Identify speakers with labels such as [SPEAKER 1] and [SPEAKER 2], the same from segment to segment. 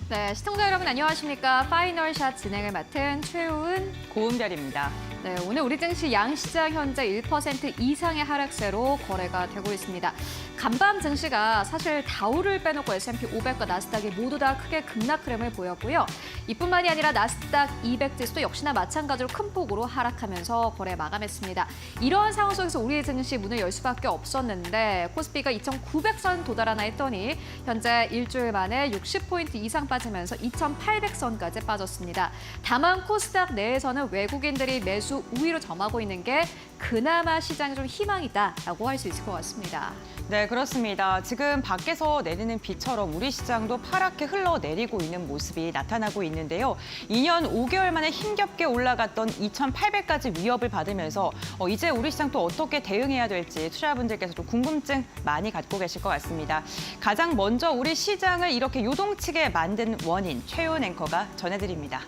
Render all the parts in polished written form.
[SPEAKER 1] 네, 시청자 여러분 안녕하십니까? 파이널샷 진행을 맡은 최우은,
[SPEAKER 2] 고은별입니다.
[SPEAKER 1] 네, 오늘 우리 증시 양시장 현재 1% 이상의 하락세로 거래가 되고 있습니다. 간밤 증시가 사실 다우를 빼놓고 S&P 500과 나스닥이 모두 다 크게 급락 흐름을 보였고요. 이뿐만이 아니라 나스닥 200 지수도 역시나 마찬가지로 큰 폭으로 하락하면서 거래 마감했습니다. 이러한 상황 속에서 우리 증시 문을 열 수밖에 없었는데 코스피가 2,900선 도달하나 했더니 현재 일주일 만에 60포인트 이상 빠지면서 2,800선까지 빠졌습니다. 다만 코스닥 내에서는 외국인들이 매수 우위로 점하고 있는 게 그나마 시장에 좀 희망이다라고 할 수 있을 것 같습니다.
[SPEAKER 2] 네, 그렇습니다. 지금 밖에서 내리는 비처럼 우리 시장도 파랗게 흘러내리고 있는 모습이 나타나고 있는데요. 2년 5개월 만에 힘겹게 올라갔던 2,800까지 위협을 받으면서 이제 우리 시장 또 어떻게 대응해야 될지 투자자분들께서 좀 궁금증 많이 갖고 계실 것 같습니다. 가장 먼저 우리 시장을 이렇게 요동치게 만든 원인, 최우은 앵커가 전해드립니다.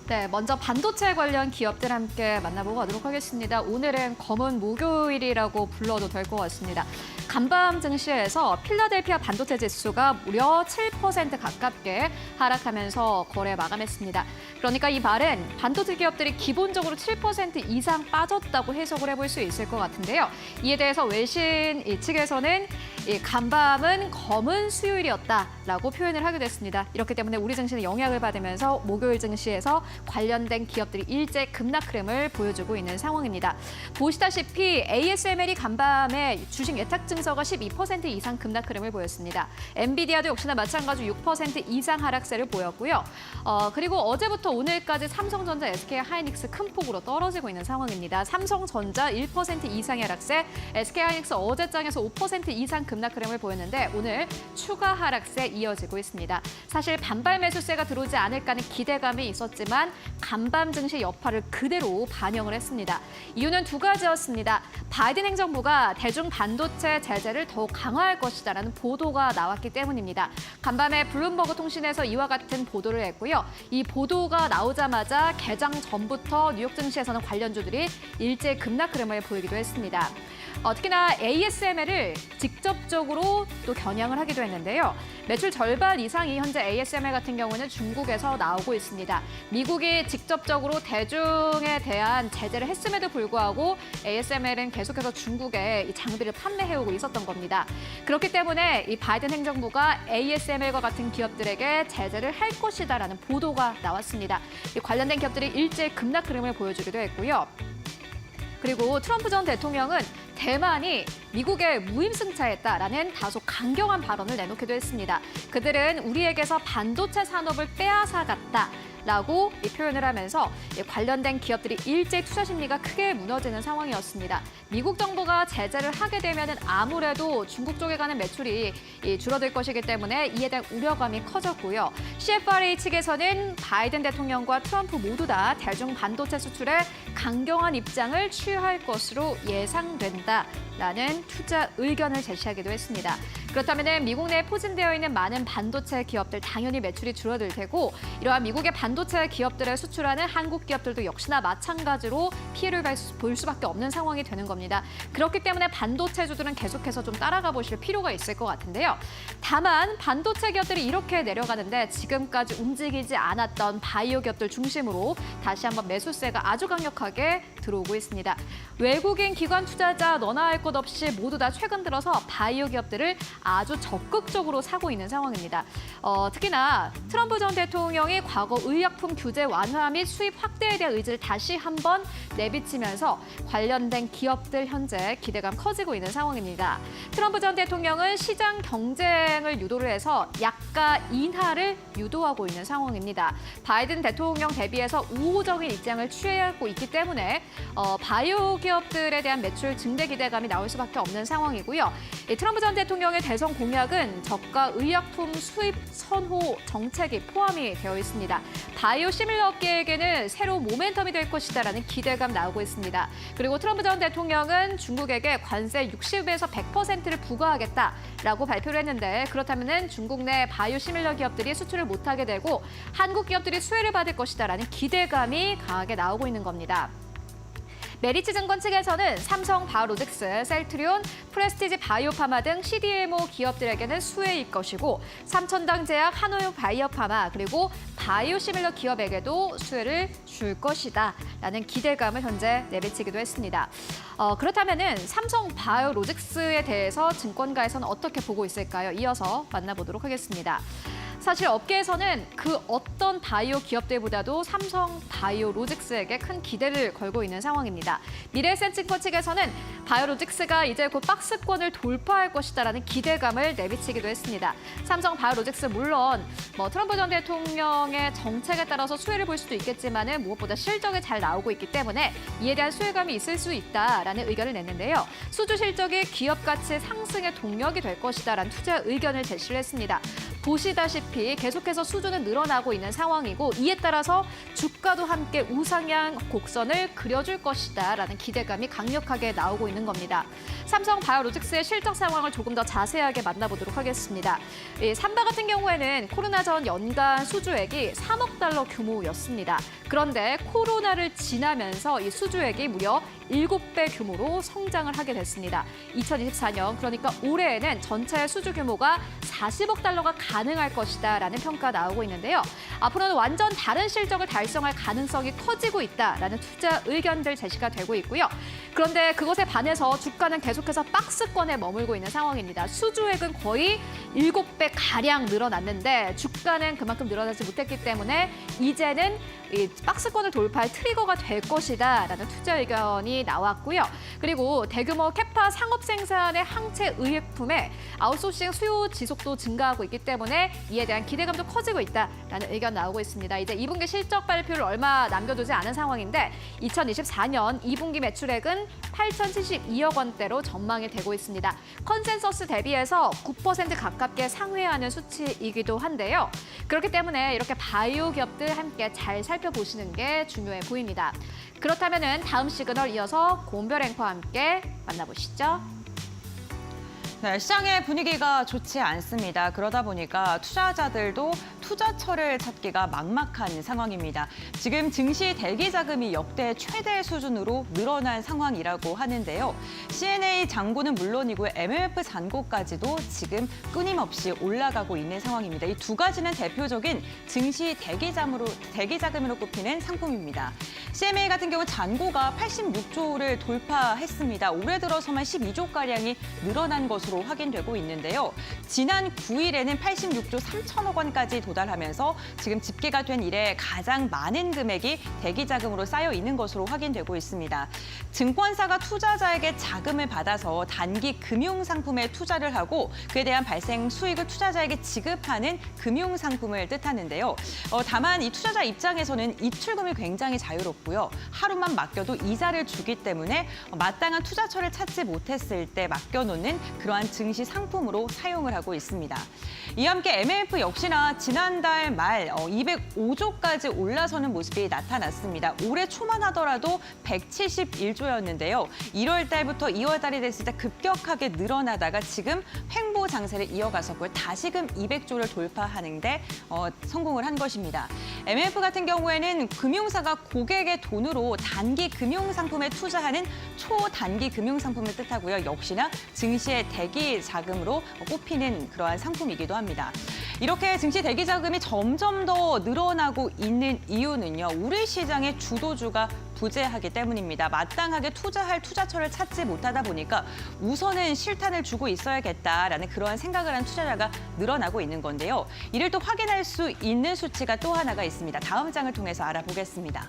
[SPEAKER 1] 네, 먼저 반도체 관련 기업들 함께 만나보고 가도록 하겠습니다. 오늘은 검은 목요일이라고 불러도 될 것 같습니다. 간밤 증시에서 필라델피아 반도체 지수가 무려 7% 가깝게 하락하면서 거래 마감했습니다. 그러니까 이 말은 반도체 기업들이 기본적으로 7% 이상 빠졌다고 해석을 해볼 수 있을 것 같은데요. 이에 대해서 외신 측에서는 이 간밤은 검은 수요일이었다라고 표현을 하게 됐습니다. 이렇기 때문에 우리 증시는 영향을 받으면서 목요일 증시에서 관련된 기업들이 일제 급락 흐름을 보여주고 있는 상황입니다. 보시다시피 ASML이 간밤에 주식 예탁 증서가 12% 이상 급락 흐름을 보였습니다. 엔비디아도 역시나 마찬가지로 6% 이상 하락세를 보였고요. 그리고 어제부터 오늘까지 삼성전자, SK하이닉스 큰 폭으로 떨어지고 있는 상황입니다. 삼성전자 1% 이상의 하락세, SK하이닉스 어제장에서 5% 이상 급락 흐름을 보였는데 오늘 추가 하락세 이어지고 있습니다. 사실 반발 매수세가 들어오지 않을까 하는 기대감이 있었지만 간밤 증시 여파를 그대로 반영을 했습니다. 이유는 두 가지였습니다. 바이든 행정부가 대중 반도체 제재를 더욱 강화할 것이다라는 보도가 나왔기 때문입니다. 간밤에 블룸버그 통신에서 이와 같은 보도를 했고요. 이 보도가 나오자마자 개장 전부터 뉴욕 증시에서는 관련주들이 일제 급락 흐름을 보이기도 했습니다. 특히나 ASML을 직접적으로 또 겨냥을 하기도 했는데요. 매출 절반 이상이 현재 ASML 같은 경우는 중국에서 나오고 있습니다. 미국이 직접적으로 대중에 대한 제재를 했음에도 불구하고 ASML은 계속해서 중국에 이 장비를 판매해오고 있었던 겁니다. 그렇기 때문에 이 바이든 행정부가 ASML과 같은 기업들에게 제재를 할 것이다라는 보도가 나왔습니다. 이 관련된 기업들이 일제 급락 흐름을 보여주기도 했고요. 그리고 트럼프 전 대통령은 대만이 미국에 무임승차했다라는 다소 강경한 발언을 내놓기도 했습니다. 그들은 우리에게서 반도체 산업을 빼앗아갔다. 라고 표현을 하면서 관련된 기업들이 일제 투자 심리가 크게 무너지는 상황이었습니다. 미국 정부가 제재를 하게 되면 아무래도 중국 쪽에 가는 매출이 줄어들 것이기 때문에 이에 대한 우려감이 커졌고요. CFRA 측에서는 바이든 대통령과 트럼프 모두 다 대중 반도체 수출에 강경한 입장을 취할 것으로 예상된다라는 투자 의견을 제시하기도 했습니다. 그렇다면 미국 내에 포진되어 있는 많은 반도체 기업들 당연히 매출이 줄어들 테고 이러한 미국의 반도체 기업들을 수출하는 한국 기업들도 역시나 마찬가지로 피해를 볼 수밖에 없는 상황이 되는 겁니다. 그렇기 때문에 반도체주들은 계속해서 좀 따라가 보실 필요가 있을 것 같은데요. 다만 반도체 기업들이 이렇게 내려가는데 지금까지 움직이지 않았던 바이오 기업들 중심으로 다시 한번 매수세가 아주 강력하게 들어오고 있습니다. 외국인 기관 투자자 너나 할 것 없이 모두 다 최근 들어서 바이오 기업들을 아주 적극적으로 사고 있는 상황입니다. 특히나 트럼프 전 대통령이 과거 의약품 규제 완화 및 수입 확대에 대한 의지를 다시 한번 내비치면서 관련된 기업들 현재 기대감 커지고 있는 상황입니다. 트럼프 전 대통령은 시장 경쟁을 유도를 해서 약가 인하를 유도하고 있는 상황입니다. 바이든 대통령 대비해서 우호적인 입장을 취하고 있기 때문에 바이오 기업들에 대한 매출 증대 기대감이 나올 수밖에 없는 상황이고요. 트럼프 전 대통령의 대선 공약은 저가 의약품 수입 선호 정책이 포함이 되어 있습니다. 바이오 시밀러 업계에게는 새로운 모멘텀이 될 것이다라는 기대감 나오고 있습니다. 그리고 트럼프 전 대통령은 중국에게 관세 60에서 100%를 부과하겠다라고 발표를 했는데 그렇다면 중국 내 바이오 시밀러 기업들이 수출을 못하게 되고 한국 기업들이 수혜를 받을 것이다라는 기대감이 강하게 나오고 있는 겁니다. 메리츠증권 측에서는 삼성 바이오로직스, 셀트리온, 프레스티지 바이오파마 등 CDMO 기업들에게는 수혜일 것이고 삼천당제약, 한호용 바이오파마 그리고 바이오시밀러 기업에게도 수혜를 줄 것이다 라는 기대감을 현재 내비치기도 했습니다. 그렇다면 삼성 바이오로직스에 대해서 증권가에서는 어떻게 보고 있을까요? 이어서 만나보도록 하겠습니다. 사실 업계에서는 그 어떤 바이오 기업들보다도 삼성 바이오로직스에게 큰 기대를 걸고 있는 상황입니다. 미래에셋증권 측에서는 바이오로직스가 이제 곧 박스권을 돌파할 것이다라는 기대감을 내비치기도 했습니다. 삼성 바이오로직스 물론 트럼프 전 대통령의 정책에 따라서 수혜를 볼 수도 있겠지만은 무엇보다 실적이 잘 나오고 있기 때문에 이에 대한 수혜감이 있을 수 있다라는 의견을 냈는데요. 수주 실적이 기업 가치 상승의 동력이 될 것이다라는 투자 의견을 제시를 했습니다. 보시다시피 계속해서 수주는 늘어나고 있는 상황이고 이에 따라서 주가도 함께 우상향 곡선을 그려줄 것이다라는 기대감이 강력하게 나오고 있는 겁니다. 삼성 바이오로직스의 실적 상황을 조금 더 자세하게 만나보도록 하겠습니다. 삼바 같은 경우에는 코로나 전 연간 수주액이 3억 달러 규모였습니다. 그런데 코로나를 지나면서 이 수주액이 무려 7배 규모로 성장을 하게 됐습니다. 2024년, 그러니까 올해에는 전체 수주 규모가 40억 달러가 가능할 것이다라는 평가 나오고 있는데요. 앞으로는 완전 다른 실적을 달성할 가능성이 커지고 있다라는 투자 의견들 제시가 되고 있고요. 그런데 그것에 반해서 주가는 계속해서 박스권에 머물고 있는 상황입니다. 수주액은 거의 7배 가량 늘어났는데 주가는 그만큼 늘어나지 못했기 때문에 이제는 이 박스권을 돌파할 트리거가 될 것이다라는 투자 의견이 나왔고요. 그리고 대규모 캐파 상업 생산의 항체 의약품의 아웃소싱 수요 지속도 증가하고 있기 때문에 이에 대한 기대감도 커지고 있다라는 의견 나오고 있습니다. 이제 2분기 실적 발표를 얼마 남겨두지 않은 상황인데 2024년 2분기 매출액은 8,072억 원대로 전망이 되고 있습니다. 컨센서스 대비해서 9% 가깝게 상회하는 수치이기도 한데요. 그렇기 때문에 이렇게 바이오 기업들 함께 잘 살펴보시는 게 중요해 보입니다. 그렇다면 다음 시그널 이어서 고은별 앵커와 함께 만나보시죠.
[SPEAKER 2] 네, 시장의 분위기가 좋지 않습니다. 그러다 보니까 투자자들도 투자처를 찾기가 막막한 상황입니다. 지금 증시 대기 자금이 역대 최대 수준으로 늘어난 상황이라고 하는데요. CNA 잔고는 물론이고 MLF 잔고까지도 지금 끊임없이 올라가고 있는 상황입니다. 이 두 가지는 대표적인 증시 대기 자금으로 꼽히는 상품입니다. CMA 같은 경우 잔고가 86조를 돌파했습니다. 올해 들어서만 12조가량이 늘어난 것으로 확인되고 있는데요. 지난 9일에는 86조 3천억 원까지 도달하면서 지금 집계가 된 이래 가장 많은 금액이 대기자금으로 쌓여 있는 것으로 확인되고 있습니다. 증권사가 투자자에게 자금을 받아서 단기 금융상품에 투자를 하고 그에 대한 발생 수익을 투자자에게 지급하는 금융상품을 뜻하는데요. 다만 이 투자자 입장에서는 입출금이 굉장히 자유롭고요. 하루만 맡겨도 이자를 주기 때문에 마땅한 투자처를 찾지 못했을 때 맡겨놓는 그러한 증시 상품으로 사용을 하고 있습니다. 이와 함께 MLF 역시나 지난달 말 205조까지 올라서는 모습이 나타났습니다. 올해 초만 하더라도 171조였는데요. 1월 달부터 2월 달이 됐을 때 급격하게 늘어나다가 지금 횡보 장세를 이어갔었고요. 다시금 200조를 돌파하는 데 성공을 한 것입니다. MLF 같은 경우에는 금융사가 고객의 돈으로 단기 금융상품에 투자하는 초단기 금융상품을 뜻하고요. 역시나 증시의 대기 자금으로 꼽히는 그러한 상품이기도 합니다. 이렇게 증시 대기 자금이 점점 더 늘어나고 있는 이유는요. 우리 시장의 주도주가 부재하기 때문입니다. 마땅하게 투자할 투자처를 찾지 못하다 보니까 우선은 실탄을 주고 있어야겠다라는 그러한 생각을 한 투자자가 늘어나고 있는 건데요. 이를 또 확인할 수 있는 수치가 또 하나가 있습니다. 다음 장을 통해서 알아보겠습니다.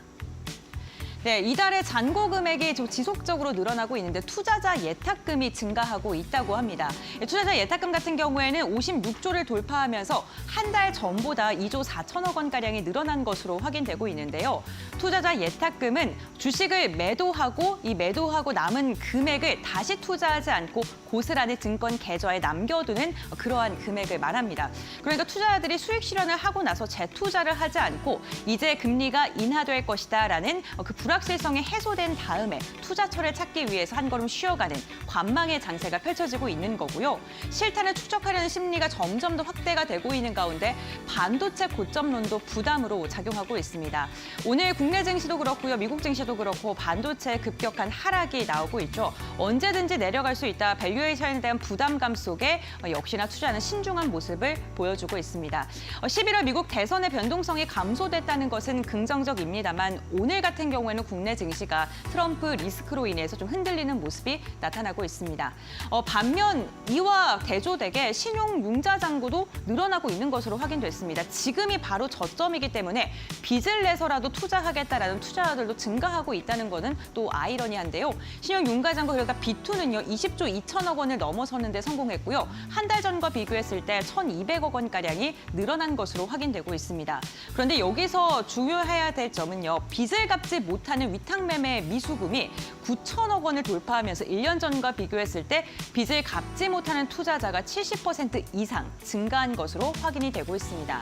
[SPEAKER 2] 네, 이달의 잔고 금액이 좀 지속적으로 늘어나고 있는데 투자자 예탁금이 증가하고 있다고 합니다. 투자자 예탁금 같은 경우에는 56조를 돌파하면서 한 달 전보다 2조 4천억 원가량이 늘어난 것으로 확인되고 있는데요. 투자자 예탁금은 주식을 매도하고 이 매도하고 남은 금액을 다시 투자하지 않고 고스란히 증권 계좌에 남겨두는 그러한 금액을 말합니다. 그러니까 투자자들이 수익 실현을 하고 나서 재투자를 하지 않고 이제 금리가 인하될 것이다라는 그 불안 불확실성이 해소된 다음에 투자처를 찾기 위해서 한 걸음 쉬어가는 관망의 장세가 펼쳐지고 있는 거고요. 실탄을 축적하려는 심리가 점점 더 확대가 되고 있는 가운데 반도체 고점론도 부담으로 작용하고 있습니다. 오늘 국내 증시도 그렇고요, 미국 증시도 그렇고 반도체의 급격한 하락이 나오고 있죠. 언제든지 내려갈 수 있다. 밸류에이션에 대한 부담감 속에 역시나 투자는 신중한 모습을 보여주고 있습니다. 11월 미국 대선의 변동성이 감소됐다는 것은 긍정적입니다만 오늘 같은 경우에는 국내 증시가 트럼프 리스크로 인해서 좀 흔들리는 모습이 나타나고 있습니다. 반면 이와 대조되게 신용 융자 잔고도 늘어나고 있는 것으로 확인됐습니다. 지금이 바로 저점이기 때문에 빚을 내서라도 투자하겠다라는 투자자들도 증가하고 있다는 것은 또 아이러니한데요. 신용 융자 잔고 결과 B2는요 20조 2천억 원을 넘어섰는데 성공했고요. 한 달 전과 비교했을 때 1,200억 원가량이 늘어난 것으로 확인되고 있습니다. 그런데 여기서 주의해야 될 점은요. 빚을 갚지 못하는 위탁매매 미수금이 9천억 원을 돌파하면서 1년 전과 비교했을 때 빚을 갚지 못하는 투자자가 70% 이상 증가한 것으로 확인이 되고 있습니다.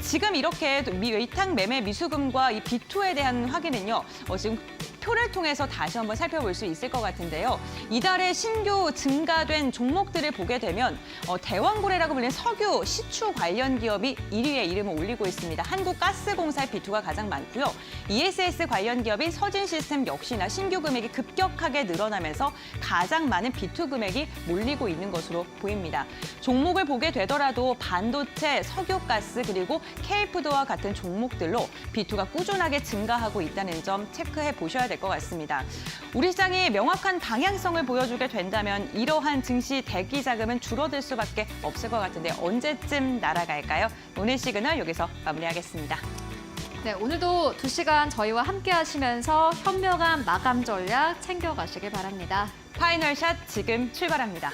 [SPEAKER 2] 지금 이렇게 위탁매매 미수금과 이 B2에 대한 확인은요. 지금 표를 통해서 다시 한번 살펴볼 수 있을 것 같은데요. 이달에 신규 증가된 종목들을 보게 되면 대왕고래라고 불리는 석유, 시추 관련 기업이 1위에 이름을 올리고 있습니다. 한국가스공사의 B2가 가장 많고요. ESS 관련 기업인 서진시스템 역시나 신규 금액이 급격하게 늘어나면서 가장 많은 B2 금액이 몰리고 있는 것으로 보입니다. 종목을 보게 되더라도 반도체, 석유가스 그리고 K푸드와 같은 종목들로 B2가 꾸준하게 증가하고 있다는 점 체크해 보셔야 될 것 같습니다. 우리 시장이 명확한 방향성을 보여주게 된다면 이러한 증시 대기 자금은 줄어들 수밖에 없을 것 같은데 언제쯤 날아갈까요? 오늘 시그널 여기서 마무리하겠습니다.
[SPEAKER 1] 네, 오늘도 2시간 저희와 함께 하시면서 현명한 마감 전략 챙겨가시길 바랍니다.
[SPEAKER 2] 파이널샷 지금 출발합니다.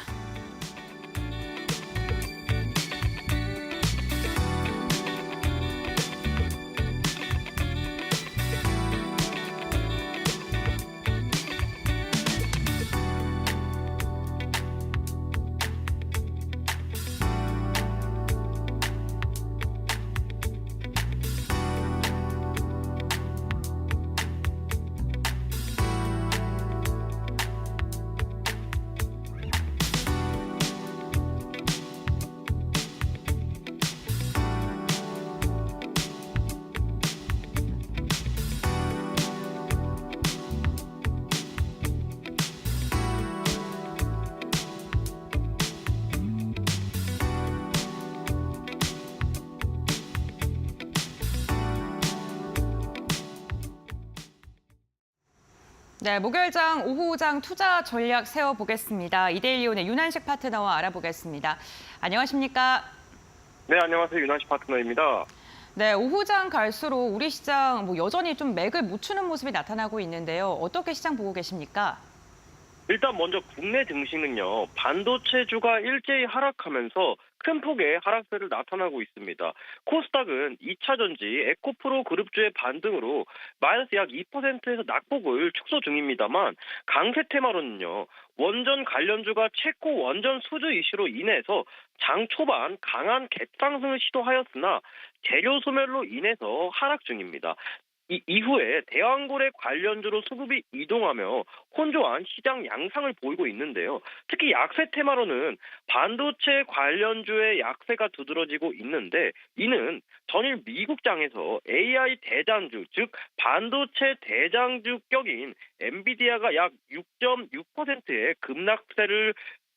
[SPEAKER 2] 네, 목요일장 오후장 투자 전략 세워보겠습니다. 이데일리온의 윤한식 파트너와 알아보겠습니다. 안녕하십니까?
[SPEAKER 3] 네, 안녕하세요. 윤한식 파트너입니다.
[SPEAKER 2] 네, 오후장 갈수록 우리 시장 여전히 좀 맥을 못 추는 모습이 나타나고 있는데요. 어떻게 시장 보고 계십니까?
[SPEAKER 3] 일단 먼저 국내 증시는요. 반도체주가 일제히 하락하면서 큰 폭의 하락세를 나타나고 있습니다. 코스닥은 2차 전지 에코프로 그룹주의 반등으로 마이너스 약 2%에서 낙폭을 축소 중입니다만 강세 테마로는요. 원전 관련주가 채권 원전 수주 이슈로 인해서 장 초반 강한 갭상승을 시도하였으나 재료 소멸로 인해서 하락 중입니다. 이후에 대왕고래 관련주로 수급이 이동하며 혼조한 시장 양상을 보이고 있는데요. 특히 약세 테마로는 반도체 관련주의 약세가 두드러지고 있는데 이는 전일 미국장에서 AI 대장주, 즉 반도체 대장주 격인 엔비디아가 약 6.6%의 급락세를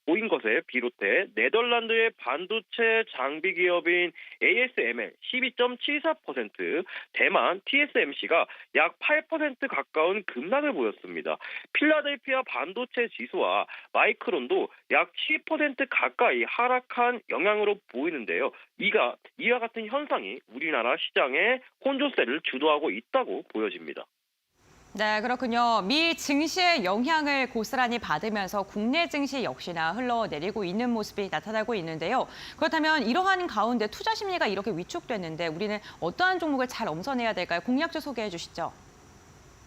[SPEAKER 3] 보인 것에 비롯해 네덜란드의 반도체 장비 기업인 ASML 12.74%, 대만 TSMC가 약 8% 가까운 급락을 보였습니다. 필라델피아 반도체 지수와 마이크론도 약 10% 가까이 하락한 영향으로 보이는데요. 이와 같은 현상이 우리나라 시장의 혼조세를 주도하고 있다고 보여집니다.
[SPEAKER 2] 네, 그렇군요. 미 증시의 영향을 고스란히 받으면서 국내 증시 역시나 흘러내리고 있는 모습이 나타나고 있는데요. 그렇다면 이러한 가운데 투자 심리가 이렇게 위축됐는데 우리는 어떠한 종목을 잘 엄선해야 될까요? 공략주 소개해 주시죠.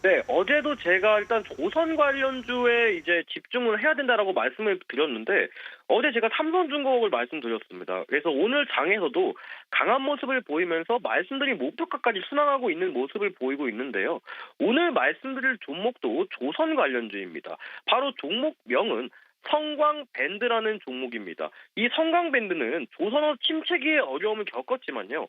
[SPEAKER 3] 네, 어제도 제가 일단 조선 관련주에 이제 집중을 해야 된다라고 말씀을 드렸는데 어제 제가 삼성중공업을 말씀드렸습니다. 그래서 오늘 장에서도 강한 모습을 보이면서 말씀드린 목표가까지 순항하고 있는 모습을 보이고 있는데요. 오늘 말씀드릴 종목도 조선 관련주입니다. 바로 종목명은 성광밴드라는 종목입니다. 이 성광밴드는 조선업 침체기에 어려움을 겪었지만요.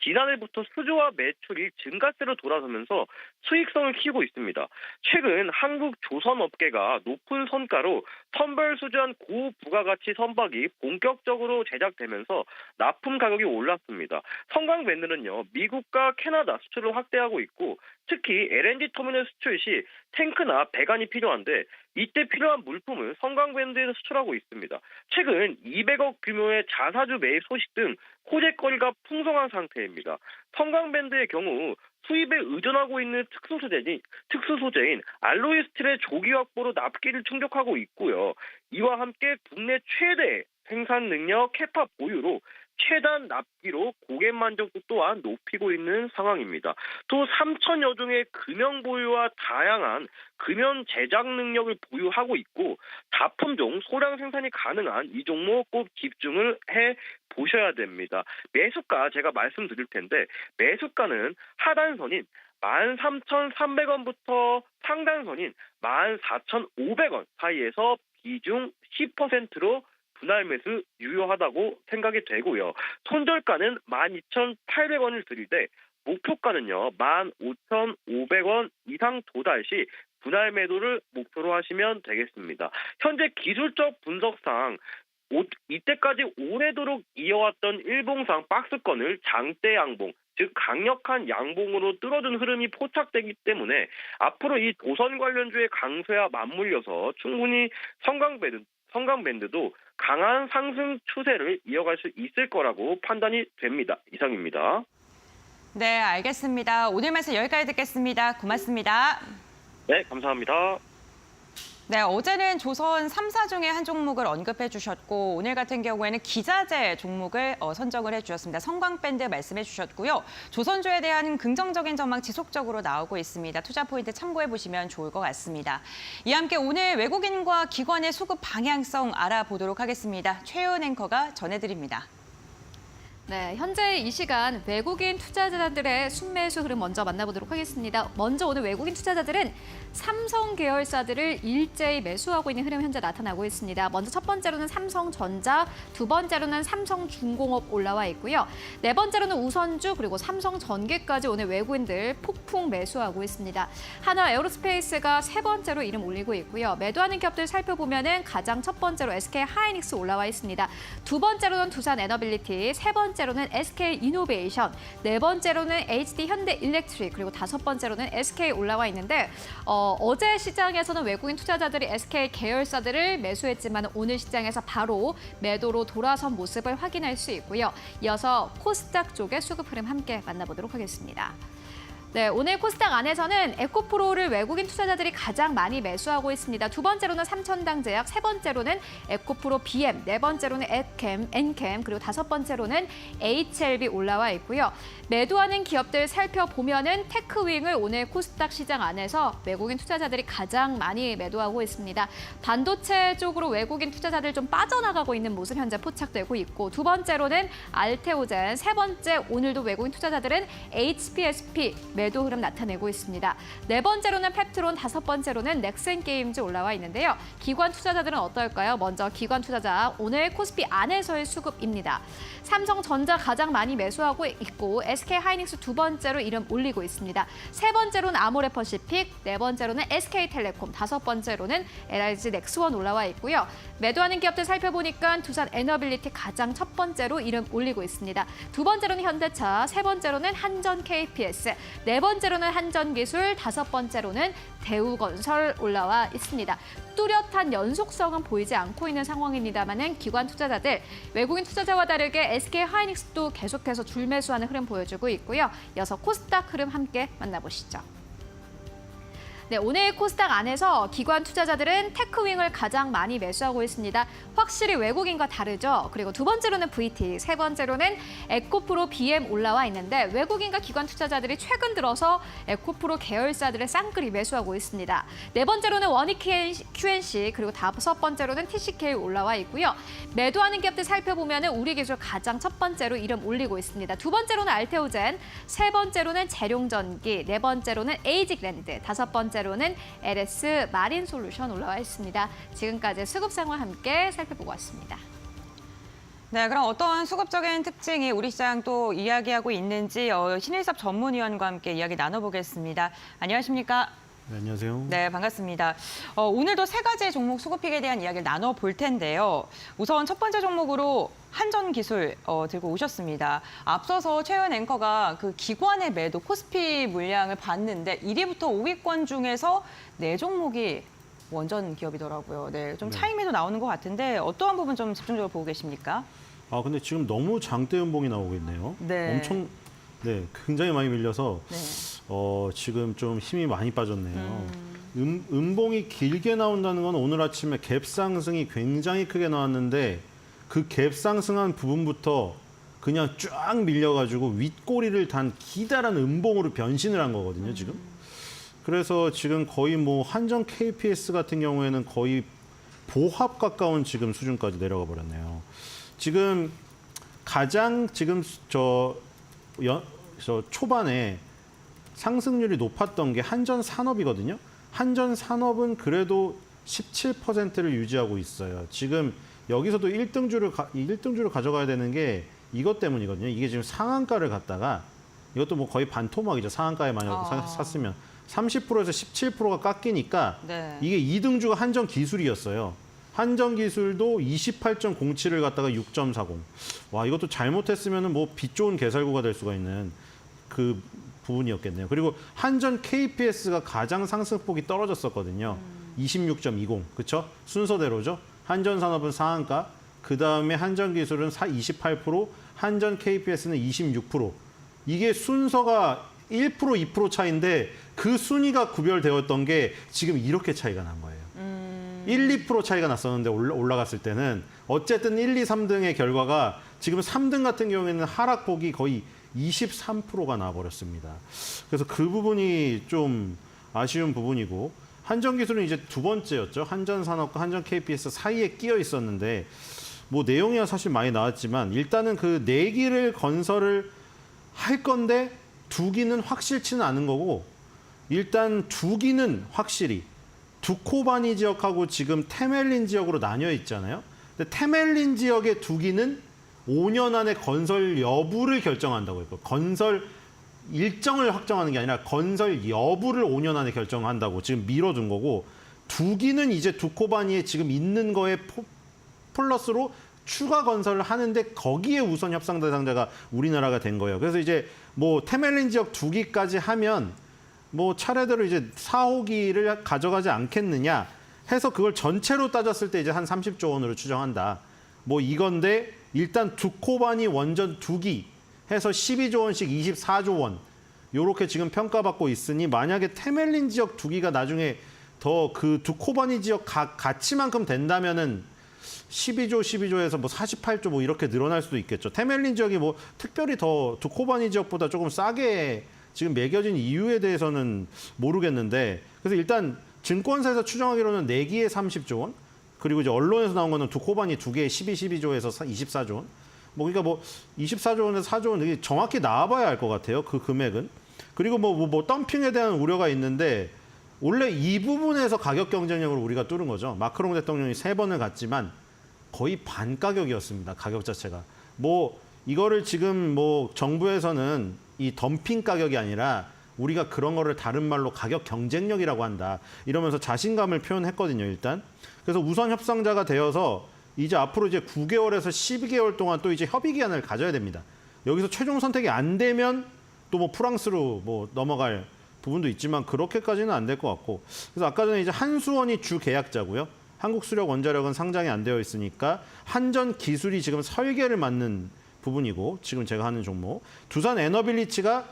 [SPEAKER 3] 지난해부터 수주와 매출이 증가세로 돌아서면서 수익성을 키우고 있습니다. 최근 한국 조선업계가 높은 성과로 선별 수주한 고부가가치 선박이 본격적으로 제작되면서 납품 가격이 올랐습니다. 성광밴드는요, 미국과 캐나다 수출을 확대하고 있고 특히 LNG 터미널 수출 시 탱크나 배관이 필요한데 이때 필요한 물품을 성광밴드에서 수출하고 있습니다. 최근 200억 규모의 자사주 매입 소식 등 호재거리가 풍성한 상태입니다. 성광밴드의 경우 수입에 의존하고 있는 특수소재인 알로이 스틸의 조기 확보로 납기를 충족하고 있고요. 이와 함께 국내 최대 생산 능력 캐파 보유로 최단 납기로 고객 만족도 또한 높이고 있는 상황입니다. 또 3천여 종의 금연 보유와 다양한 금연 제작 능력을 보유하고 있고 다품종 소량 생산이 가능한 이 종목 꼭 집중을 해 보셔야 됩니다. 매수가 제가 말씀드릴 텐데 매수가는 하단선인 13,300원부터 상단선인 14,500원 사이에서 비중 10%로 분할 매수 유효하다고 생각이 되고요. 손절가는 12,800원을 드릴 때 목표가는요. 15,500원 이상 도달 시 분할 매도를 목표로 하시면 되겠습니다. 현재 기술적 분석상 이때까지 오래도록 이어왔던 일봉상 박스권을 장대 양봉, 즉 강력한 양봉으로 뚫어준 흐름이 포착되기 때문에 앞으로 이 조선 관련주의 강세와 맞물려서 충분히 성광밴드도 강한 상승 추세를 이어갈 수 있을 거라고 판단이 됩니다. 이상입니다.
[SPEAKER 2] 네, 알겠습니다. 오늘 말씀 여기까지 듣겠습니다. 고맙습니다.
[SPEAKER 3] 네, 감사합니다.
[SPEAKER 2] 네, 어제는 조선 3사 중에 한 종목을 언급해 주셨고 오늘 같은 경우에는 기자재 종목을 선정을 해주셨습니다. 성광밴드 말씀해 주셨고요. 조선주에 대한 긍정적인 전망 지속적으로 나오고 있습니다. 투자 포인트 참고해 보시면 좋을 것 같습니다. 이와 함께 오늘 외국인과 기관의 수급 방향성 알아보도록 하겠습니다. 최은 앵커가 전해드립니다.
[SPEAKER 1] 네, 현재 이 시간 외국인 투자자들의 순매수 흐름 먼저 만나보도록 하겠습니다. 먼저 오늘 외국인 투자자들은 삼성 계열사들을 일제히 매수하고 있는 흐름 현재 나타나고 있습니다. 먼저 첫 번째로는 삼성전자, 두 번째로는 삼성중공업 올라와 있고요. 네 번째로는 우선주 그리고 삼성전기까지 오늘 외국인들 폭풍 매수하고 있습니다. 하나 에어로스페이스가 세 번째로 이름 올리고 있고요. 매도하는 기업들 살펴보면은 가장 첫 번째로 SK 하이닉스 올라와 있습니다. 두 번째로는 두산 에너빌리티, 세 번째로는 SK 이노베이션, 네 번째로는 HD 현대 일렉트릭, 그리고 다섯 번째로는 SK 올라와 있는데 어제 시장에서는 외국인 투자자들이 SK 계열사들을 매수했지만 오늘 시장에서 바로 매도로 돌아선 모습을 확인할 수 있고요. 이어서 코스닥 쪽의 수급 흐름 함께 만나보도록 하겠습니다. 네, 오늘 코스닥 안에서는 에코프로를 외국인 투자자들이 가장 많이 매수하고 있습니다. 두 번째로는 삼천당제약, 세 번째로는 에코프로 BM, 네 번째로는 엔캠, 그리고 다섯 번째로는 HLB 올라와 있고요. 매도하는 기업들 살펴보면은 테크윙을 오늘 코스닥 시장 안에서 외국인 투자자들이 가장 많이 매도하고 있습니다. 반도체 쪽으로 외국인 투자자들 좀 빠져나가고 있는 모습 현재 포착되고 있고, 두 번째로는 알테오젠, 세 번째 오늘도 외국인 투자자들은 HPSP 매도 흐름 나타내고 있습니다. 네 번째로는 펩트론, 다섯 번째로는 넥센게임즈 올라와 있는데요. 기관 투자자들은 어떨까요? 먼저 기관 투자자, 오늘 코스피 안에서의 수급입니다. 삼성전자 가장 많이 매수하고 있고 SK하이닉스 두 번째로 이름 올리고 있습니다. 세 번째로는 아모레퍼시픽, 네 번째로는 SK텔레콤, 다섯 번째로는 LIG 넥스원 올라와 있고요. 매도하는 기업들 살펴보니까 두산 에너빌리티 가장 첫 번째로 이름 올리고 있습니다. 두 번째로는 현대차, 세 번째로는 한전 KPS, 네 번째로는 한전기술, 다섯 번째로는 대우건설 올라와 있습니다. 뚜렷한 연속성은 보이지 않고 있는 상황입니다만은 기관 투자자들, 외국인 투자자와 다르게 SK하이닉스도 계속해서 줄매수하는 흐름 보여주고 있고요. 이어서 코스닥 흐름 함께 만나보시죠. 네, 오늘 코스닥 안에서 기관 투자자들은 테크윙을 가장 많이 매수하고 있습니다. 확실히 외국인과 다르죠. 그리고 두 번째로는 VT, 세 번째로는 에코프로 BM 올라와 있는데 외국인과 기관 투자자들이 최근 들어서 에코프로 계열사들의 쌍끌이 매수하고 있습니다. 네 번째로는 원익 QNC, 그리고 다섯 번째로는 TCK 올라와 있고요. 매도하는 기업들 살펴보면 우리 기술 가장 첫 번째로 이름 올리고 있습니다. 두 번째로는 알테오젠, 세 번째로는 재룡전기, 네 번째로는 에이직랜드, 다섯 번째로는 LS 마린솔루션 올라와 있습니다. 지금까지 수급 상황 함께 살펴보고 왔습니다.
[SPEAKER 2] 네, 그럼 어떤 수급적인 특징이 우리 시장 또 이야기하고 있는지 신일섭 전문위원과 함께 이야기 나눠보겠습니다. 안녕하십니까?
[SPEAKER 4] 네, 안녕하세요.
[SPEAKER 2] 네, 반갑습니다. 오늘도 세 가지 종목 수급픽에 대한 이야기를 나눠볼 텐데요. 우선 첫 번째 종목으로 한전기술 들고 오셨습니다. 앞서서 최현 앵커가 그 기관의 매도 코스피 물량을 봤는데 1위부터 5위권 중에서 네 종목이 원전 기업이더라고요. 네, 좀 차익 매도 나오는 것 같은데 어떠한 부분 좀 집중적으로 보고 계십니까?
[SPEAKER 4] 근데 지금 너무 장대 음봉이 나오고 있네요.
[SPEAKER 2] 네.
[SPEAKER 4] 엄청, 굉장히 많이 밀려서
[SPEAKER 2] 네.
[SPEAKER 4] 지금 좀 힘이 많이 빠졌네요. 음봉이 길게 나온다는 건 오늘 아침에 갭 상승이 굉장히 크게 나왔는데 그 갭 상승한 부분부터 그냥 쫙 밀려가지고 윗꼬리를 단 기다란 음봉으로 변신을 한 거거든요, 지금. 그래서 지금 거의 뭐 한전 KPS 같은 경우에는 거의 보합 가까운 지금 수준까지 내려가 버렸네요. 지금 가장 지금 저 초반에 상승률이 높았던 게 한전산업이거든요. 한전산업은 그래도 17%를 유지하고 있어요. 지금 여기서도 1등주를 가져가야 되는 게 이것 때문이거든요. 이게 지금 상한가를 갔다가 이것도 뭐 거의 반토막이죠. 상한가에 만약 샀으면 30%에서 17%가 깎이니까
[SPEAKER 2] 네.
[SPEAKER 4] 이게 2등주가 한전기술이었어요. 한전기술도 28.07을 갖다가 6.40. 와, 이것도 잘못했으면은 뭐 빛 좋은 개살구가 될 수가 있는 그 부분이었겠네요. 그리고 한전 KPS가 가장 상승폭이 떨어졌었거든요. 26.20. 그렇죠? 순서대로죠. 한전산업은 상한가, 그다음에 한전기술은 28%, 한전 KPS는 26%. 이게 순서가 1%, 2% 차이인데 그 순위가 구별되었던 게 지금 이렇게 차이가 난 거예요. 1, 2% 차이가 났었는데 올라갔을 때는 어쨌든 1, 2, 3등의 결과가 지금 3등 같은 경우에는 하락폭이 거의 23%가 나와버렸습니다. 그래서 그 부분이 좀 아쉬운 부분이고 한전기술은 이제 두 번째였죠. 한전산업과 한전 KPS 사이에 끼어 있었는데 뭐 내용이야 사실 많이 나왔지만 일단은 그 4기를 건설을 할 건데 2기는 확실치는 않은 거고 일단 2기는 확실히 두코바니 지역하고 지금 테멜린 지역으로 나뉘어 있잖아요. 근데 테멜린 지역의 2기는 5년 안에 건설 여부를 결정한다고 했고 건설 일정을 확정하는 게 아니라 건설 여부를 5년 안에 결정한다고 지금 미뤄둔 거고 2기는 이제 두코바니에 지금 있는 거에 플러스로 추가 건설을 하는데 거기에 우선 협상 대상자가 우리나라가 된 거예요. 그래서 이제 뭐 테멜린 지역 2기까지 하면 뭐 차례대로 이제 4호기를 가져가지 않겠느냐 해서 그걸 전체로 따졌을 때 이제 한 30조 원으로 추정한다. 뭐 이건데 일단 두코바니 원전 2기 해서 12조 원씩 24조 원 요렇게 지금 평가받고 있으니 만약에 테멜린 지역 2기가 나중에 더 그 두코바니 지역 가치만큼 된다면은 12조에서 뭐 48조 뭐 이렇게 늘어날 수도 있겠죠. 테멜린 지역이 뭐 특별히 더 두코바니 지역보다 조금 싸게 지금 매겨진 이유에 대해서는 모르겠는데 그래서 일단 증권사에서 추정하기로는 4기에 30조 원 그리고 이제 언론에서 나온 거는 두코바니 2개에 12조에서 24조 원 뭐 그러니까 뭐 24조 원에서 4조 원 이게 정확히 나와봐야 알 것 같아요. 그 금액은. 그리고 뭐 덤핑에 대한 우려가 있는데 원래 이 부분에서 가격 경쟁력을 우리가 뚫은 거죠. 마크롱 대통령이 3번을 갔지만 거의 반 가격이었습니다. 가격 자체가. 뭐 이거를 지금 뭐 정부에서는 이 덤핑 가격이 아니라 우리가 그런 거를 다른 말로 가격 경쟁력이라고 한다. 이러면서 자신감을 표현했거든요, 일단. 그래서 우선 협상자가 되어서 이제 앞으로 이제 9개월에서 12개월 동안 또 이제 협의 기한을 가져야 됩니다. 여기서 최종 선택이 안 되면 또 뭐 프랑스로 뭐 넘어갈 부분도 있지만 그렇게까지는 안 될 것 같고. 그래서 아까 전에 이제 한수원이 주 계약자고요. 한국수력원자력은 상장이 안 되어 있으니까 한전기술이 지금 설계를 맡는 부분이고 지금 제가 하는 종목. 두산 에너빌리티가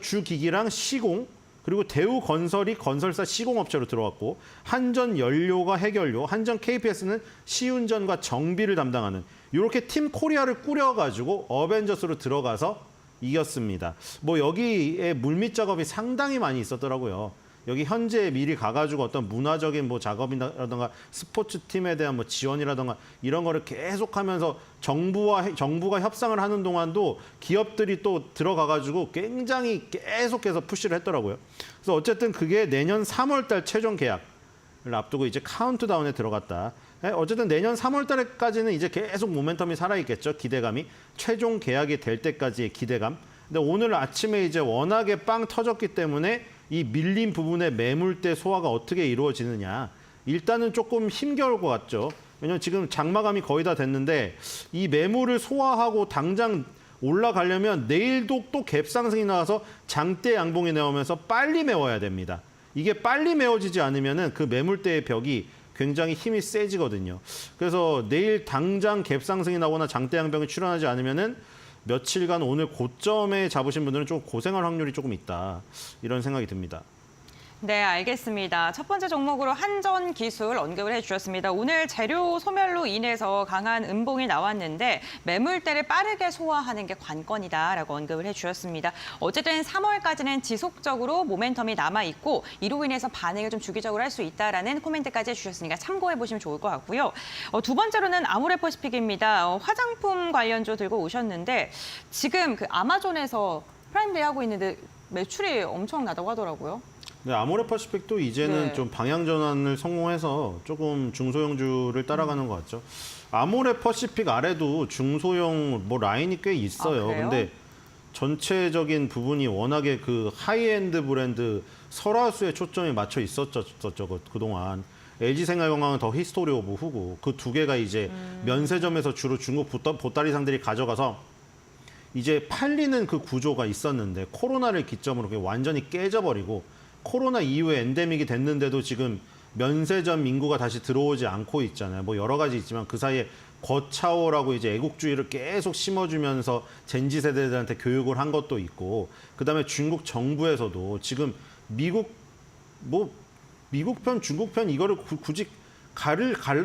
[SPEAKER 4] 주 기기랑 시공 그리고 대우건설이 건설사 시공업체로 들어왔고 한전연료가 해결료, 한전 KPS는 시운전과 정비를 담당하는 이렇게 팀 코리아를 꾸려가지고 어벤져스로 들어가서 이겼습니다. 뭐 여기에 물밑 작업이 상당히 많이 있었더라고요. 여기 현재 미리 가가지고 어떤 문화적인 뭐 작업이라든가 스포츠 팀에 대한 뭐 지원이라든가 이런 거를 계속하면서 정부가 협상을 하는 동안도 기업들이 또 들어가가지고 굉장히 계속해서 푸시를 했더라고요. 그래서 어쨌든 그게 내년 3월달 최종 계약을 앞두고 이제 카운트다운에 들어갔다. 어쨌든 내년 3월달까지는 이제 계속 모멘텀이 살아있겠죠. 기대감이 최종 계약이 될 때까지의 기대감. 근데 오늘 아침에 이제 워낙에 빵 터졌기 때문에 이 밀린 부분의 매물대 소화가 어떻게 이루어지느냐. 일단은 조금 힘겨울 것 같죠. 왜냐하면 지금 장마감이 거의 다 됐는데 이 매물을 소화하고 당장 올라가려면 내일도 또 갭상승이 나와서 장대 양봉이 나오면서 빨리 메워야 됩니다. 이게 빨리 메워지지 않으면은 그 매물대의 벽이 굉장히 힘이 세지거든요. 그래서 내일 당장 갭상승이 나거나 장대 양봉이 출현하지 않으면은 며칠간 오늘 고점에 잡으신 분들은 좀 고생할 확률이 조금 있다. 이런 생각이 듭니다.
[SPEAKER 2] 네, 알겠습니다. 첫 번째 종목으로 한전기술 언급을 해주셨습니다. 오늘 재료 소멸로 인해서 강한 음봉이 나왔는데 매물대를 빠르게 소화하는 게 관건이다라고 언급을 해주셨습니다. 어쨌든 3월까지는 지속적으로 모멘텀이 남아있고 이로 인해서 반응을 좀 주기적으로 할 수 있다라는 코멘트까지 해주셨으니까 참고해보시면 좋을 것 같고요. 두 번째로는 아모레퍼시픽입니다. 화장품 관련주 들고 오셨는데 지금 그 아마존에서 프라임데이 하고 있는데 매출이 엄청나다고 하더라고요.
[SPEAKER 4] 네, 아모레퍼시픽도 이제는
[SPEAKER 2] 네.
[SPEAKER 4] 좀 방향 전환을 성공해서 조금 중소형주를 따라가는 것 같죠. 아모레퍼시픽 아래도 중소형 뭐 라인이 꽤 있어요.
[SPEAKER 2] 그래요?
[SPEAKER 4] 근데 전체적인 부분이 워낙에 그 하이엔드 브랜드 설화수에 초점이 맞춰 있었죠, 그동안. LG생활건강은 더 히스토리 오브 후고 그 두 개가 이제 면세점에서 주로 중국 보따리상들이 가져가서 이제 팔리는 그 구조가 있었는데 코로나를 기점으로 그게 완전히 깨져버리고 코로나 이후에 엔데믹이 됐는데도 지금 면세점 인구가 다시 들어오지 않고 있잖아요. 뭐 여러 가지 있지만 그 사이에 거차오라고 이제 애국주의를 계속 심어주면서 젠지 세대들한테 교육을 한 것도 있고 그다음에 중국 정부에서도 지금 미국 편, 중국 편 이거를 굳이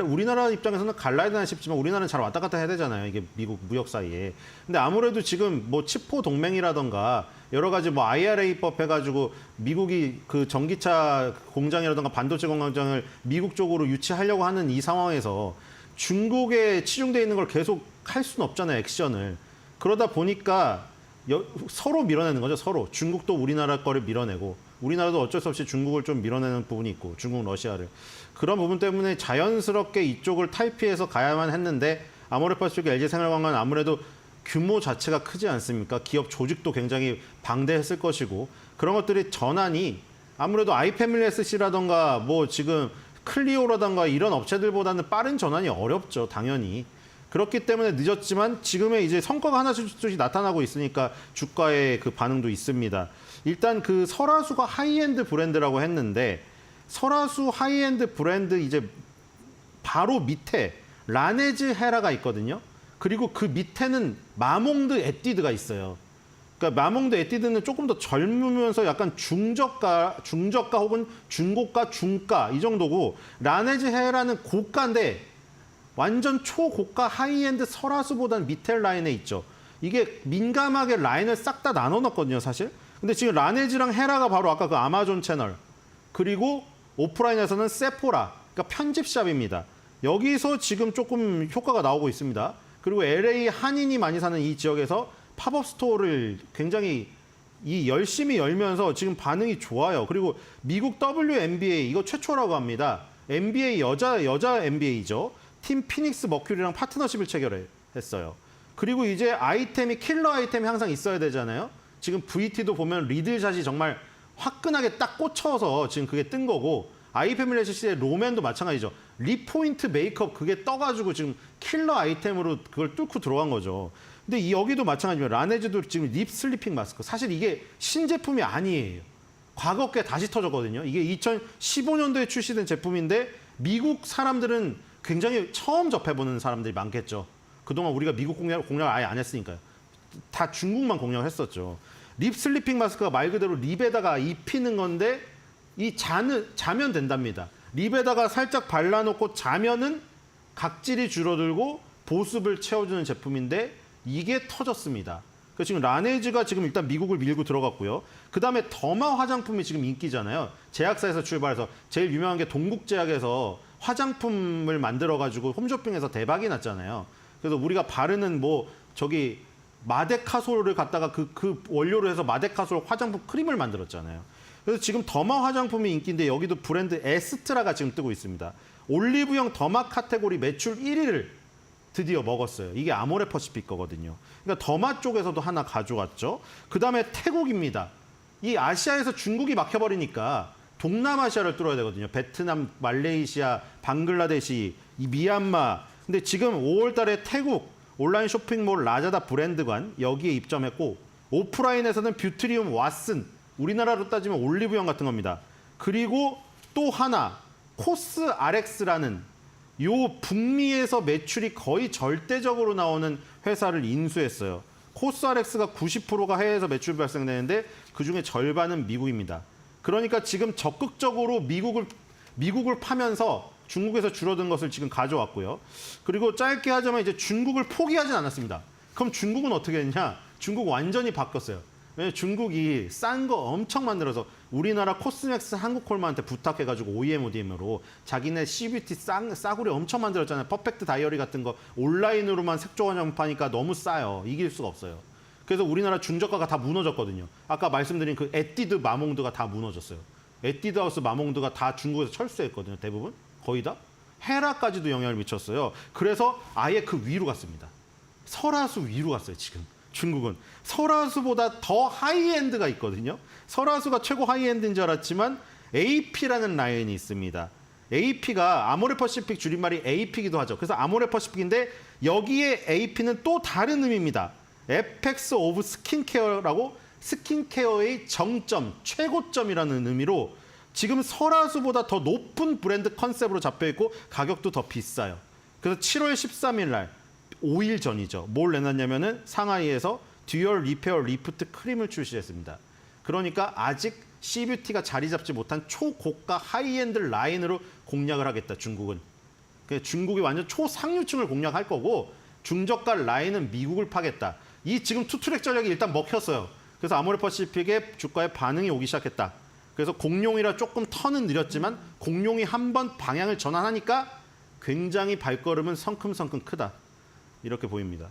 [SPEAKER 4] 우리나라 입장에서는 갈라야 되나 싶지만 우리나라는 잘 왔다 갔다 해야 되잖아요. 이게 미국 무역 사이에. 근데 아무래도 지금 뭐 치포 동맹이라던가 여러 가지 뭐 IRA법 해가지고 미국이 그 전기차 공장이라던가 반도체 공장을 미국 쪽으로 유치하려고 하는 이 상황에서 중국에 치중돼 있는 걸 계속 할 수는 없잖아요. 액션을. 그러다 보니까 서로 밀어내는 거죠. 서로. 중국도 우리나라 거를 밀어내고 우리나라도 어쩔 수 없이 중국을 좀 밀어내는 부분이 있고 중국, 러시아를. 그런 부분 때문에 자연스럽게 이쪽을 탈피해서 가야만 했는데 아모레퍼시픽, LG생활건강은 아무래도 규모 자체가 크지 않습니까? 기업 조직도 굉장히 방대했을 것이고 그런 것들이 전환이 아무래도 아이패밀리 SC라던가 뭐 지금 클리오라던가 이런 업체들보다는 빠른 전환이 어렵죠. 당연히. 그렇기 때문에 늦었지만 지금의 이제 성과가 하나씩 나타나고 있으니까 주가의 그 반응도 있습니다. 일단 그 설화수가 하이엔드 브랜드라고 했는데 설화수 하이엔드 브랜드 이제 바로 밑에 라네즈 헤라가 있거든요. 그리고 그 밑에는 마몽드 에뛰드가 있어요. 그러니까 마몽드 에뛰드는 조금 더 젊으면서 약간 중저가 혹은 중고가, 중가 이 정도고 라네즈 헤라는 고가인데 완전 초고가 하이엔드 설화수보다는 밑에 라인에 있죠. 이게 민감하게 라인을 싹 다 나눠놨거든요, 사실. 근데 지금 라네즈랑 헤라가 바로 아까 그 아마존 채널 그리고 오프라인에서는 세포라, 그러니까 편집샵입니다. 여기서 지금 조금 효과가 나오고 있습니다. 그리고 LA 한인이 많이 사는 이 지역에서 팝업 스토어를 굉장히 열심히 열면서 지금 반응이 좋아요. 그리고 미국 WNBA 이거 최초라고 합니다. NBA 여자 NBA죠. 팀 피닉스 머큐리랑 파트너십을 체결했어요. 그리고 이제 아이템이 킬러 아이템이 항상 있어야 되잖아요. 지금 VT도 보면 리들샷이 정말 화끈하게 딱 꽂혀서 지금 그게 뜬 거고 아이패밀리 SC의 로맨도 마찬가지죠. 리포인트 메이크업 그게 떠가지고 지금 킬러 아이템으로 그걸 뚫고 들어간 거죠. 근데 여기도 마찬가지입니다. 라네즈도 지금 립 슬리핑 마스크. 사실 이게 신제품이 아니에요. 과거 게 다시 터졌거든요. 이게 2015년도에 출시된 제품인데 미국 사람들은 굉장히 처음 접해보는 사람들이 많겠죠. 그동안 우리가 미국 공략을 아예 안 했으니까요. 다 중국만 공략을 했었죠. 립 슬리핑 마스크가 말 그대로 립에다가 입히는 건데 자면 된답니다. 립에다가 살짝 발라놓고 자면은 각질이 줄어들고 보습을 채워주는 제품인데 이게 터졌습니다. 그래서 지금 라네즈가 지금 일단 미국을 밀고 들어갔고요. 그다음에 더마 화장품이 지금 인기잖아요. 제약사에서 출발해서 제일 유명한 게 동국제약에서 화장품을 만들어가지고 홈쇼핑에서 대박이 났잖아요. 그래서 우리가 바르는 마데카솔을 갖다가 그 원료로 해서 마데카솔 화장품 크림을 만들었잖아요. 그래서 지금 더마 화장품이 인기인데 여기도 브랜드 에스트라가 지금 뜨고 있습니다. 올리브영 더마 카테고리 매출 1위를 드디어 먹었어요. 이게 아모레퍼시픽 거거든요. 그러니까 더마 쪽에서도 하나 가져왔죠. 그다음에 태국입니다. 이 아시아에서 중국이 막혀버리니까 동남아시아를 뚫어야 되거든요. 베트남, 말레이시아, 방글라데시, 이 미얀마. 근데 지금 5월 달에 태국 온라인 쇼핑몰 라자다 브랜드관 여기에 입점했고 오프라인에서는 뷰트리움 왓슨, 우리나라로 따지면 올리브영 같은 겁니다. 그리고 또 하나 코스 RX라는 요 북미에서 매출이 거의 절대적으로 나오는 회사를 인수했어요. 코스 RX가 90%가 해외에서 매출 발생되는데 그중에 절반은 미국입니다. 그러니까 지금 적극적으로 미국을 파면서 중국에서 줄어든 것을 지금 가져왔고요. 그리고 짧게 하자면 이제 중국을 포기하진 않았습니다. 그럼 중국은 어떻게 했냐? 중국 완전히 바뀌었어요. 왜냐면 중국이 싼 거 엄청 만들어서 우리나라 코스맥스 한국콜마한테 부탁해가지고 OEM, ODM으로 자기네 CBT 싸구려 엄청 만들었잖아요. 퍼펙트 다이어리 같은 거 온라인으로만 색조 화장품 파니까 너무 싸요. 이길 수가 없어요. 그래서 우리나라 중저가가 다 무너졌거든요. 아까 말씀드린 그 에뛰드 마몽드가 다 무너졌어요. 에뛰드 하우스 마몽드가 다 중국에서 철수했거든요. 대부분. 거의 다. 헤라까지도 영향을 미쳤어요. 그래서 아예 그 위로 갔습니다. 설화수 위로 갔어요, 지금. 중국은. 설화수보다 더 하이엔드가 있거든요. 설화수가 최고 하이엔드인 줄 알았지만 AP라는 라인이 있습니다. AP가 아모레퍼시픽 줄임말이 AP기도 하죠. 그래서 아모레퍼시픽인데 여기에 AP는 또 다른 의미입니다. 에펙스 오브 스킨케어라고 스킨케어의 정점, 최고점이라는 의미로 지금 설화수보다 더 높은 브랜드 컨셉으로 잡혀있고 가격도 더 비싸요. 그래서 7월 13일 날 5일 전이죠. 뭘 내놨냐면은 상하이에서 듀얼 리페어 리프트 크림을 출시했습니다. 그러니까 아직 C뷰티가 자리 잡지 못한 초고가 하이엔드 라인으로 공략을 하겠다, 중국은. 중국이 완전 초상류층을 공략할 거고 중저가 라인은 미국을 파겠다. 이 지금 투트랙 전략이 일단 먹혔어요. 그래서 아모레퍼시픽의 주가에 반응이 오기 시작했다. 그래서 공룡이라 조금 턴은 느렸지만 공룡이 한번 방향을 전환하니까 굉장히 발걸음은 성큼성큼 크다. 이렇게 보입니다.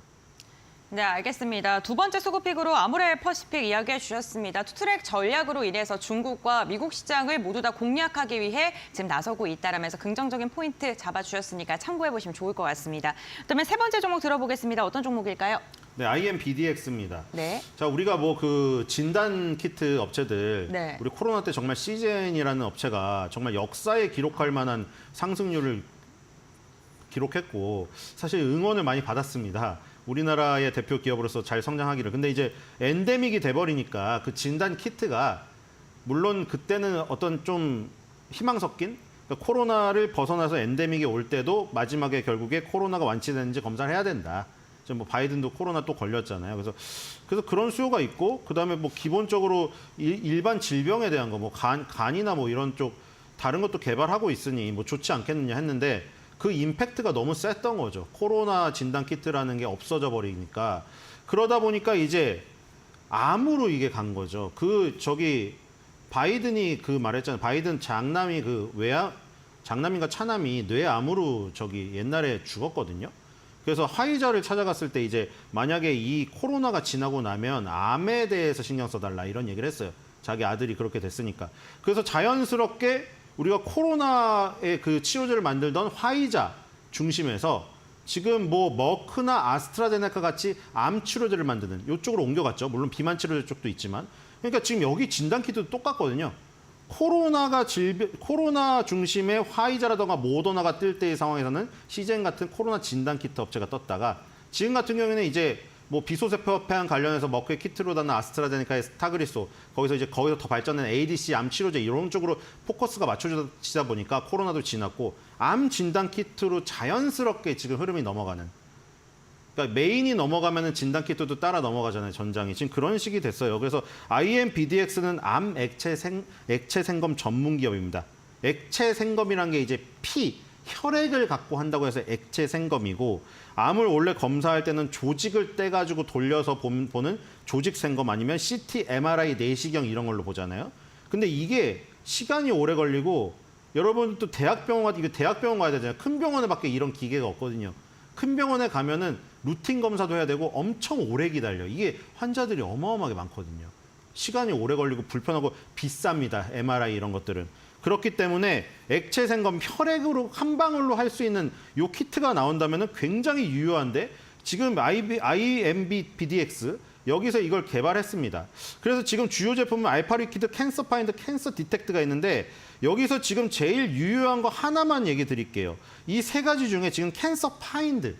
[SPEAKER 2] 네, 알겠습니다. 두 번째 소그픽으로 아모레퍼시픽 이야기해 주셨습니다. 투트랙 전략으로 인해서 중국과 미국 시장을 모두 다 공략하기 위해 지금 나서고 있다라면서 긍정적인 포인트 잡아주셨으니까 참고해 보시면 좋을 것 같습니다. 그다음에 세 번째 종목 들어보겠습니다. 어떤 종목일까요?
[SPEAKER 4] 네, IMBDX입니다.
[SPEAKER 2] 네.
[SPEAKER 4] 자, 우리가 그 진단 키트 업체들,
[SPEAKER 2] 네.
[SPEAKER 4] 우리 코로나 때 정말 시젠이라는 업체가 정말 역사에 기록할 만한 상승률을 기록했고 사실 응원을 많이 받았습니다. 우리나라의 대표 기업으로서 잘 성장하기를. 근데 이제 엔데믹이 돼버리니까 그 진단 키트가 물론 그때는 어떤 좀 희망 섞인 그러니까 코로나를 벗어나서 엔데믹이 올 때도 마지막에 결국에 코로나가 완치됐는지 검사를 해야 된다. 지금 뭐 바이든도 코로나 또 걸렸잖아요. 그래서 그런 수요가 있고 그다음에 뭐 기본적으로 일반 질병에 대한 거 뭐 간이나 뭐 이런 쪽 다른 것도 개발하고 있으니 뭐 좋지 않겠느냐 했는데 그 임팩트가 너무 셌던 거죠. 코로나 진단 키트라는 게 없어져 버리니까. 그러다 보니까 이제 암으로 이게 간 거죠. 바이든이 말했잖아요. 바이든 장남이 장남인가 차남이 뇌암으로 옛날에 죽었거든요. 그래서 화이자를 찾아갔을 때 이제 만약에 이 코로나가 지나고 나면 암에 대해서 신경 써달라 이런 얘기를 했어요. 자기 아들이 그렇게 됐으니까. 그래서 자연스럽게 우리가 코로나의 그 치료제를 만들던 화이자 중심에서 지금 뭐 머크나 아스트라제네카 같이 암 치료제를 만드는 이쪽으로 옮겨갔죠. 물론 비만 치료제 쪽도 있지만. 그러니까 지금 여기 진단키트도 똑같거든요. 코로나 중심의 화이자라던가 모더나가 뜰 때의 상황에서는 시젠 같은 코로나 진단키트 업체가 떴다가 지금 같은 경우에는 이제 뭐 비소세포폐암 관련해서 머크의 키트로다나 아스트라제네카의 스타그리소 거기서 더 발전된 ADC 암 치료제 이런 쪽으로 포커스가 맞춰지다 보니까 코로나도 지났고 암 진단 키트로 자연스럽게 지금 흐름이 넘어가는 그러니까 메인이 넘어가면은 진단키트도 따라 넘어가잖아요, 전장이. 지금 그런 식이 됐어요. 그래서 IMBDX는 암 액체 생검 전문 기업입니다. 액체 생검이란 게 이제 혈액을 갖고 한다고 해서 액체 생검이고, 암을 원래 검사할 때는 조직을 떼가지고 돌려서 보는 조직 생검 아니면 CT, MRI, 내시경 이런 걸로 보잖아요. 근데 이게 시간이 오래 걸리고, 여러분 또 대학병원 가야 되잖아요. 큰 병원에밖에 이런 기계가 없거든요. 큰 병원에 가면은 루틴 검사도 해야 되고 엄청 오래 기다려. 이게 환자들이 어마어마하게 많거든요. 시간이 오래 걸리고 불편하고 비쌉니다. MRI 이런 것들은. 그렇기 때문에 액체 생검 혈액으로 한 방울로 할 수 있는 요 키트가 나온다면 굉장히 유효한데, 지금 IMBDX 여기서 이걸 개발했습니다. 그래서 지금 주요 제품은 알파리퀴드, 캔서 파인드, 캔서 디텍트가 있는데, 여기서 지금 제일 유효한 거 하나만 얘기 드릴게요. 이 세 가지 중에 지금 캔서 파인드,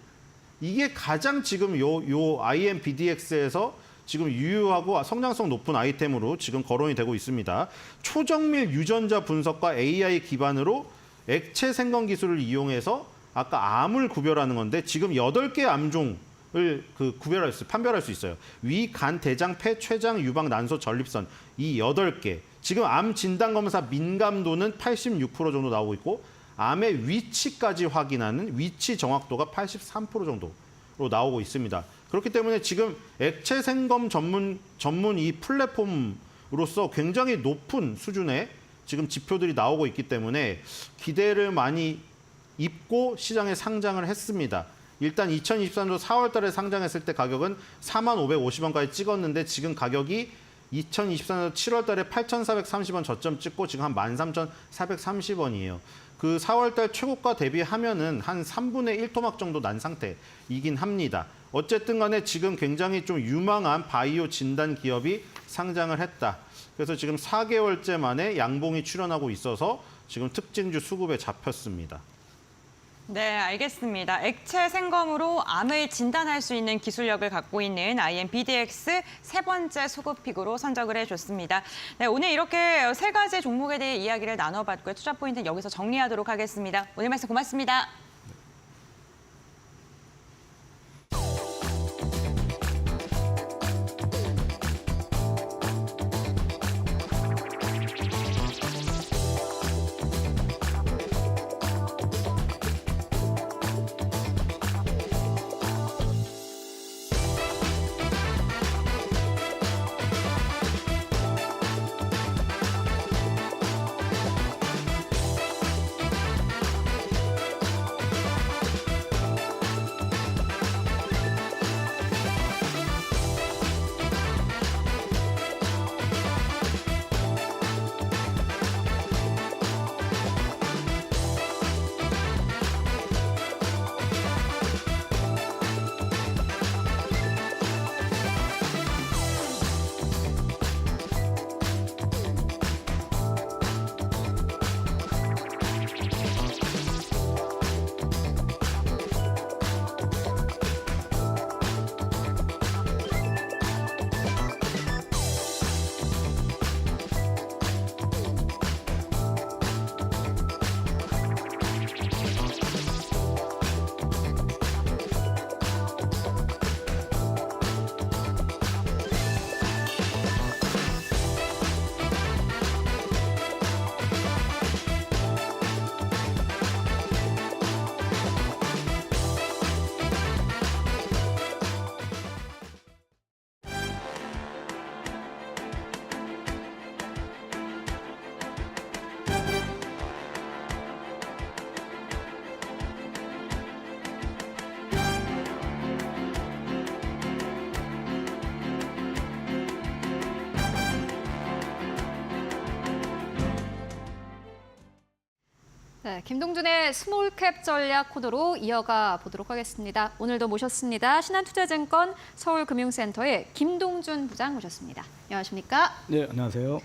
[SPEAKER 4] 이게 가장 지금 요 IMBDX에서 지금 유효하고 성장성 높은 아이템으로 지금 거론이 되고 있습니다. 초정밀 유전자 분석과 AI 기반으로 액체 생검 기술을 이용해서 아까 암을 구별하는 건데, 지금 8개 암종을 판별할 수 있어요. 위, 간, 대장, 폐, 췌장, 유방, 난소, 전립선, 이 8개. 지금 암 진단 검사 민감도는 86% 정도 나오고 있고, 암의 위치까지 확인하는 위치 정확도가 83% 정도로 나오고 있습니다. 그렇기 때문에 지금 액체 생검 전문 이 플랫폼으로서 굉장히 높은 수준의 지금 지표들이 나오고 있기 때문에 기대를 많이 입고 시장에 상장을 했습니다. 일단 2023년도 4월 달에 상장했을 때 가격은 45,550원까지 찍었는데, 지금 가격이 2024년 7월 달에 8,430원 저점 찍고 지금 한 13,430원이에요. 그 4월 달 최고가 대비하면은 한 3분의 1 토막 정도 난 상태이긴 합니다. 어쨌든 간에 지금 굉장히 좀 유망한 바이오 진단 기업이 상장을 했다. 그래서 지금 4개월째 만에 양봉이 출현하고 있어서 지금 특징주 수급에 잡혔습니다.
[SPEAKER 2] 네, 알겠습니다. 액체 생검으로 암을 진단할 수 있는 기술력을 갖고 있는 IMBDX 세 번째 수급픽으로 선정을 해줬습니다. 네, 오늘 이렇게 세 가지 종목에 대해 이야기를 나눠봤고요. 투자 포인트는 여기서 정리하도록 하겠습니다. 오늘 말씀 고맙습니다.
[SPEAKER 1] 네, 김동준의 스몰캡 전략 코너로 이어가 보도록 하겠습니다. 오늘도 모셨습니다. 신한투자증권 서울금융센터의 김동준 부장 모셨습니다. 안녕하십니까?
[SPEAKER 5] 네, 안녕하세요.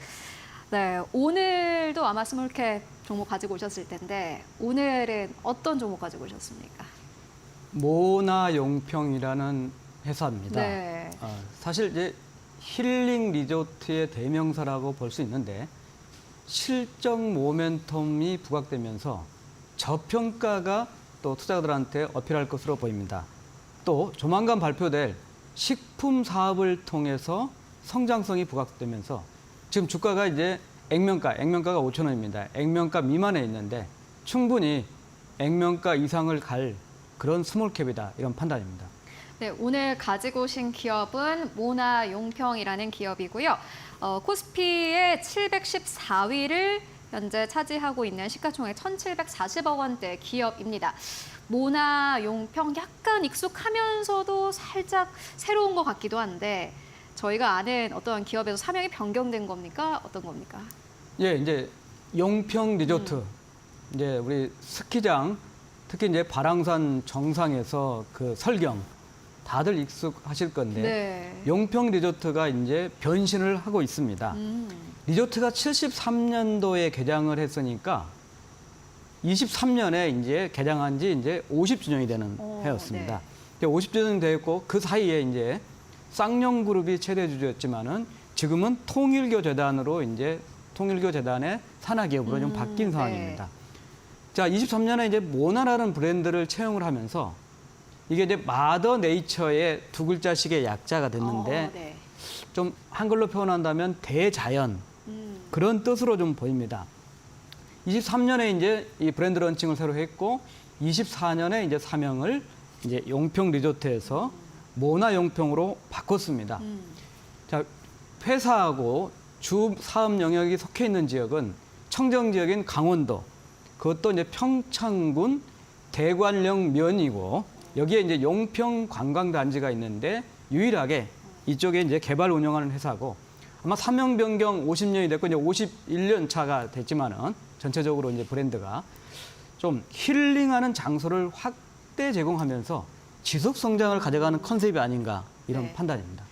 [SPEAKER 1] 네, 오늘도 아마 스몰캡 종목 가지고 오셨을 텐데 오늘은 어떤 종목 가지고 오셨습니까?
[SPEAKER 5] 모나용평이라는 회사입니다.
[SPEAKER 1] 네.
[SPEAKER 5] 사실 이제 힐링 리조트의 대명사라고 볼 수 있는데 실적 모멘텀이 부각되면서 저평가가 또 투자자들한테 어필할 것으로 보입니다. 또 조만간 발표될 식품 사업을 통해서 성장성이 부각되면서 지금 주가가 이제 액면가가 5,000원입니다. 액면가 미만에 있는데 충분히 액면가 이상을 갈 그런 스몰캡이다 이런 판단입니다.
[SPEAKER 1] 네, 오늘 가지고 오신 기업은 모나용평이라는 기업이고요. 코스피의 714위를 현재 차지하고 있는 시가총액 1,740억 원대 기업입니다. 모나용평 약간 익숙하면서도 살짝 새로운 것 같기도 한데 저희가 아는 어떤 기업에서 사명이 변경된 겁니까? 어떤 겁니까?
[SPEAKER 5] 예, 이제 용평 리조트, 이제 우리 스키장, 특히 이제 발왕산 정상에서 그 설경 다들 익숙하실 건데
[SPEAKER 1] 네.
[SPEAKER 5] 용평 리조트가 이제 변신을 하고 있습니다. 리조트가 73년도에 개장을 했으니까 23년에 이제 개장한 지 이제 50주년이 되는 해였습니다.
[SPEAKER 1] 네.
[SPEAKER 5] 50주년 됐고 그 사이에 이제 쌍용그룹이 최대 주주였지만은 지금은 통일교 재단으로 이제 통일교 재단의 산하기업으로 좀 바뀐 상황입니다.
[SPEAKER 1] 네.
[SPEAKER 5] 자, 23년에 이제 모나라는 브랜드를 채용을 하면서 이게 이제 마더 네이처의 두 글자씩의 약자가 됐는데
[SPEAKER 1] 네.
[SPEAKER 5] 좀 한글로 표현한다면 대자연 그런 뜻으로 좀 보입니다. 23년에 이제 이 브랜드 런칭을 새로 했고 24년에 이제 사명을 이제 용평 리조트에서 모나 용평으로 바꿨습니다. 자, 회사하고 주 사업 영역이 속해 있는 지역은 청정 지역인 강원도, 그것도 이제 평창군 대관령 면이고 여기에 이제 용평 관광단지가 있는데 유일하게 이쪽에 이제 개발 운영하는 회사고 아마 사명 변경 50년이 됐고 이제 51년 차가 됐지만은 전체적으로 이제 브랜드가 좀 힐링하는 장소를 확대 제공하면서 지속 성장을 가져가는 컨셉이 아닌가 이런
[SPEAKER 1] 네.
[SPEAKER 5] 판단입니다.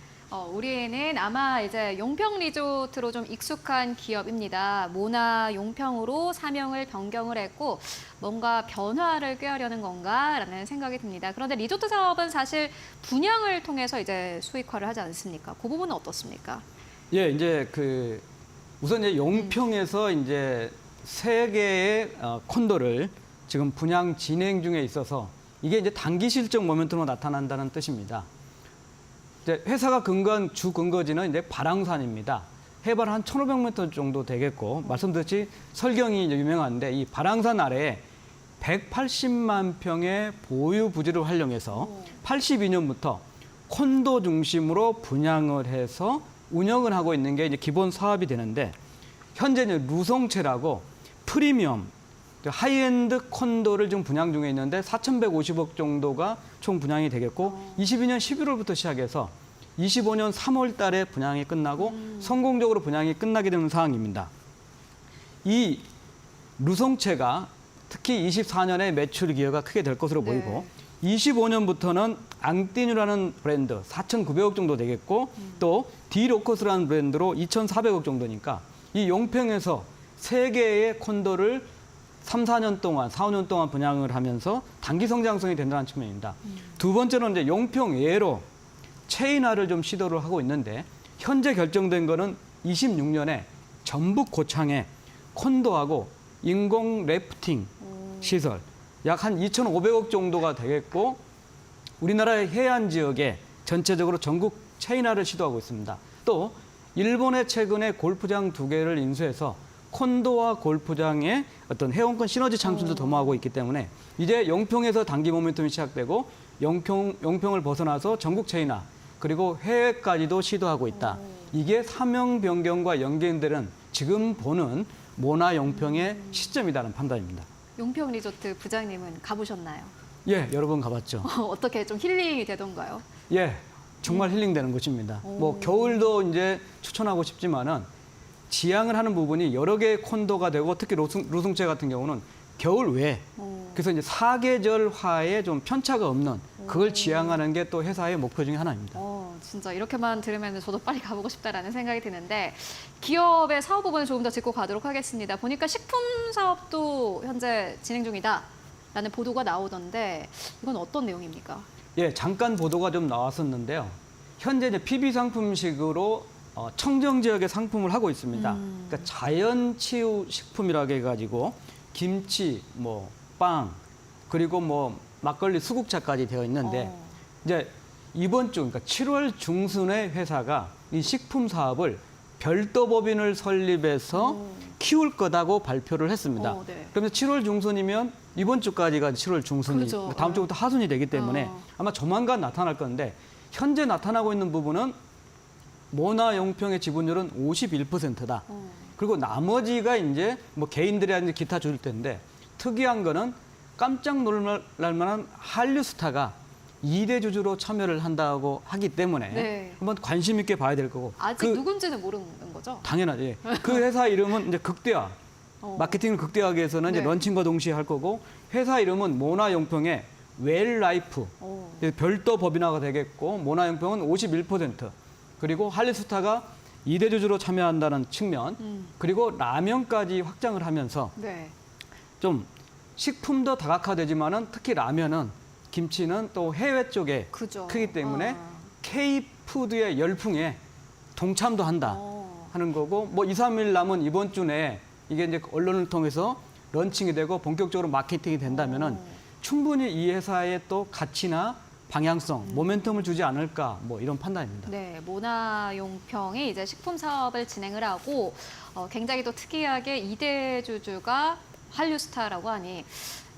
[SPEAKER 1] 우리는 아마 이제 용평 리조트로 좀 익숙한 기업입니다. 모나 용평으로 사명을 변경을 했고 뭔가 변화를 꾀하려는 건가라는 생각이 듭니다. 그런데 리조트 사업은 사실 분양을 통해서 이제 수익화를 하지 않습니까? 그 부분은 어떻습니까?
[SPEAKER 5] 예, 이제 그 우선 이제 용평에서 이제 3개의 콘도를 지금 분양 진행 중에 있어서 이게 이제 단기 실적 모멘텀으로 나타난다는 뜻입니다. 이제 회사가 근거한 주 근거지는 이제 발왕산입니다. 해발 한 1,500m 정도 되겠고 말씀드렸듯이 설경이 이제 유명한데 이 발왕산 아래에 180만 평의 보유 부지를 활용해서 82년부터 콘도 중심으로 분양을 해서 운영을 하고 있는 게 이제 기본 사업이 되는데 현재 이제 루송채라고 프리미엄 하이엔드 콘도를 지금 분양 중에 있는데 4,150억 정도가 총 분양이 되겠고 22년 11월부터 시작해서 25년 3월 달에 분양이 끝나고 성공적으로 분양이 끝나게 되는 상황입니다. 이 루송채가 특히 24년에 매출 기여가 크게 될 것으로
[SPEAKER 1] 네.
[SPEAKER 5] 보이고 25년부터는 앙띠뉴라는 브랜드 4,900억 정도 되겠고 또 디로커스라는 브랜드로 2,400억 정도니까 이 용평에서 3개의 콘도를 3, 4년 동안, 4, 5년 동안 분양을 하면서 단기 성장성이 된다는 측면입니다. 두 번째는 이제 용평 외로 체인화를 좀 시도를 하고 있는데 현재 결정된 거는 26년에 전북 고창에 콘도하고 인공 래프팅 시설 약 한 2,500억 정도가 되겠고 우리나라의 해안 지역에 전체적으로 전국 체인화를 시도하고 있습니다. 또 일본의 최근에 골프장 2개를 인수해서 콘도와 골프장의 어떤 회원권 시너지 창출도 도모하고 있기 때문에 이제 용평에서 단기 모멘텀이 시작되고 용평을 벗어나서 전국 체인화 그리고 해외까지도 시도하고 있다. 이게 사명 변경과 연계되는 지금 보는 모나 용평의 시점이라는 판단입니다.
[SPEAKER 1] 용평 리조트 부장님은 가보셨나요?
[SPEAKER 5] 예, 여러 번 가봤죠.
[SPEAKER 1] 어떻게 좀 힐링이 되던가요?
[SPEAKER 5] 예, 정말 힐링되는 곳입니다. 뭐 겨울도 이제 추천하고 싶지만은 지향을 하는 부분이 여러 개의 콘도가 되고 특히 루송채 같은 경우는 겨울 외에 그래서 이제 사계절화에 좀 편차가 없는 그걸 지향하는 게 또 회사의 목표 중에 하나입니다.
[SPEAKER 1] 진짜 이렇게만 들으면 저도 빨리 가보고 싶다라는 생각이 드는데 기업의 사업 부분을 조금 더 짚고 가도록 하겠습니다. 보니까 식품 사업도 현재 진행 중이다라는 보도가 나오던데 이건 어떤 내용입니까?
[SPEAKER 5] 예, 잠깐 보도가 좀 나왔었는데요. 현재 이제 PB 상품식으로 청정 지역의 상품을 하고 있습니다. 그러니까 자연 치유 식품이라고 해가지고 김치, 뭐 빵, 그리고 뭐 막걸리 수국차까지 되어 있는데 이제 이번 주, 그러니까 7월 중순에 회사가 이 식품 사업을 별도 법인을 설립해서 키울 거다고 발표를 했습니다.
[SPEAKER 1] 네.
[SPEAKER 5] 그러면 7월 중순이면 이번 주까지가 7월 중순이,
[SPEAKER 1] 그렇죠.
[SPEAKER 5] 다음 주부터 하순이 되기 때문에
[SPEAKER 1] 어.
[SPEAKER 5] 아마 조만간 나타날 건데 현재 나타나고 있는 부분은 모나 용평의 지분율은 51%다. 그리고 나머지가 이제 뭐 개인들이라든지 기타 줄 텐데 특이한 거는 깜짝 놀랄 만한 한류스타가 2대 주주로 참여를 한다고 하기 때문에
[SPEAKER 1] 네.
[SPEAKER 5] 한번 관심 있게 봐야 될 거고.
[SPEAKER 1] 아직 누군지는 모르는 거죠?
[SPEAKER 5] 당연하지. 그 회사 이름은 이제 극대화.
[SPEAKER 1] 어.
[SPEAKER 5] 마케팅을 극대화하기 위해서는 이제
[SPEAKER 1] 네.
[SPEAKER 5] 런칭과 동시에 할 거고 회사 이름은 모나용평의 웰라이프.
[SPEAKER 1] 오.
[SPEAKER 5] 별도 법인화가 되겠고 모나용평은 51%. 그리고 할리스타가 2대 주주로 참여한다는 측면. 그리고 라면까지 확장을 하면서
[SPEAKER 1] 네.
[SPEAKER 5] 좀 식품도 다각화되지만은 특히 라면은 김치는 또 해외 쪽에
[SPEAKER 1] 그죠.
[SPEAKER 5] 크기 때문에
[SPEAKER 1] 아.
[SPEAKER 5] K푸드의 열풍에 동참도 한다 하는 거고 뭐 2, 3일 남은 이번 주 내에 이게 이제 언론을 통해서 런칭이 되고 본격적으로 마케팅이 된다면은 충분히 이 회사의 또 가치나 방향성, 모멘텀을 주지 않을까 뭐 이런 판단입니다.
[SPEAKER 1] 네, 모나용평이 이제 식품 사업을 진행을 하고 굉장히 또 특이하게 2대 주주가 한류스타라고 하니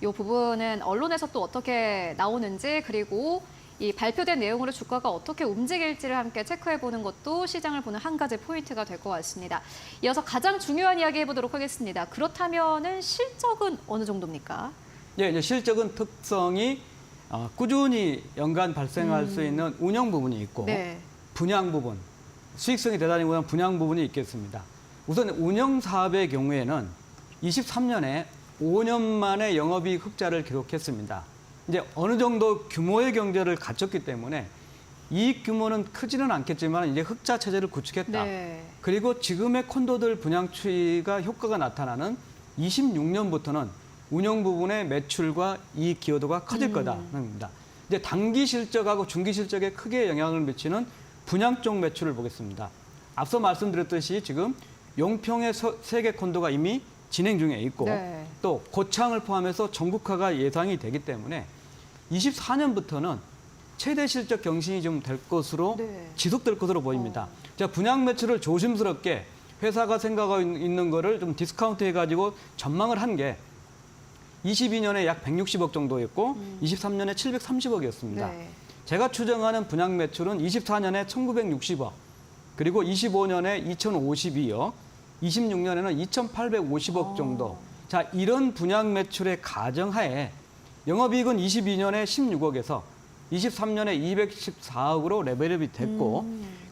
[SPEAKER 1] 이 부분은 언론에서 또 어떻게 나오는지 그리고 이 발표된 내용으로 주가가 어떻게 움직일지를 함께 체크해보는 것도 시장을 보는 한 가지 포인트가 될 것 같습니다. 이어서 가장 중요한 이야기 해보도록 하겠습니다. 그렇다면은 실적은 어느 정도입니까?
[SPEAKER 5] 예, 이제 실적은 특성이 꾸준히 연간 발생할 수 있는 운영 부분이 있고
[SPEAKER 1] 네.
[SPEAKER 5] 분양 부분, 수익성이 대단히 우한 분양 부분이 있겠습니다. 우선 운영 사업의 경우에는 23년에 5년 만에 영업이익 흑자를 기록했습니다. 이제 어느 정도 규모의 경제를 갖췄기 때문에 이익 규모는 크지는 않겠지만 이제 흑자 체제를 구축했다.
[SPEAKER 1] 네.
[SPEAKER 5] 그리고 지금의 콘도들 분양 추이가 효과가 나타나는 26년부터는 운영 부분의 매출과 이익 기여도가 커질 거다는 겁니다. 이제 단기 실적하고 중기 실적에 크게 영향을 미치는 분양 쪽 매출을 보겠습니다. 앞서 말씀드렸듯이 지금 용평의 세개 콘도가 이미 진행 중에 있고
[SPEAKER 1] 네.
[SPEAKER 5] 또 고창을 포함해서 전국화가 예상이 되기 때문에 24년부터는 최대 실적 경신이 좀 될 것으로
[SPEAKER 1] 네.
[SPEAKER 5] 지속될 것으로 보입니다. 자, 분양 매출을 조심스럽게 회사가 생각하고 있는 거를 좀 디스카운트 해가지고 전망을 한 게 22년에 약 160억 정도였고 23년에 730억이었습니다.
[SPEAKER 1] 네.
[SPEAKER 5] 제가 추정하는 분양 매출은 24년에 1960억, 그리고 25년에 2052억, 26년에는 2850억 정도. 자, 이런 분양 매출의 가정하에 영업이익은 22년에 16억에서 23년에 214억으로 레벨업이 됐고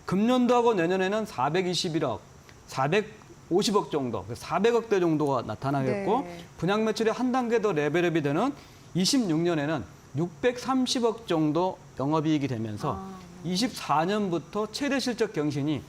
[SPEAKER 5] 금년도하고 내년에는 421억, 450억 정도, 400억대 정도가 나타나겠고
[SPEAKER 1] 네.
[SPEAKER 5] 분양 매출이 한 단계 더 레벨업이 되는 26년에는 630억 정도 영업이익이 되면서 24년부터 최대 실적 경신이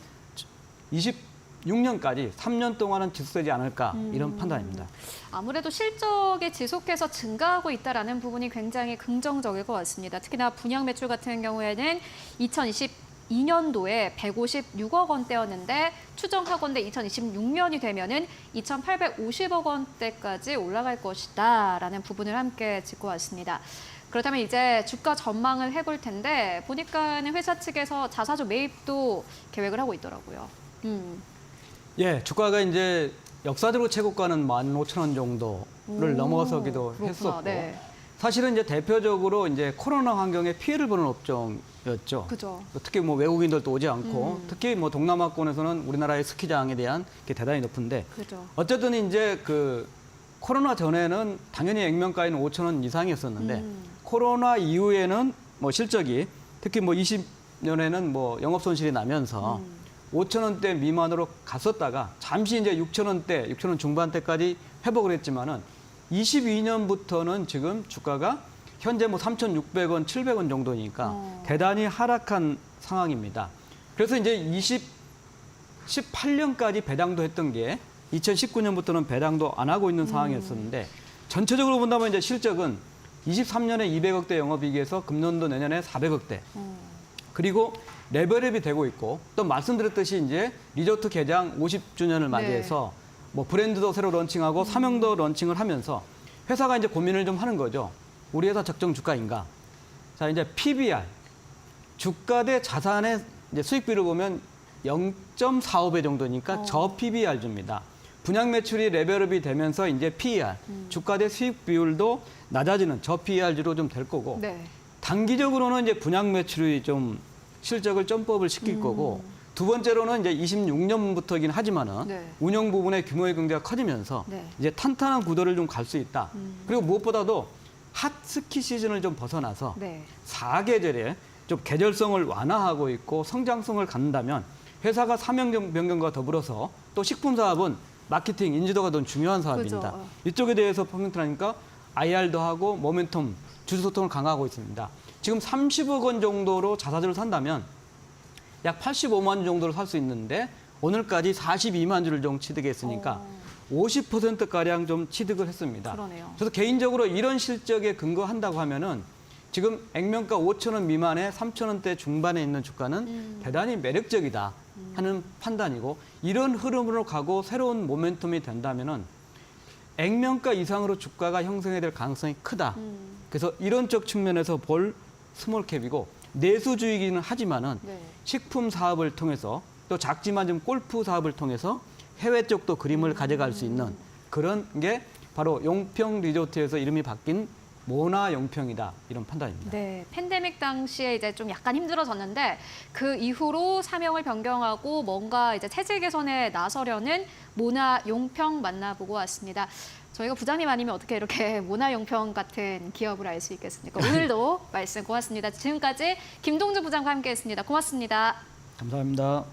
[SPEAKER 5] 26년까지 3년 동안은 지속되지 않을까 이런 판단입니다.
[SPEAKER 1] 아무래도 실적이 지속해서 증가하고 있다는 부분이 굉장히 긍정적일 것 같습니다. 특히나 분양 매출 같은 경우에는 2022년도에 156억 원대였는데 추정하건대 2026년이 되면은 2,850억 원대까지 올라갈 것이다라는 부분을 함께 짚고 왔습니다. 그렇다면 이제 주가 전망을 해볼 텐데 보니까는 회사 측에서 자사주 매입도 계획을 하고 있더라고요.
[SPEAKER 5] 예, 주가가 이제 역사적으로 최고가는 15,000원 정도를 넘어서기도
[SPEAKER 1] 그렇구나.
[SPEAKER 5] 했었고
[SPEAKER 1] 네.
[SPEAKER 5] 사실은 이제 대표적으로 이제 코로나 환경에 피해를 보는 업종이었죠.
[SPEAKER 1] 그죠.
[SPEAKER 5] 특히 뭐 외국인들도 오지 않고 특히 뭐 동남아권에서는 우리나라의 스키장에 대한 게 대단히 높은데
[SPEAKER 1] 그죠.
[SPEAKER 5] 어쨌든 이제 그 코로나 전에는 당연히 액면가에는 5,000원 이상이었었는데 코로나 이후에는 뭐 실적이 특히 뭐 20년에는 뭐 영업 손실이 나면서 5,000원대 미만으로 갔었다가 잠시 이제 6,000원대, 6,000원 중반대까지 회복을 했지만은 22년부터는 지금 주가가 현재 뭐 3,600원, 700원 정도니까 대단히 하락한 상황입니다. 그래서 이제 18년까지 배당도 했던 게 2019년부터는 배당도 안 하고 있는 상황이었었는데 전체적으로 본다면 이제 실적은 23년에 200억대 영업이익에서 금년도 내년에 400억대. 그리고 레벨업이 되고 있고 또 말씀드렸듯이 이제 리조트 개장 50주년을 맞이해서 뭐 브랜드도 새로 런칭하고 사명도 런칭을 하면서 회사가 이제 고민을 좀 하는 거죠. 우리 회사 적정 주가인가? 자, 이제 PBR, 주가 대 자산의 이제 수익비를 보면 0.45배 정도니까 저 PBR주입니다. 분양 매출이 레벨업이 되면서 이제 PER, 주가 대 수익 비율도 낮아지는 저 PER주로 좀 될 거고
[SPEAKER 1] 네.
[SPEAKER 5] 단기적으로는 이제 분양 매출이 좀 실적을 점프업을 시킬 거고 두 번째로는 이제 26년부터이긴 하지만은
[SPEAKER 1] 네.
[SPEAKER 5] 운영 부분의 규모의 경제가 커지면서
[SPEAKER 1] 네.
[SPEAKER 5] 이제 탄탄한 구도를 좀 갈 수 있다. 그리고 무엇보다도 핫 스키 시즌을 좀 벗어나서
[SPEAKER 1] 네.
[SPEAKER 5] 4계절에 좀 계절성을 완화하고 있고 성장성을 갖는다면 회사가 사명 변경과 더불어서 또 식품 사업은 마케팅, 인지도가 더 중요한 사업입니다.
[SPEAKER 1] 그죠.
[SPEAKER 5] 이쪽에 대해서 포인트를 하니까 IR도 하고 모멘텀, 주주 소통을 강화하고 있습니다. 지금 30억 원 정도로 자사주를 산다면 약 85만 주 정도를 살 수 있는데 오늘까지 42만 주를 좀 취득했으니까 50%가량 좀 취득을 했습니다.
[SPEAKER 1] 그러네요.
[SPEAKER 5] 그래서 개인적으로 이런 실적에 근거한다고 하면은 지금 액면가 5천 원 미만에 3천 원대 중반에 있는 주가는 대단히 매력적이다 하는 판단이고 이런 흐름으로 가고 새로운 모멘텀이 된다면은 액면가 이상으로 주가가 형성이 될 가능성이 크다. 그래서 이런 쪽 측면에서 볼 스몰캡이고 내수주이기는 하지만은
[SPEAKER 1] 네.
[SPEAKER 5] 식품 사업을 통해서 또 작지만 좀 골프 사업을 통해서 해외 쪽도 그림을 가져갈 수 있는 그런 게 바로 용평 리조트에서 이름이 바뀐 모나 용평이다 이런 판단입니다.
[SPEAKER 1] 네, 팬데믹 당시에 이제 좀 약간 힘들어졌는데 그 이후로 사명을 변경하고 뭔가 이제 체질 개선에 나서려는 모나 용평 만나보고 왔습니다. 저희가 부장님 아니면 어떻게 이렇게 모나 용평 같은 기업을 알 수 있겠습니까? 오늘도 말씀 고맙습니다. 지금까지 김동준 부장과 함께했습니다. 고맙습니다.
[SPEAKER 5] 감사합니다.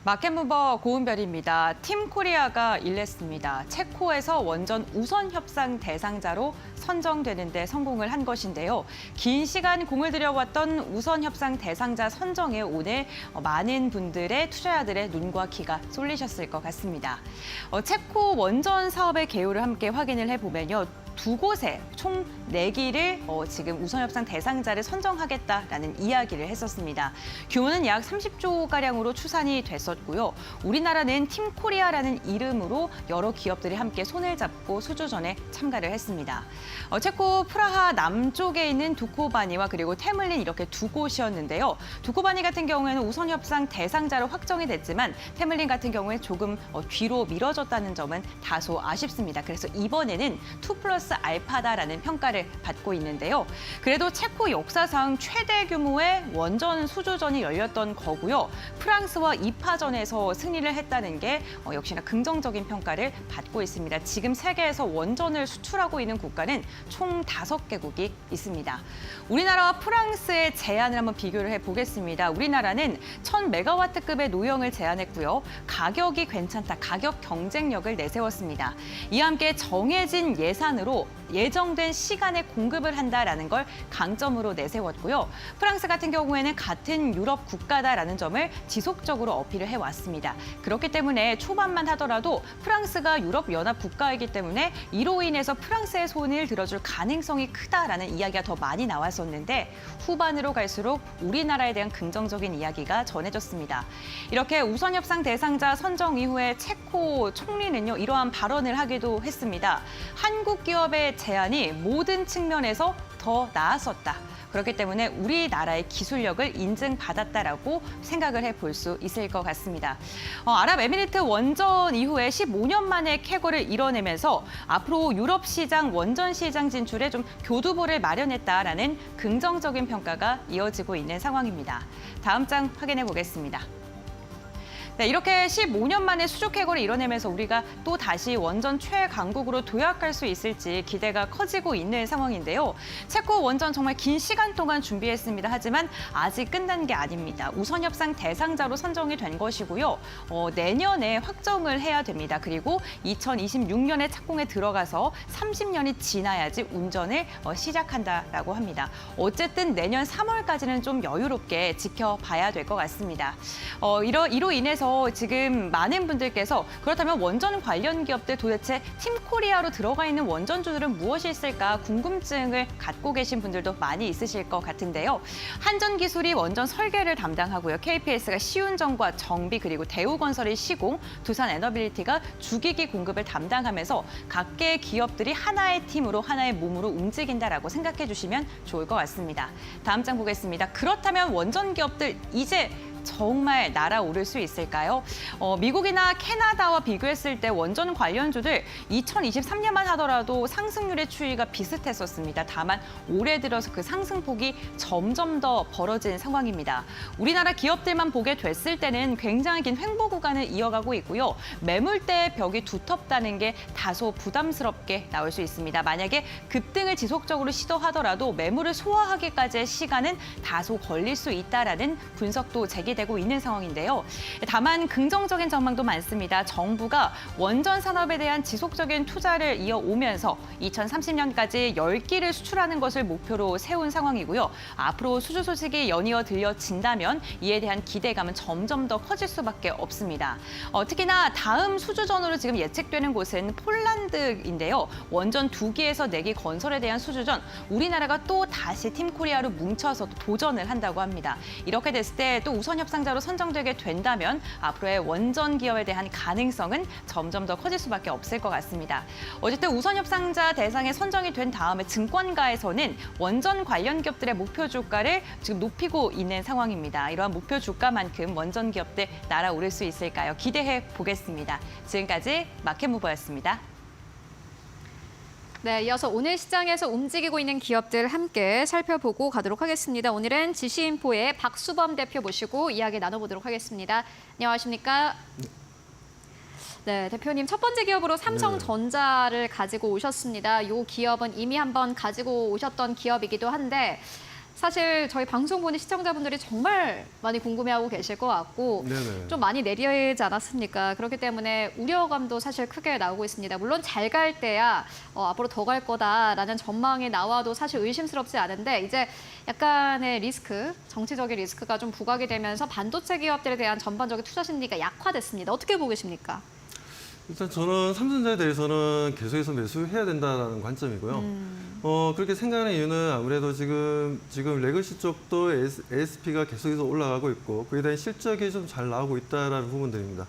[SPEAKER 2] 마켓무버 고은별입니다. 팀 코리아가 일냈습니다. 체코에서 원전 우선 협상 대상자로 선정되는 데 성공을 한 것인데요. 긴 시간 공을 들여왔던 우선 협상 대상자 선정에 오늘 많은 분들의 투자자들의 눈과 귀가 쏠리셨을 것 같습니다. 체코 원전 사업의 개요를 함께 확인을 해보면요. 두 곳에 총 4기를 지금 우선협상 대상자를 선정하겠다라는 이야기를 했었습니다. 규모는 약 30조가량으로 추산이 됐었고요. 우리나라는 팀 코리아라는 이름으로 여러 기업들이 함께 손을 잡고 수주전에 참가를 했습니다. 체코 프라하 남쪽에 있는 두코바니와 그리고 테물린 이렇게 두 곳이었는데요. 두코바니 같은 경우에는 우선협상 대상자로 확정이 됐지만 테물린 같은 경우에 조금 뒤로 미뤄졌다는 점은 다소 아쉽습니다. 그래서 이번에는 2+1 플러스 알파다라는 평가를 받고 있는데요. 그래도 체코 역사상 최대 규모의 원전 수주전이 열렸던 거고요. 프랑스와 2파전에서 승리를 했다는 게 역시나 긍정적인 평가를 받고 있습니다. 지금 세계에서 원전을 수출하고 있는 국가는 총 5개국이 있습니다. 우리나라와 프랑스의 제안을 한번 비교를 해보겠습니다. 우리나라는 1000메가와트급의 노형을 제안했고요. 가격이 괜찮다, 가격 경쟁력을 내세웠습니다. 이와 함께 정해진 예산으로 예정된 시간에 공급을 한다라는 걸 강점으로 내세웠고요. 프랑스 같은 경우에는 같은 유럽 국가다라는 점을 지속적으로 어필을 해왔습니다. 그렇기 때문에 초반만 하더라도 프랑스가 유럽 연합 국가이기 때문에 이로 인해서 프랑스의 손을 들어줄 가능성이 크다라는 이야기가 더 많이 나왔었는데 후반으로 갈수록 우리나라에 대한 긍정적인 이야기가 전해졌습니다. 이렇게 우선협상 대상자 선정 이후에 체코 총리는요, 이러한 발언을 하기도 했습니다. 한국 기업의 제안이 모든 측면에서 더 나았었다. 그렇기 때문에 우리나라의 기술력을 인증받았다라고 생각을 해볼 수 있을 것 같습니다. 아랍에미리트 원전 이후에 15년 만에 쾌거를 이뤄내면서 앞으로 유럽 시장, 원전 시장 진출에 좀 교두보를 마련했다라는 긍정적인 평가가 이어지고 있는 상황입니다. 다음 장 확인해 보겠습니다. 네, 이렇게 15년 만에 수주 쾌거를 이뤄내면서 우리가 또 다시 원전 최강국으로 도약할 수 있을지 기대가 커지고 있는 상황인데요. 체코 원전 정말 긴 시간 동안 준비했습니다. 하지만 아직 끝난 게 아닙니다. 우선협상 대상자로 선정이 된 것이고요. 내년에 확정을 해야 됩니다. 그리고 2026년에 착공에 들어가서 30년이 지나야지 운전을 시작한다라고 합니다. 어쨌든 내년 3월까지는 좀 여유롭게 지켜봐야 될 것 같습니다. 이로 인해서 지금 많은 분들께서 그렇다면 원전 관련 기업들 도대체 팀코리아로 들어가 있는 원전주들은 무엇이 있을까 궁금증을 갖고 계신 분들도 많이 있으실 것 같은데요. 한전기술이 원전 설계를 담당하고요. KPS가 시운전과 정비 그리고 대우건설이 시공, 두산에너빌리티가 주기기 공급을 담당하면서 각계의 기업들이 하나의 팀으로 하나의 몸으로 움직인다라고 생각해 주시면 좋을 것 같습니다. 다음 장 보겠습니다. 그렇다면 원전 기업들 이제 정말 날아오를 수 있을까요? 미국이나 캐나다와 비교했을 때 원전 관련주들 2023년만 하더라도 상승률의 추이가 비슷했었습니다. 다만 올해 들어서 그 상승폭이 점점 더 벌어진 상황입니다. 우리나라 기업들만 보게 됐을 때는 굉장히 긴 횡보 구간을 이어가고 있고요. 매물대의 벽이 두텁다는 게 다소 부담스럽게 나올 수 있습니다. 만약에 급등을 지속적으로 시도하더라도 매물을 소화하기까지의 시간은 다소 걸릴 수 있다라는 분석도 제기되고 있는 상황인데요. 다만 긍정적인 전망도 많습니다. 정부가 원전 산업에 대한 지속적인 투자를 이어오면서 2030년까지 10기를 수출하는 것을 목표로 세운 상황이고요. 앞으로 수주 소식이 연이어 들려진다면 이에 대한 기대감은 점점 더 커질 수밖에 없습니다. 특히나 다음 수주전으로 지금 예측되는 곳은 폴란드인데요. 원전 2기에서 4기 건설에 대한 수주전, 우리나라가 또 다시 팀코리아로 뭉쳐서 도전을 한다고 합니다. 이렇게 됐을 때 또 우선 협상자로 선정되게 된다면 앞으로의 원전 기업에 대한 가능성은 점점 더 커질 수밖에 없을 것 같습니다. 어쨌든 우선 협상자 대상에 선정이 된 다음에 증권가에서는 원전 관련 기업들의 목표 주가를 지금 높이고 있는 상황입니다. 이러한 목표 주가만큼 원전 기업들 날아오를 수 있을까요? 기대해 보겠습니다. 지금까지 마켓무버였습니다.
[SPEAKER 1] 네, 이어서 오늘 시장에서 움직이고 있는 기업들 함께 살펴보고 가도록 하겠습니다. 오늘은 지시인포의 박수범 대표 모시고 이야기 나눠보도록 하겠습니다. 안녕하십니까? 네, 대표님 첫 번째 기업으로 삼성전자를 가지고 오셨습니다. 이 기업은 이미 한번 가지고 오셨던 기업이기도 한데 사실 저희 방송 보는 시청자분들이 정말 많이 궁금해하고 계실 것 같고
[SPEAKER 6] 네네.
[SPEAKER 1] 좀 많이 내리지 않았습니까? 그렇기 때문에 우려감도 사실 크게 나오고 있습니다. 물론 잘 갈 때야 앞으로 더 갈 거다라는 전망이 나와도 사실 의심스럽지 않은데 이제 약간의 리스크, 정치적인 리스크가 좀 부각이 되면서 반도체 기업들에 대한 전반적인 투자 심리가 약화됐습니다. 어떻게 보고 계십니까?
[SPEAKER 6] 일단 저는 삼성전자에 대해서는 계속해서 매수해야 된다는 관점이고요. 그렇게 생각하는 이유는 아무래도 지금 레거시 쪽도 ASP가 계속해서 올라가고 있고 그에 대한 실적이 좀 잘 나오고 있다는 부분들입니다.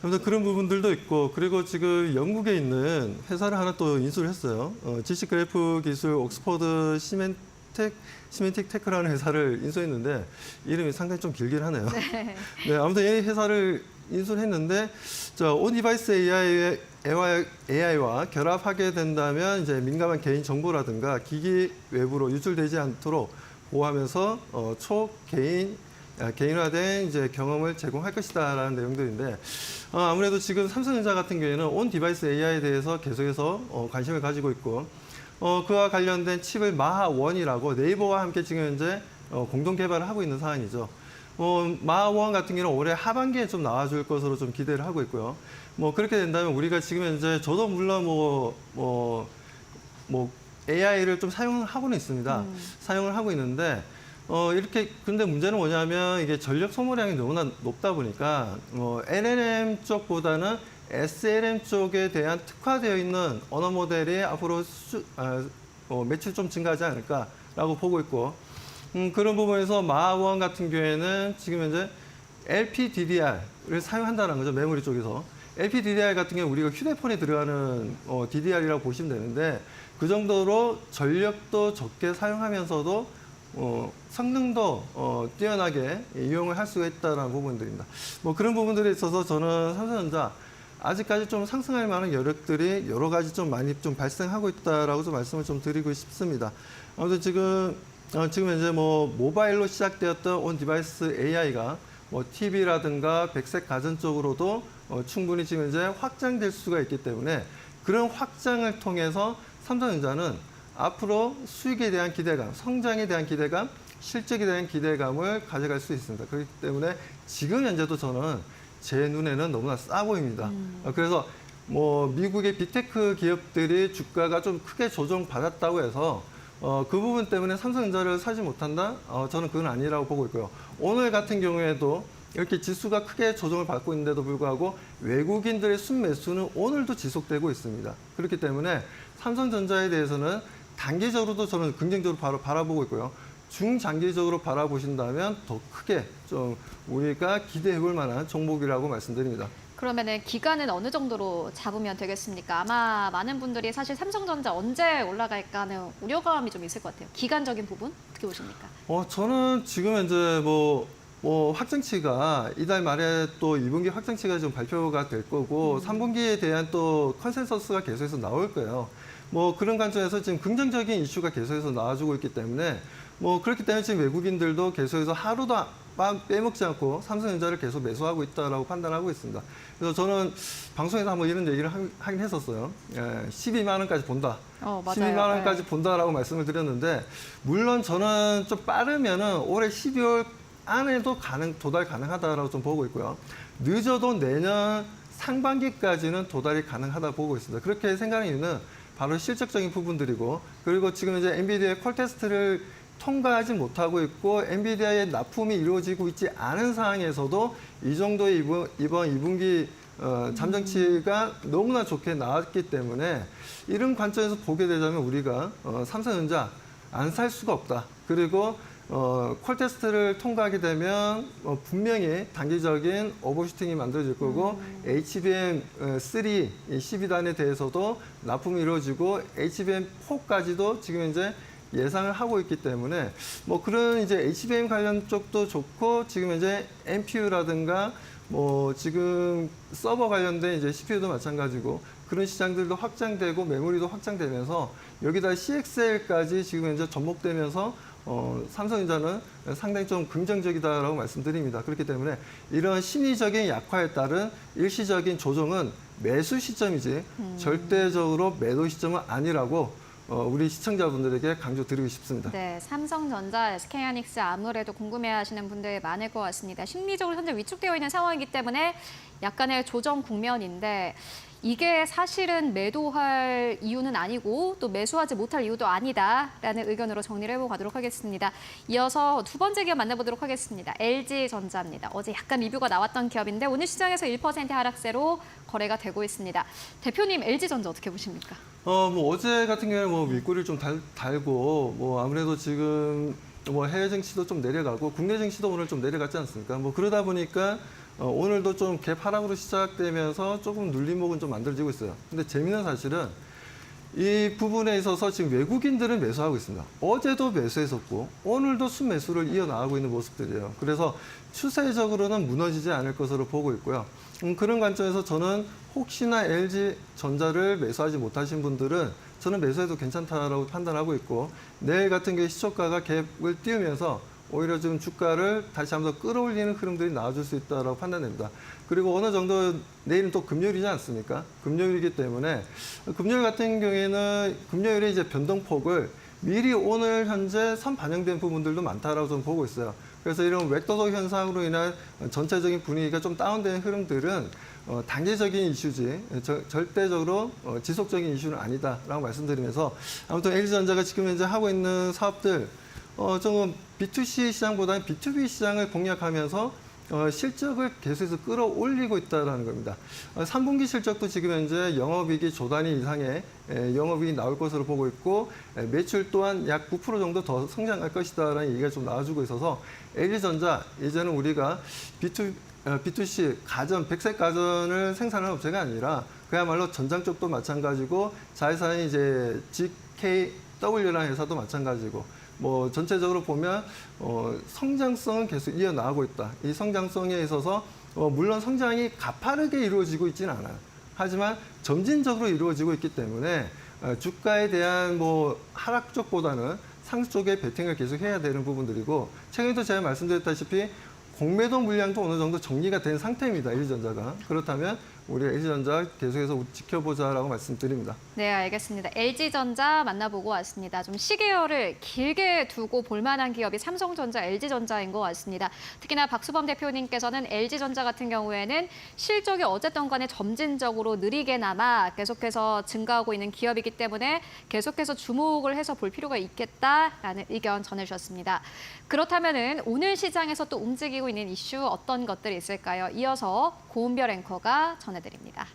[SPEAKER 6] 아무튼 그런 부분들도 있고 그리고 지금 영국에 있는 회사를 하나 또 인수를 했어요. GC 그래프 기술 옥스퍼드 시멘틱 테크라는 회사를 인수했는데 이름이 상당히 좀 길긴 하네요. 네, 아무튼 이 회사를 인수를 했는데 온 디바이스 AI와 결합하게 된다면 이제 민감한 개인 정보라든가 기기 외부로 유출되지 않도록 보호하면서 개인화된 이제 경험을 제공할 것이다라는 내용들인데 아무래도 지금 삼성전자 같은 경우에는 온 디바이스 AI에 대해서 계속해서 관심을 가지고 있고 그와 관련된 칩을 마하1이라고 네이버와 함께 지금 현재 공동 개발을 하고 있는 상황이죠. 마하1 같은 경우는 올해 하반기에 좀 나와줄 것으로 좀 기대를 하고 있고요. 그렇게 된다면 우리가 지금 현재 저도 물론 AI를 좀 사용하고는 있습니다. 사용을 하고 있는데 근데 문제는 뭐냐면 이게 전력 소모량이 너무나 높다 보니까 LLM 쪽보다는 SLM 쪽에 대한 특화되어 있는 언어 모델이 앞으로 매출 좀 증가하지 않을까라고 보고 있고 그런 부분에서 마하1 같은 경우에는 지금 현재 LPDDR을 사용한다는 거죠. 메모리 쪽에서. LPDDR 같은 경우 우리가 휴대폰에 들어가는 DDR이라고 보시면 되는데 그 정도로 전력도 적게 사용하면서도 성능도 뛰어나게 이용을 할 수가 있다는 부분들입니다. 그런 부분들에 있어서 저는 삼성전자 아직까지 좀 상승할 만한 여력들이 여러 가지 좀 많이 좀 발생하고 있다라고 좀 말씀을 좀 드리고 싶습니다. 아무튼 지금 현재 모바일로 시작되었던 온 디바이스 AI가 TV라든가 백색 가전 쪽으로도 충분히 지금 현재 확장될 수가 있기 때문에 그런 확장을 통해서 삼성전자는 앞으로 수익에 대한 기대감, 성장에 대한 기대감, 실적에 대한 기대감을 가져갈 수 있습니다. 그렇기 때문에 지금 현재도 저는 제 눈에는 너무나 싸 보입니다. 그래서 미국의 빅테크 기업들이 주가가 좀 크게 조정받았다고 해서 그 부분 때문에 삼성전자를 사지 못한다? 저는 그건 아니라고 보고 있고요. 오늘 같은 경우에도 이렇게 지수가 크게 조정을 받고 있는데도 불구하고 외국인들의 순매수는 오늘도 지속되고 있습니다. 그렇기 때문에 삼성전자에 대해서는 단기적으로도 저는 긍정적으로 바라보고 있고요. 중장기적으로 바라보신다면 더 크게 좀 우리가 기대해 볼 만한 종목이라고 말씀드립니다.
[SPEAKER 1] 그러면은 기간은 어느 정도로 잡으면 되겠습니까? 아마 많은 분들이 사실 삼성전자 언제 올라갈까 하는 우려감이 좀 있을 것 같아요. 기간적인 부분 어떻게 보십니까?
[SPEAKER 6] 저는 지금 현재 확정치가 이달 말에 또 2분기 확정치가 좀 발표가 될 거고 3분기에 대한 또 컨센서스가 계속해서 나올 거예요. 그런 관점에서 지금 긍정적인 이슈가 계속해서 나와주고 있기 때문에 그렇기 때문에 지금 외국인들도 계속해서 하루도 빼먹지 않고 삼성전자를 계속 매수하고 있다라고 판단하고 있습니다. 그래서 저는 방송에서 한번 이런 얘기를 하긴 했었어요. 12만 원까지 본다.
[SPEAKER 1] 맞아요.
[SPEAKER 6] 12만 원까지 본다라고 말씀을 드렸는데 물론 저는 좀 빠르면은 올해 12월 안에도 도달 가능하다라고 좀 보고 있고요. 늦어도 내년 상반기까지는 도달이 가능하다 보고 있습니다. 그렇게 생각하는 이유는 바로 실적적인 부분들이고 그리고 지금 이제 엔비디아의 콜 테스트를 통과하지 못하고 있고 엔비디아의 납품이 이루어지고 있지 않은 상황에서도 이 정도의 이번 2분기 잠정치가 너무나 좋게 나왔기 때문에 이런 관점에서 보게 되자면 우리가 삼성전자 안 살 수가 없다. 그리고 콜 테스트를 통과하게 되면 분명히 단기적인 오버슈팅이 만들어질 거고 HBM3 12단에 대해서도 납품이 이루어지고 HBM4까지도 지금 현재 예상을 하고 있기 때문에 그런 이제 HBM 관련 쪽도 좋고 지금 현재 NPU라든가 지금 서버 관련된 이제 CPU도 마찬가지고 그런 시장들도 확장되고 메모리도 확장되면서 여기다 CXL까지 지금 현재 접목되면서 삼성전자는 상당히 좀 긍정적이다라고 말씀드립니다. 그렇기 때문에 이런 심리적인 약화에 따른 일시적인 조정은 매수 시점이지 절대적으로 매도 시점은 아니라고 우리 시청자분들에게 강조드리고 싶습니다.
[SPEAKER 1] 네, 삼성전자, SK하이닉스 아무래도 궁금해하시는 분들 많을 것 같습니다. 심리적으로 현재 위축되어 있는 상황이기 때문에 약간의 조정 국면인데 이게 사실은 매도할 이유는 아니고 또 매수하지 못할 이유도 아니다라는 의견으로 정리를 해보도록 하겠습니다. 이어서 두 번째 기업 만나보도록 하겠습니다. LG전자입니다. 어제 약간 리뷰가 나왔던 기업인데 오늘 시장에서 1% 하락세로 거래가 되고 있습니다. 대표님, LG전자 어떻게 보십니까?
[SPEAKER 6] 어제 같은 경우에는 윗꼬리를 좀 달고 아무래도 지금 해외 증시도 좀 내려가고 국내 증시도 오늘 좀 내려갔지 않습니까? 그러다 보니까 오늘도 좀 갭 하락으로 시작되면서 조금 눌림목은 좀 만들어지고 있어요. 근데 재미있는 사실은 이 부분에 있어서 지금 외국인들은 매수하고 있습니다. 어제도 매수했었고 오늘도 순매수를 이어나가고 있는 모습들이에요. 그래서 추세적으로는 무너지지 않을 것으로 보고 있고요. 그런 관점에서 저는 혹시나 LG전자를 매수하지 못하신 분들은 저는 매수해도 괜찮다라고 판단하고 있고, 내일 같은 경우에 시초가가 갭을 띄우면서 오히려 지금 주가를 다시 한번 더 끌어올리는 흐름들이 나와줄 수 있다고 판단됩니다. 그리고 어느 정도 내일은 또 금요일이지 않습니까? 금요일이기 때문에 금요일 같은 경우에는 금요일에 이제 변동폭을 미리 오늘 현재 선 반영된 부분들도 많다라고 저는 보고 있어요. 그래서 이런 웹도덕 현상으로 인한 전체적인 분위기가 좀 다운된 흐름들은 단기적인 이슈지 절대적으로 지속적인 이슈는 아니다라고 말씀드리면서, 아무튼 LG전자가 지금 현재 하고 있는 사업들 좀 B2C 시장보다는 B2B 시장을 공략하면서 실적을 계속해서 끌어올리고 있다는 겁니다. 3분기 실적도 지금 현재 영업이익이 조 단위 이상의 영업이익이 나올 것으로 보고 있고, 매출 또한 약 9% 정도 더 성장할 것이다라는 얘기가 좀 나와주고 있어서 LG전자 이제는 우리가 B2C 가전, 백색 가전을 생산하는 업체가 아니라 그야말로 전장 쪽도 마찬가지고 자회사인 이제 GKW라는 회사도 마찬가지고, 뭐 전체적으로 보면 성장성은 계속 이어나가고 있다. 이 성장성에 있어서 물론 성장이 가파르게 이루어지고 있지는 않아요. 하지만 점진적으로 이루어지고 있기 때문에 주가에 대한 뭐 하락 쪽보다는 상승 쪽에 베팅을 계속 해야 되는 부분들이고, 최근에도 제가 말씀드렸다시피 공매도 물량도 어느 정도 정리가 된 상태입니다. LG전자가. 그렇다면 우리 LG전자 계속해서 지켜보자라고 말씀드립니다.
[SPEAKER 1] 네, 알겠습니다. LG전자 만나보고 왔습니다. 좀 시계열을 길게 두고 볼만한 기업이 삼성전자, LG전자인 것 같습니다. 특히나 박수범 대표님께서는 LG전자 같은 경우에는 실적이 어쨌든 간에 점진적으로 느리게나마 계속해서 증가하고 있는 기업이기 때문에 계속해서 주목을 해서 볼 필요가 있겠다라는 의견 전해주셨습니다. 그렇다면 오늘 시장에서 또 움직이고 있는 이슈 어떤 것들이 있을까요? 이어서 고은별 앵커가 전해드립니다.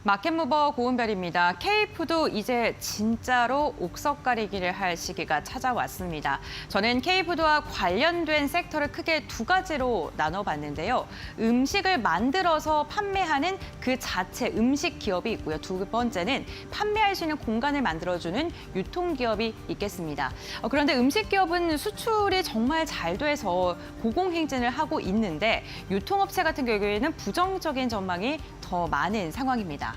[SPEAKER 2] 마켓무버 고은별입니다. K푸드 이제 진짜로 옥석 가리기를 할 시기가 찾아왔습니다. 저는 K푸드와 관련된 섹터를 크게 두 가지로 나눠봤는데요. 음식을 만들어서 판매하는 그 자체 음식 기업이 있고요. 두 번째는 판매할 수 있는 공간을 만들어주는 유통기업이 있겠습니다. 그런데 음식 기업은 수출이 정말 잘 돼서 고공행진을 하고 있는데, 유통업체 같은 경우에는 부정적인 전망이 더 많은 상황입니다.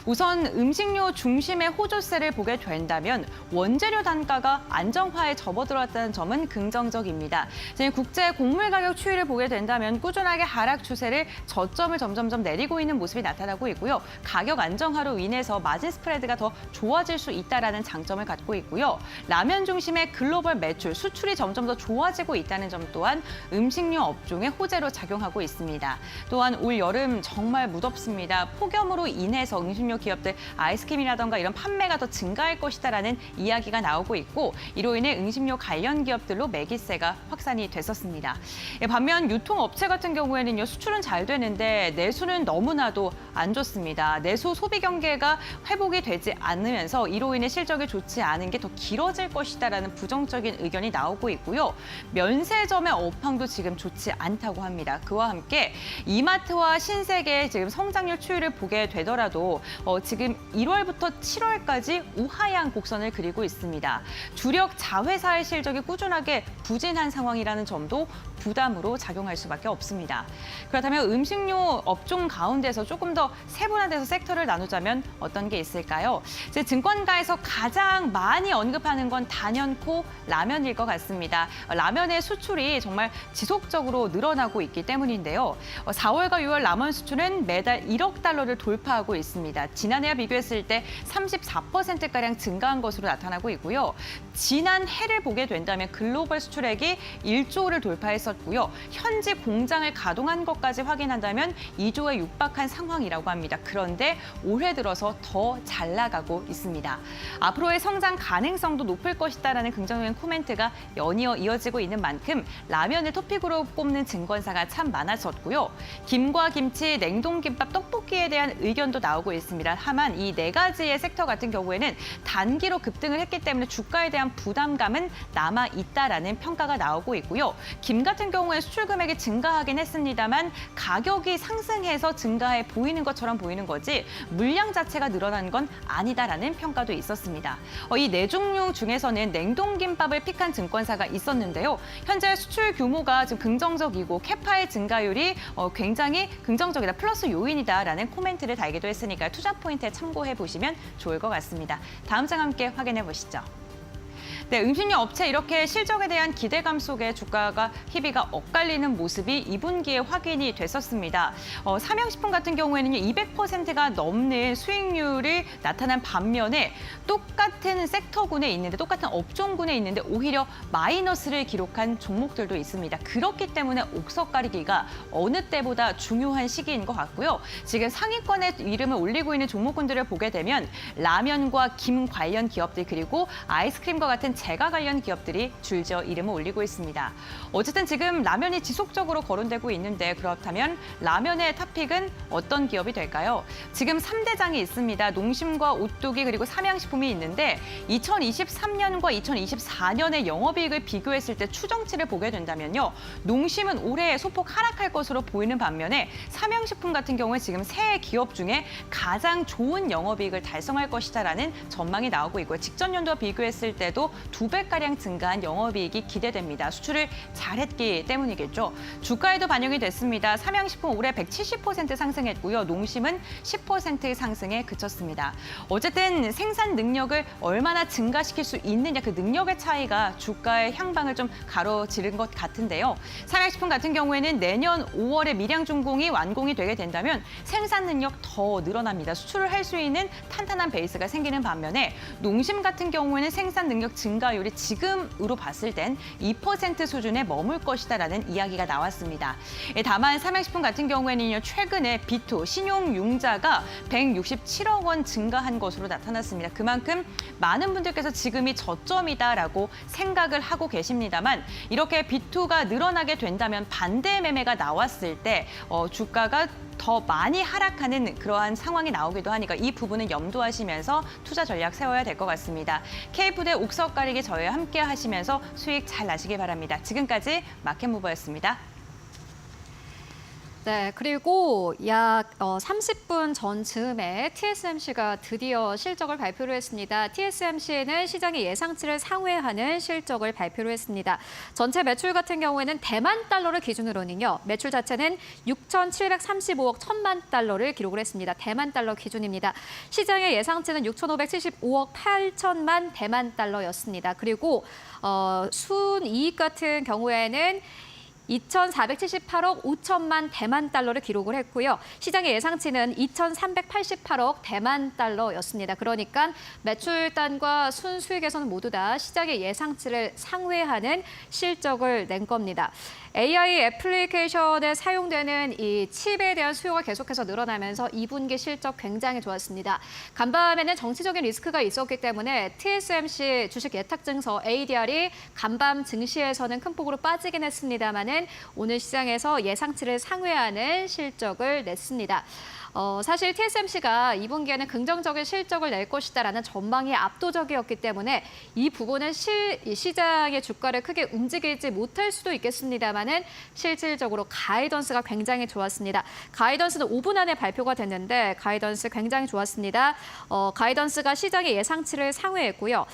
[SPEAKER 2] 우선 음식료 중심의 호조세를 보게 된다면 원재료 단가가 안정화에 접어들었다는 점은 긍정적입니다. 국제 곡물 가격 추이를 보게 된다면 꾸준하게 하락 추세를 저점을 점점점 내리고 있는 모습이 나타나고 있고요. 가격 안정화로 인해서 마진 스프레드가 더 좋아질 수 있다는 장점을 갖고 있고요. 라면 중심의 글로벌 매출, 수출이 점점 더 좋아지고 있다는 점 또한 음식료 업종의 호재로 작용하고 있습니다. 또한 올 여름 정말 무덥습니다. 폭염으로 인해서 음식료 기업들 아이스크림이라던가 이런 판매가 더 증가할 것이다라는 이야기가 나오고 있고, 이로 인해 음식료 관련 기업들로 매기세가 확산이 됐었습니다. 반면 유통업체 같은 경우에는요, 수출은 잘 되는데 내수는 너무나도 안 좋습니다. 내수 소비 경계가 회복이 되지 않으면서 이로 인해 실적이 좋지 않은 게 더 길어질 것이다라는 부정적인 의견이 나오고 있고요. 면세점의 업황도 지금 좋지 않다고 합니다. 그와 함께 이마트와 신세계의 지금 성장률 추이를 보게 되더라도 지금 1월부터 7월까지 우하향 곡선을 그리고 있습니다. 주력 자회사의 실적이 꾸준하게 부진한 상황이라는 점도 부담으로 작용할 수밖에 없습니다. 그렇다면 음식료 업종 가운데서 조금 더 세분화돼서 섹터를 나누자면 어떤 게 있을까요? 증권가에서 가장 많이 언급하는 건 단연코 라면일 것 같습니다. 라면의 수출이 정말 지속적으로 늘어나고 있기 때문인데요. 4월과 6월 라면 수출은 매달 1억 달러를 돌파하고 있습니다. 지난해와 비교했을 때 34%가량 증가한 것으로 나타나고 있고요. 지난 해를 보게 된다면 글로벌 수출액이 1조를 돌파했었고요. 현지 공장을 가동한 것까지 확인한다면 2조에 육박한 상황이라고 합니다. 그런데 올해 들어서 더 잘 나가고 있습니다. 앞으로의 성장 가능성도 높을 것이다라는 긍정적인 코멘트가 연이어 이어지고 있는 만큼 라면을 토픽으로 꼽는 증권사가 참 많아졌고요. 김과 김치, 냉동김밥, 떡볶이 떡볶이에 대한 의견도 나오고 있습니다. 다만 이 네 가지의 섹터 같은 경우에는 단기로 급등을 했기 때문에 주가에 대한 부담감은 남아 있다라는 평가가 나오고 있고요. 김 같은 경우에 수출 금액이 증가하긴 했습니다만 가격이 상승해서 증가해 보이는 것처럼 보이는 거지 물량 자체가 늘어난 건 아니다라는 평가도 있었습니다. 이 네 종류 중에서는 냉동김밥을 픽한 증권사가 있었는데요. 현재 수출 규모가 지금 긍정적이고 캐파의 증가율이 굉장히 긍정적이다, 플러스 요인이다라는 코멘트를 달기도 했으니까 투자 포인트에 참고해 보시면 좋을 것 같습니다. 다음 장 함께 확인해 보시죠. 네, 음식료 업체 이렇게 실적에 대한 기대감 속에 주가가 희비가 엇갈리는 모습이 2분기에 확인이 됐었습니다. 삼양식품 같은 경우에는 200%가 넘는 수익률이 나타난 반면에 똑같은 섹터군에 있는데, 똑같은 업종군에 있는데 오히려 마이너스를 기록한 종목들도 있습니다. 그렇기 때문에 옥석 가리기가 어느 때보다 중요한 시기인 것 같고요. 지금 상위권에 이름을 올리고 있는 종목군들을 보게 되면 라면과 김 관련 기업들, 그리고 아이스크림과 같은 제과 관련 기업들이 줄지어 이름을 올리고 있습니다. 어쨌든 지금 라면이 지속적으로 거론되고 있는데, 그렇다면 라면의 탑픽은 어떤 기업이 될까요? 지금 3대장이 있습니다. 농심과 오뚜기 그리고 삼양식품이 있는데 2023년과 2024년의 영업이익을 비교했을 때 추정치를 보게 된다면요. 농심은 올해 소폭 하락할 것으로 보이는 반면에 삼양식품 같은 경우에 지금 세 기업 중에 가장 좋은 영업이익을 달성할 것이다라는 전망이 나오고 있고요. 직전 연도와 비교했을 때도 2배가량 증가한 영업이익이 기대됩니다. 수출을 잘했기 때문이겠죠. 주가에도 반영이 됐습니다. 삼양식품 올해 170% 상승했고요. 농심은 10% 상승에 그쳤습니다. 어쨌든 생산 능력을 얼마나 증가시킬 수 있느냐, 그 능력의 차이가 주가의 향방을 좀 가로지른 것 같은데요. 삼양식품 같은 경우에는 내년 5월에 밀양중공이 완공이 되게 된다면 생산 능력 더 늘어납니다. 수출을 할 수 있는 탄탄한 베이스가 생기는 반면에 농심 같은 경우에는 생산 능력 증가율이 지금으로 봤을 땐 2% 수준에 머물 것이다라는 이야기가 나왔습니다. 다만 삼양식품 같은 경우에는요, 최근에 비투 신용융자가 167억 원 증가한 것으로 나타났습니다. 그만큼 많은 분들께서 지금이 저점이다라고 생각을 하고 계십니다만, 이렇게 비투가 늘어나게 된다면 반대 매매가 나왔을 때 주가가 더 많이 하락하는 그러한 상황이 나오기도 하니까 이 부분은 염두하시면서 투자 전략 세워야 될 것 같습니다. K푸드의 옥석 가리기 저희와 함께 하시면서 수익 잘 나시길 바랍니다. 지금까지 마켓무버였습니다.
[SPEAKER 1] 네, 그리고 약 30분 전쯤에 TSMC가 드디어 실적을 발표를 했습니다. TSMC는 시장의 예상치를 상회하는 실적을 발표를 했습니다. 전체 매출 같은 경우에는 대만 달러를 기준으로는요, 매출 자체는 6,735억 1,000만 달러를 기록을 했습니다. 대만 달러 기준입니다. 시장의 예상치는 6,575억 8천만 대만 달러였습니다. 그리고 순이익 같은 경우에는 2,478억 5천만 대만 달러를 기록을 했고요. 시장의 예상치는 2,388억 대만 달러였습니다. 그러니까 매출단과 순수익에서는 모두 다 시장의 예상치를 상회하는 실적을 낸 겁니다. AI 애플리케이션에 사용되는 이 칩에 대한 수요가 계속해서 늘어나면서 2분기 실적 굉장히 좋았습니다. 간밤에는 정치적인 리스크가 있었기 때문에 TSMC 주식 예탁 증서 ADR이 간밤 증시에서는 큰 폭으로 빠지긴 했습니다만은 오늘 시장에서 예상치를 상회하는 실적을 냈습니다. 사실 TSMC가 2분기에는 긍정적인 실적을 낼 것이다라는 전망이 압도적이었기 때문에 이 부분은 시장의 주가를 크게 움직이지 못할 수도 있겠습니다만은 실질적으로 가이던스가 굉장히 좋았습니다. 가이던스는 5분 안에 발표가 됐는데 가이던스 굉장히 좋았습니다. 가이던스가 시장의 예상치를 상회했고요.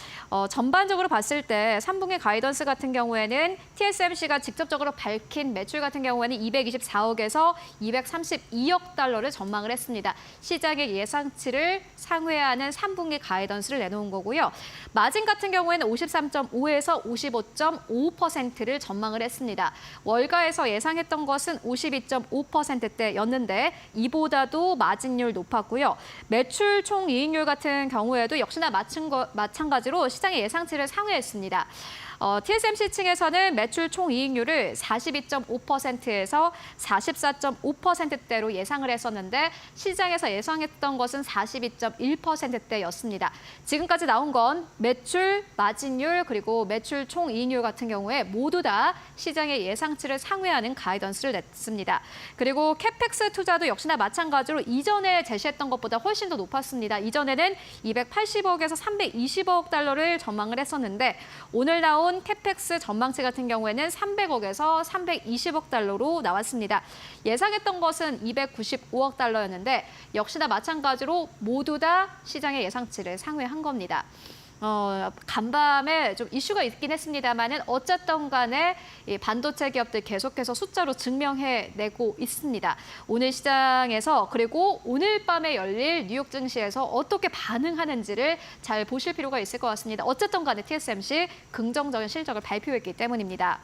[SPEAKER 1] 전반적으로 봤을 때 3분기 가이던스 같은 경우에는 TSMC가 직접적으로 밝힌 매출 같은 경우에는 224억에서 232억 달러를 전망을 했습니다. 시장의 예상치를 상회하는 3분기 가이던스를 내놓은 거고요. 마진 같은 경우에는 53.5에서 55.5%를 전망을 했습니다. 월가에서 예상했던 것은 52.5%대였는데 이보다도 마진율 높았고요. 매출 총이익률 같은 경우에도 역시나 마찬가지로 시장의 예상치를 상회했습니다. TSMC 층에서는 매출 총이익률을 42.5%에서 44.5%대로 예상을 했었는데 시장에서 예상했던 것은 42.1%대였습니다. 지금까지 나온 건 매출, 마진율, 그리고 매출 총이익률 같은 경우에 모두 다 시장의 예상치를 상회하는 가이던스를 냈습니다. 그리고 캐펙스 투자도 역시나 마찬가지로 이전에 제시했던 것보다 훨씬 더 높았습니다. 이전에는 280억에서 320억 달러를 전망을 했었는데 오늘 나온 캐펙스 전망치 같은 경우에는 300억에서 320억 달러로 나왔습니다. 예상했던 것은 295억 달러였는데 역시나 마찬가지로 모두 다 시장의 예상치를 상회한 겁니다. 간밤에 좀 이슈가 있긴 했습니다만은 어쨌든 간에 이 반도체 기업들 계속해서 숫자로 증명해내고 있습니다. 오늘 시장에서 그리고 오늘 밤에 열릴 뉴욕 증시에서 어떻게 반응하는지를 잘 보실 필요가 있을 것 같습니다. 어쨌든 간에 TSMC 긍정적인 실적을 발표했기 때문입니다.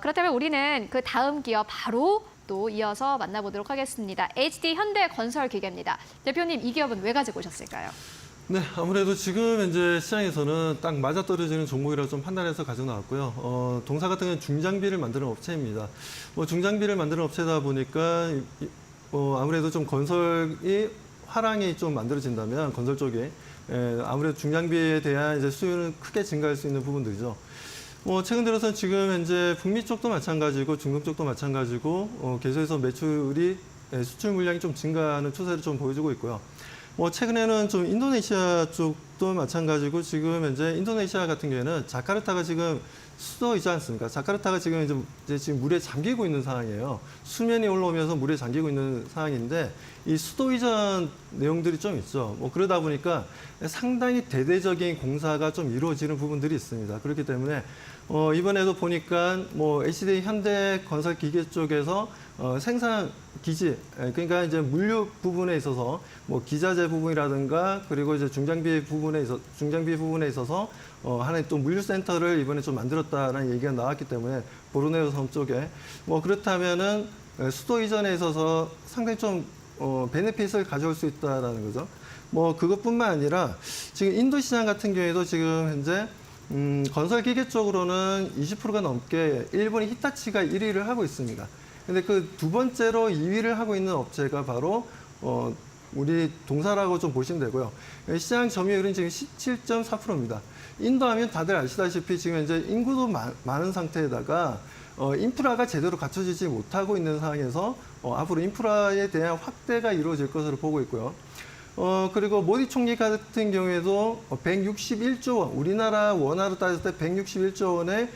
[SPEAKER 1] 그렇다면 우리는 그 다음 기업 바로 또 이어서 만나보도록 하겠습니다. HD 현대건설기계입니다. 대표님, 이 기업은 왜 가지고 오셨을까요?
[SPEAKER 6] 네, 아무래도 지금 이제 시장에서는 딱 맞아떨어지는 종목이라고 좀 판단해서 가지고 나왔고요. 동사 같은 경우는 중장비를 만드는 업체입니다. 중장비를 만드는 업체다 보니까 아무래도 좀 건설이 화랑이 좀 만들어진다면 건설 쪽에 아무래도 중장비에 대한 이제 수요는 크게 증가할 수 있는 부분들이죠. 최근 들어서는 지금 현재 북미 쪽도 마찬가지고 중동 쪽도 마찬가지고 계속해서 매출이 수출 물량이 좀 증가하는 추세를 좀 보여주고 있고요. 최근에는 좀 인도네시아 쪽도 마찬가지고 지금 현재 인도네시아 같은 경우에는 자카르타가 지금 수도이지 않습니까? 자카르타가 지금 지금 물에 잠기고 있는 상황이에요. 수면이 올라오면서 물에 잠기고 있는 상황인데 이 수도 이전 내용들이 좀 있죠. 그러다 보니까 상당히 대대적인 공사가 좀 이루어지는 부분들이 있습니다. 그렇기 때문에 이번에도 보니까 HD 현대건설기계 쪽에서 생산 기지, 그러니까 이제 물류 부분에 있어서 기자재 부분이라든가 그리고 이제 중장비 부분에 있어서 하나의 또 물류센터를 이번에 좀 만들었다라는 얘기가 나왔기 때문에 보르네오 섬 쪽에 그렇다면은 수도 이전에 있어서 상당히 좀 베네핏을 가져올 수 있다라는 거죠. 그것뿐만 아니라 지금 인도 시장 같은 경우에도 지금 현재 건설 기계 쪽으로는 20%가 넘게 일본의 히타치가 1위를 하고 있습니다. 근데 그 두 번째로 2위를 하고 있는 업체가 바로 우리 동사라고 좀 보시면 되고요. 시장 점유율은 지금 17.4%입니다. 인도 하면 다들 아시다시피 지금 현재 인구도 많은 상태에다가 인프라가 제대로 갖춰지지 못하고 있는 상황에서 앞으로 인프라에 대한 확대가 이루어질 것으로 보고 있고요. 그리고 모디 총리 같은 경우에도 161조 원, 우리나라 원화로 따졌을 때 161조 원의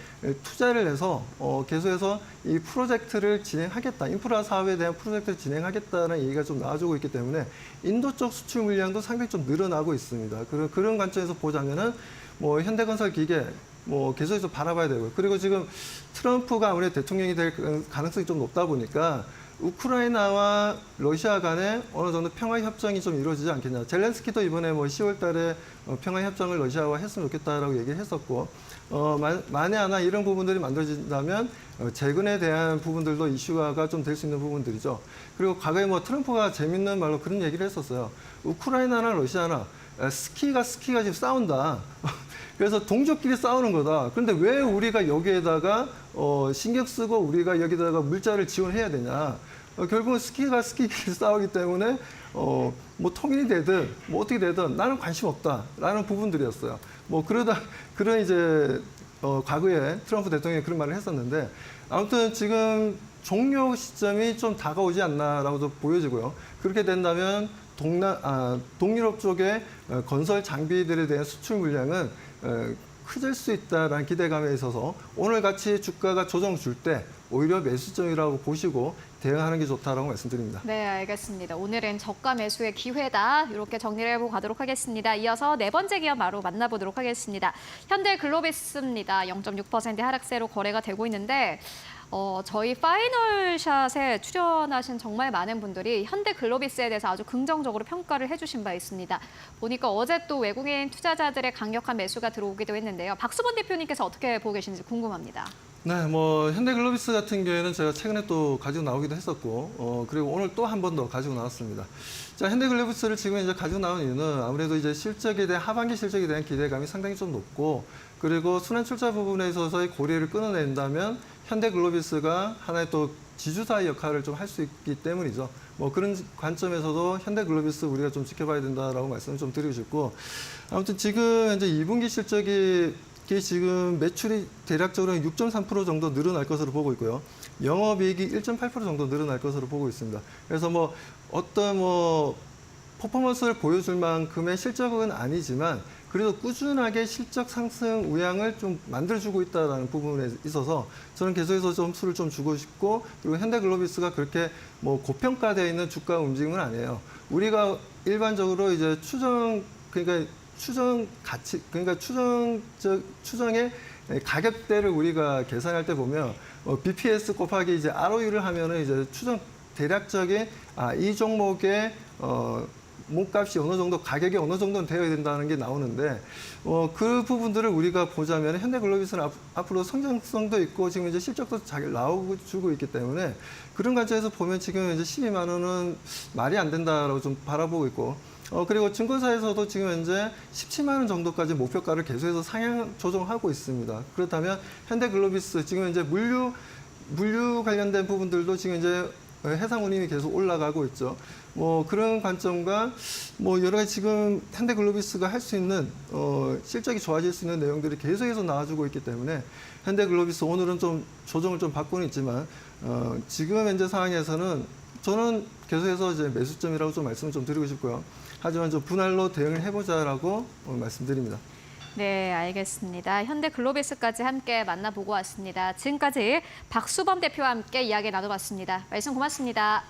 [SPEAKER 6] 투자를 해서 계속해서 이 프로젝트를 진행하겠다, 인프라 사업에 대한 프로젝트를 진행하겠다는 얘기가 좀 나와주고 있기 때문에 인도 쪽 수출 물량도 상당히 좀 늘어나고 있습니다. 그런 관점에서 보자면은 현대건설 기계 계속해서 바라봐야 되고요. 그리고 지금 트럼프가 아무래도 대통령이 될 가능성이 좀 높다 보니까 우크라이나와 러시아 간에 어느 정도 평화 협정이 좀 이루어지지 않겠냐. 젤렌스키도 이번에 10월 달에 평화 협정을 러시아와 했으면 좋겠다라고 얘기를 했었고, 만에 하나 이런 부분들이 만들어진다면 재건에 대한 부분들도 이슈화가 좀 될 수 있는 부분들이죠. 그리고 과거에 트럼프가 재밌는 말로 그런 얘기를 했었어요. 우크라이나나 러시아나 스키가 지금 싸운다. 그래서 동족끼리 싸우는 거다. 그런데 왜 우리가 여기에다가 신경 쓰고 우리가 여기다가 물자를 지원해야 되냐. 결국은 스키가 스키끼리 싸우기 때문에 통일이 되든 어떻게 되든 나는 관심 없다라는 부분들이었어요. 그런 이제 과거에 트럼프 대통령이 그런 말을 했었는데 아무튼 지금 종료 시점이 좀 다가오지 않나라고도 보여지고요. 그렇게 된다면 동유럽 쪽의 건설 장비들에 대한 수출 물량은 커질 수 있다라는 기대감에 있어서 오늘 같이 주가가 조정 줄 때 오히려 매수점이라고 보시고 대응하는 게 좋다라고 말씀드립니다.
[SPEAKER 1] 네, 알겠습니다. 오늘은 저가 매수의 기회다. 이렇게 정리를 해보고 가도록 하겠습니다. 이어서 네 번째 기업 바로 만나보도록 하겠습니다. 현대글로비스입니다. 0.6% 하락세로 거래가 되고 있는데 저희 파이널샷에 출연하신 정말 많은 분들이 현대글로비스에 대해서 아주 긍정적으로 평가를 해주신 바 있습니다. 보니까 어제 또 외국인 투자자들의 강력한 매수가 들어오기도 했는데요. 박수범 대표님께서 어떻게 보고 계신지 궁금합니다.
[SPEAKER 6] 네, 뭐 현대글로비스 같은 경우에는 제가 최근에 또 가지고 나오기도 했었고, 그리고 오늘 또 한 번 더 가지고 나왔습니다. 자, 현대글로비스를 지금 이제 가지고 나온 이유는 아무래도 이제 실적에 대한 하반기 실적에 대한 기대감이 상당히 좀 높고, 그리고 순환출자 부분에 있어서의 고리를 끊어낸다면 현대글로비스가 하나의 또 지주사의 역할을 좀 할 수 있기 때문이죠. 뭐 그런 관점에서도 현대글로비스 우리가 좀 지켜봐야 된다라고 말씀을 좀 드리고 싶고, 아무튼 지금 이제 2분기 실적이 지금 매출이 대략적으로 6.3% 정도 늘어날 것으로 보고 있고요. 영업이익이 1.8% 정도 늘어날 것으로 보고 있습니다. 그래서 뭐 어떤 뭐 퍼포먼스를 보여줄 만큼의 실적은 아니지만 그래도 꾸준하게 실적 상승 우향을 좀 만들어주고 있다는 부분에 있어서 저는 계속해서 점수를 좀 주고 싶고, 그리고 현대글로비스가 그렇게 뭐 고평가되어 있는 주가 움직임은 아니에요. 우리가 일반적으로 이제 추정 가치, 그러니까 추정의 가격대를 우리가 계산할 때 보면 BPS 곱하기 이제 ROE를 하면은 이제 추정 대략적인 이 종목의 몸값이 어느 정도, 가격이 어느 정도는 되어야 된다는 게 나오는데, 그 부분들을 우리가 보자면 현대글로비스는 앞으로 성장성도 있고 지금 이제 실적도 잘 나오고 주고 있기 때문에 그런 관점에서 보면 지금 이제 12만 원은 말이 안 된다라고 좀 바라보고 있고, 그리고 증권사에서도 지금 현재 17만 원 정도까지 목표가를 계속해서 상향 조정하고 있습니다. 그렇다면 현대글로비스 지금 이제 물류 관련된 부분들도 지금 이제 해상 운임이 계속 올라가고 있죠. 뭐 그런 관점과 뭐 여러 가지 지금 현대글로비스가 할 수 있는 실적이 좋아질 수 있는 내용들이 계속해서 나와주고 있기 때문에 현대글로비스 오늘은 좀 조정을 좀 받고는 있지만 지금 현재 상황에서는 저는 계속해서 이제 매수점이라고 좀 말씀을 좀 드리고 싶고요. 하지만 좀 분할로 대응을 해보자라고 말씀드립니다.
[SPEAKER 1] 네, 알겠습니다. 현대글로비스까지 함께 만나보고 왔습니다. 지금까지 박수범 대표와 함께 이야기 나눠봤습니다. 말씀 고맙습니다.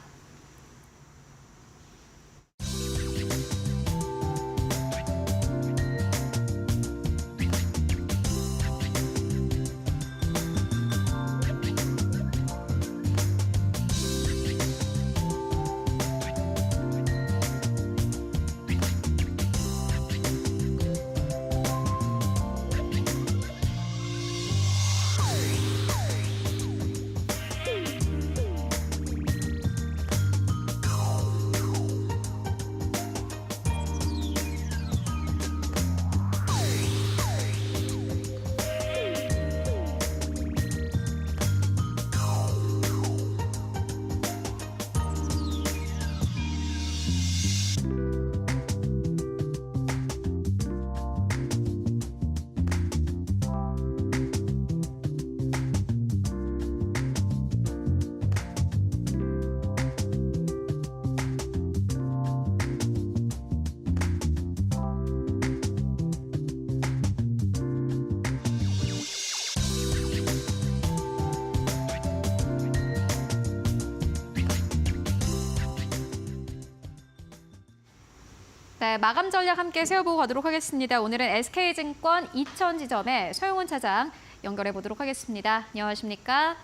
[SPEAKER 1] 네, 마감 전략 함께 세워보고 가도록 하겠습니다. 오늘은 SK증권 이천지점의 서용훈 차장 연결해 보도록 하겠습니다. 안녕하십니까?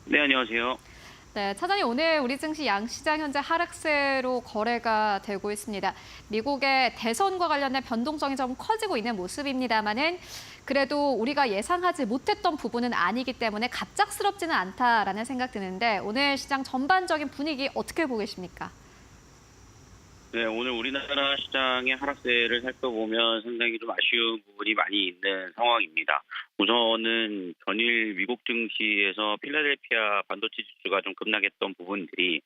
[SPEAKER 7] 네, 안녕하세요.
[SPEAKER 1] 네, 차장님 오늘 우리 증시 양시장 현재 하락세로 거래가 되고 있습니다. 미국의 대선과 관련된 변동성이 좀 커지고 있는 모습입니다만은 그래도 우리가 예상하지 못했던 부분은 아니기 때문에 갑작스럽지는 않다라는 생각 드는데 오늘 시장 전반적인 분위기 어떻게 보고 계십니까?
[SPEAKER 7] 네, 오늘 우리나라 시장의 하락세를 살펴보면 상당히 좀 아쉬운 부분이 많이 있는 상황입니다. 우선은 전일 미국 증시에서 필라델피아 반도체 지수가 좀 급락했던 부분들이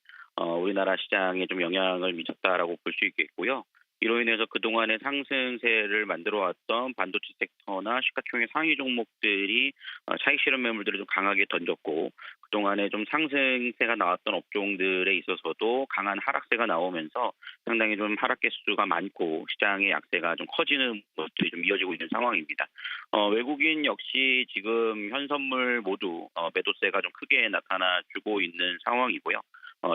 [SPEAKER 7] 우리나라 시장에 좀 영향을 미쳤다라고 볼 수 있겠고요. 이로 인해서 그동안의 상승세를 만들어왔던 반도체 섹터나 시가총액 상위 종목들이 차익 실현 매물들을 좀 강하게 던졌고, 그동안에 좀 상승세가 나왔던 업종들에 있어서도 강한 하락세가 나오면서 상당히 좀 하락 개수가 많고 시장의 약세가 좀 커지는 것들이 좀 이어지고 있는 상황입니다. 외국인 역시 지금 현선물 모두 매도세가 좀 크게 나타나주고 있는 상황이고요.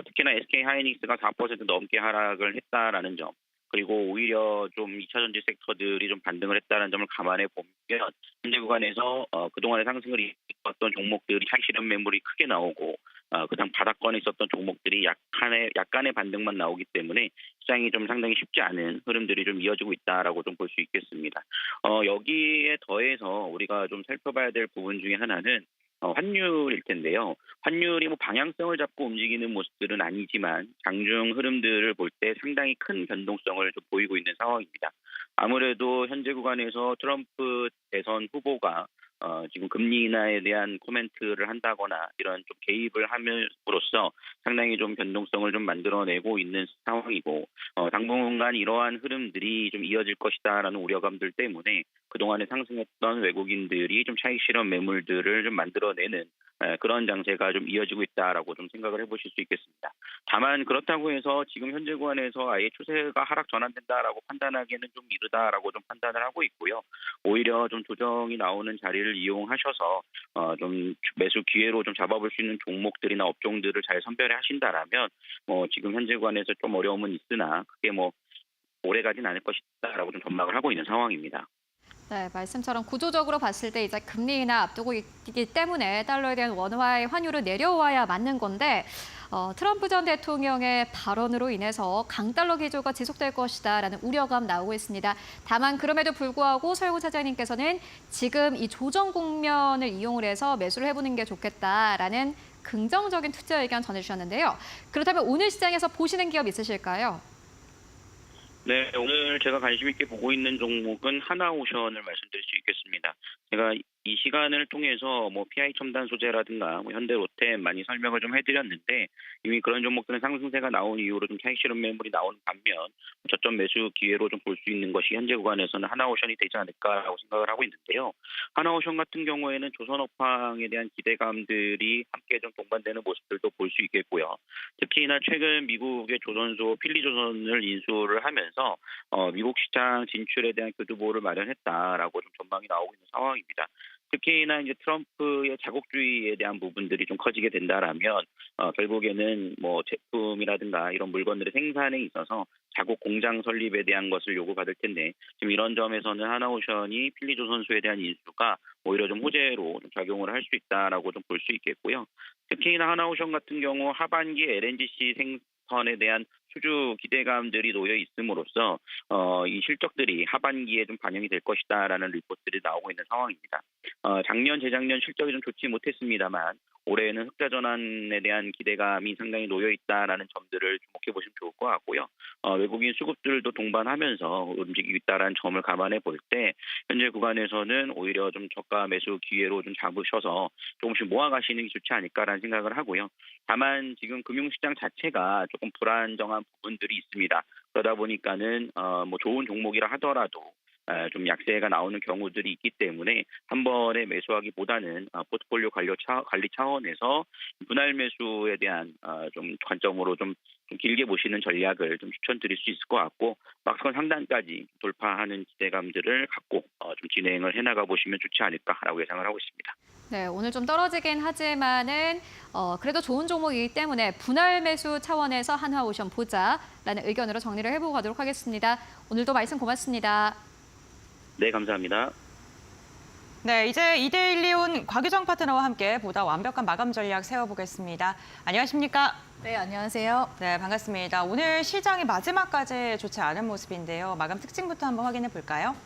[SPEAKER 7] 특히나 SK 하이닉스가 4% 넘게 하락을 했다라는 점, 그리고 오히려 좀 2차 전지 섹터들이 좀 반등을 했다는 점을 감안해 보면 현재 구간에서 그동안의 상승을 이끌었던 종목들이 차익 실현 매물이 크게 나오고 그다음 바닥권에 있었던 종목들이 약간의 반등만 나오기 때문에 시장이 좀 상당히 쉽지 않은 흐름들이 좀 이어지고 있다라고 좀 볼 수 있겠습니다. 여기에 더해서 우리가 좀 살펴봐야 될 부분 중에 하나는 환율일 텐데요. 환율이 뭐 방향성을 잡고 움직이는 모습들은 아니지만 장중 흐름들을 볼 때 상당히 큰 변동성을 좀 보이고 있는 상황입니다. 아무래도 현재 구간에서 트럼프 대선 후보가 지금 금리 인하에 대한 코멘트를 한다거나 이런 좀 개입을 함으로써 상당히 좀 변동성을 좀 만들어내고 있는 상황이고 당분간 이러한 흐름들이 좀 이어질 것이다라는 우려감들 때문에 그동안에 상승했던 외국인들이 좀 차익 실현 매물들을 좀 만들어내는 그런 장세가 좀 이어지고 있다라고 좀 생각을 해보실 수 있겠습니다. 다만 그렇다고 해서 지금 현재 구간에서 아예 추세가 하락 전환된다라고 판단하기에는 좀 이르다라고 좀 판단을 하고 있고요. 오히려 좀 조정이 나오는 자리를 이용하셔서 좀 매수 기회로 좀 잡아볼 수 있는 종목들이나 업종들을 잘 선별해 하신다라면 지금 현재 구간에서 좀 어려움은 있으나 그게 뭐 오래 가진 않을 것이다라고 좀 전망을 하고 있는 상황입니다.
[SPEAKER 1] 네, 말씀처럼 구조적으로 봤을 때 이제 금리 인하 앞두고 있기 때문에 달러에 대한 원화의 환율은 내려와야 맞는 건데 트럼프 전 대통령의 발언으로 인해서 강달러 기조가 지속될 것이다라는 우려감 나오고 있습니다. 다만 그럼에도 불구하고 서영훈 차장님께서는 지금 이 조정 국면을 이용을 해서 매수를 해보는 게 좋겠다라는 긍정적인 투자 의견 전해주셨는데요. 그렇다면 오늘 시장에서 보시는 기업 있으실까요?
[SPEAKER 7] 네, 오늘 제가 관심 있게 보고 있는 종목은 하나오션을 말씀드릴 수 있겠습니다. 제가 이 시간을 통해서 뭐 PI 첨단 소재라든가 뭐 현대로템 많이 설명을 좀 해드렸는데 이미 그런 종목들은 상승세가 나온 이후로 좀 차익 실현 매물이 나오는 반면 저점 매수 기회로 좀 볼 수 있는 것이 현재 구간에서는 하나오션이 되지 않을까라고 생각을 하고 있는데요. 하나오션 같은 경우에는 조선업황에 대한 기대감들이 함께 좀 동반되는 모습들도 볼 수 있겠고요. 특히나 최근 미국의 조선소 필리조선을 인수를 하면서 미국 시장 진출에 대한 교두보를 마련했다라고 좀 전망이 나오고 있는 상황입니다. 특히나 이제 트럼프의 자국주의에 대한 부분들이 좀 커지게 된다라면 결국에는 뭐 제품이라든가 이런 물건들의 생산에 있어서 자국 공장 설립에 대한 것을 요구받을 텐데 지금 이런 점에서는 하나오션이 필리조선소에 대한 인수가 오히려 좀 호재로 좀 작용을 할 수 있다라고 좀 볼 수 있겠고요. 특히나 하나오션 같은 경우 하반기 LNGC 생선에 대한 수주 기대감들이 놓여 있음으로써 이 실적들이 하반기에 좀 반영이 될 것이다라는 리포트들이 나오고 있는 상황입니다. 작년, 재작년 실적이 좀 좋지 못했습니다만 올해는 흑자 전환에 대한 기대감이 상당히 놓여 있다라는 점들을 주목해 보시면 좋을 것 같고요. 외국인 수급들도 동반하면서 움직이고 있다라는 점을 감안해 볼 때 현재 구간에서는 오히려 좀 저가 매수 기회로 좀 잡으셔서 조금씩 모아가시는 게 좋지 않을까라는 생각을 하고요. 다만 지금 금융시장 자체가 조금 불안정한 부분들이 있습니다. 그러다 보니까는 뭐 좋은 종목이라 하더라도 좀 약세가 나오는 경우들이 있기 때문에 한 번에 매수하기보다는 포트폴리오 관리 차원에서 분할 매수에 대한 좀 관점으로 좀 길게 보시는 전략을 좀 추천드릴 수 있을 것 같고 막선 상단까지 돌파하는 기대감들을 갖고 좀 진행을 해나가 보시면 좋지 않을까라고 예상을 하고 있습니다.
[SPEAKER 1] 네, 오늘 좀 떨어지긴 하지만은 그래도 좋은 종목이기 때문에 분할 매수 차원에서 하나오션 보자라는 의견으로 정리를 해보고 가도록 하겠습니다. 오늘도 말씀 고맙습니다.
[SPEAKER 7] 네, 감사합니다.
[SPEAKER 2] 네, 이제 이데일리온 곽유정 파트너와 함께 보다 완벽한 마감 전략 세워보겠습니다. 안녕하십니까?
[SPEAKER 8] 네, 안녕하세요.
[SPEAKER 2] 네, 반갑습니다. 오늘 시장이 마지막까지 좋지 않은 모습인데요. 마감 특징부터 한번 확인해 볼까요?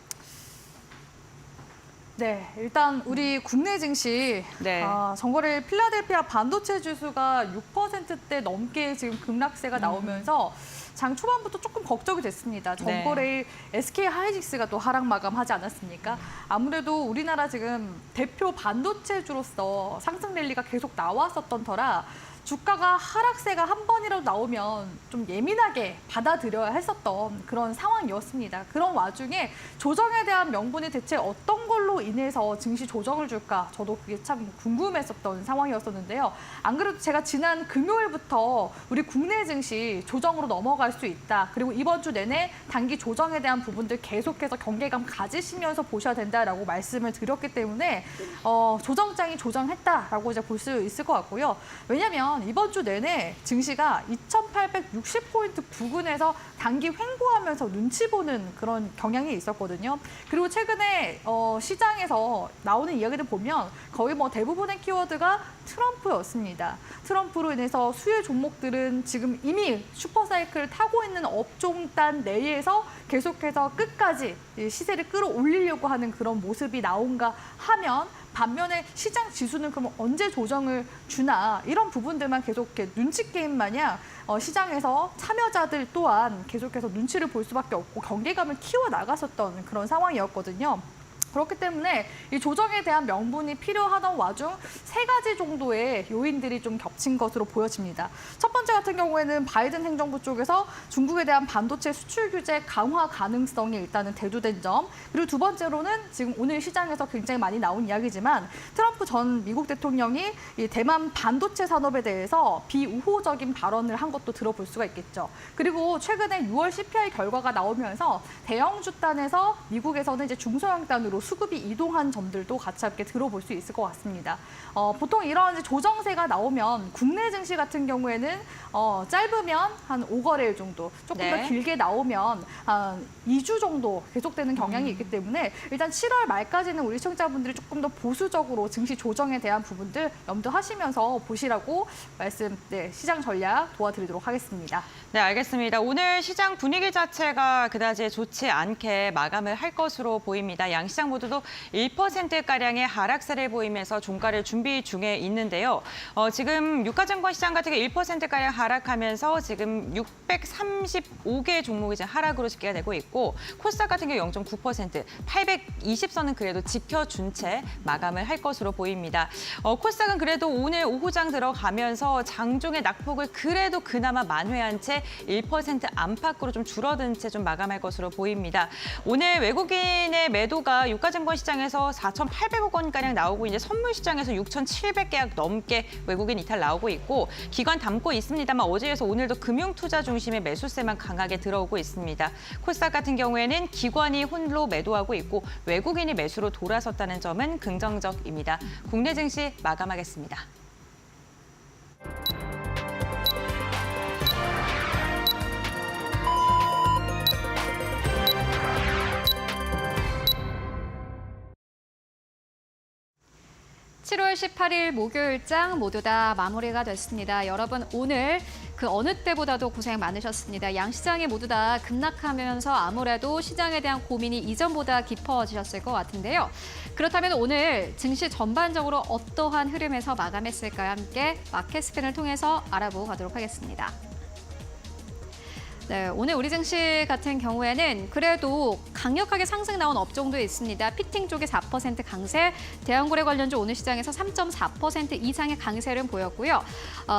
[SPEAKER 8] 네, 일단 우리 국내 증시
[SPEAKER 2] 네.
[SPEAKER 8] 전거래일 필라델피아 반도체 지수가 6%대 넘게 지금 급락세가 나오면서 장 초반부터 조금 걱정이 됐습니다. 전거래일 SK 하이닉스가 또 하락 마감하지 않았습니까? 아무래도 우리나라 지금 대표 반도체주로서 상승 랠리가 계속 나왔었던 터라 주가가 하락세가 한 번이라도 나오면 좀 예민하게 받아들여야 했었던 그런 상황이었습니다. 그런 와중에 조정에 대한 명분이 대체 어떤 걸로 인해서 증시 조정을 줄까? 저도 그게 참 궁금했었던 상황이었었는데요. 안 그래도 제가 지난 금요일부터 우리 국내 증시 조정으로 넘어갈 수 있다. 그리고 이번 주 내내 단기 조정에 대한 부분들 계속해서 경계감 가지시면서 보셔야 된다라고 말씀을 드렸기 때문에 조정장이 조정했다라고 이제 볼 수 있을 것 같고요. 왜냐하면 보면 이번 주 내내 증시가 2,860포인트 부근에서 단기 횡보하면서 눈치 보는 그런 경향이 있었거든요. 그리고 최근에 시장에서 나오는 이야기들 보면 거의 뭐 대부분의 키워드가 트럼프였습니다. 트럼프로 인해서 수혜 종목들은 지금 이미 슈퍼사이클을 타고 있는 업종단 내에서 계속해서 끝까지 시세를 끌어올리려고 하는 그런 모습이 나온가 하면 반면에 시장 지수는 그럼 언제 조정을 주나 이런 부분들만 계속 이렇게 눈치 게임 마냥 시장에서 참여자들 또한 계속해서 눈치를 볼 수밖에 없고 경계감을 키워 나갔었던 그런 상황이었거든요. 그렇기 때문에 이 조정에 대한 명분이 필요하던 와중 3가지 정도의 요인들이 좀 겹친 것으로 보여집니다. 첫 번째 같은 경우에는 바이든 행정부 쪽에서 중국에 대한 반도체 수출 규제 강화 가능성이 일단은 대두된 점, 그리고 두 번째로는 지금 오늘 시장에서 굉장히 많이 나온 이야기지만 트럼프 전 미국 대통령이 이 대만 반도체 산업에 대해서 비우호적인 발언을 한 것도 들어볼 수가 있겠죠. 그리고 최근에 6월 CPI 결과가 나오면서 대형주 단에서 미국에서는 이제 중소형 단으로 수급이 이동한 점들도 같이 함께 들어볼 수 있을 것 같습니다. 보통 이런 이제 조정세가 나오면 국내 증시 같은 경우에는 짧으면 한 5거래일 정도, 조금 더 길게 나오면 한 2주 정도 계속되는 경향이 있기 때문에 일단 7월 말까지는 우리 시청자분들이 조금 더 보수적으로 증시 조정에 대한 부분들 염두하시면서 보시라고 말씀, 시장 전략 도와드리도록 하겠습니다.
[SPEAKER 2] 네, 알겠습니다. 오늘 시장 분위기 자체가 그다지 좋지 않게 마감을 할 것으로 보입니다. 양시장 모두도 1%가량의 하락세를 보이면서 종가를 준비 중에 있는데요. 지금 유가증권 시장 같은 경우 1%가량 하락하면서 지금 635개 종목이 이제 하락으로 집계가 되고 있고 코스닥 같은 경우 0.9%, 820선은 그래도 지켜준 채 마감을 할 것으로 보입니다. 코스닥은 그래도 오늘 오후장 들어가면서 장중의 낙폭을 그래도 그나마 만회한 채 1% 안팎으로 좀 줄어든 채 좀 마감할 것으로 보입니다. 오늘 외국인의 매도가 유가증권 시장에서 4,800억 원가량 나오고 이제 선물 시장에서 6,700계약 넘게 외국인 이탈 나오고 있고 기관 담고 있습니다만 어제에서 오늘도 금융투자 중심의 매수세만 강하게 들어오고 있습니다. 코스닥 같은 경우에는 기관이 홀로 매도하고 있고 외국인이 매수로 돌아섰다는 점은 긍정적입니다. 국내 증시 마감하겠습니다.
[SPEAKER 1] (7월 18일) 목요일장 모두 다 마무리가 됐습니다. 여러분 오늘 그 어느 때보다도 고생 많으셨습니다. 양시장이 모두 다 급락하면서 아무래도 시장에 대한 고민이 이전보다 깊어지셨을 것 같은데요. 그렇다면 오늘 증시 전반적으로 어떠한 흐름에서 마감했을까요? 함께 마켓 스핀을 통해서 알아보고 가도록 하겠습니다. 네, 오늘 우리 증시 같은 경우에는 그래도 강력하게 상승 나온 업종도 있습니다. 피팅 쪽에 4% 강세, 대형거래 관련주 오늘 시장에서 3.4% 이상의 강세를 보였고요.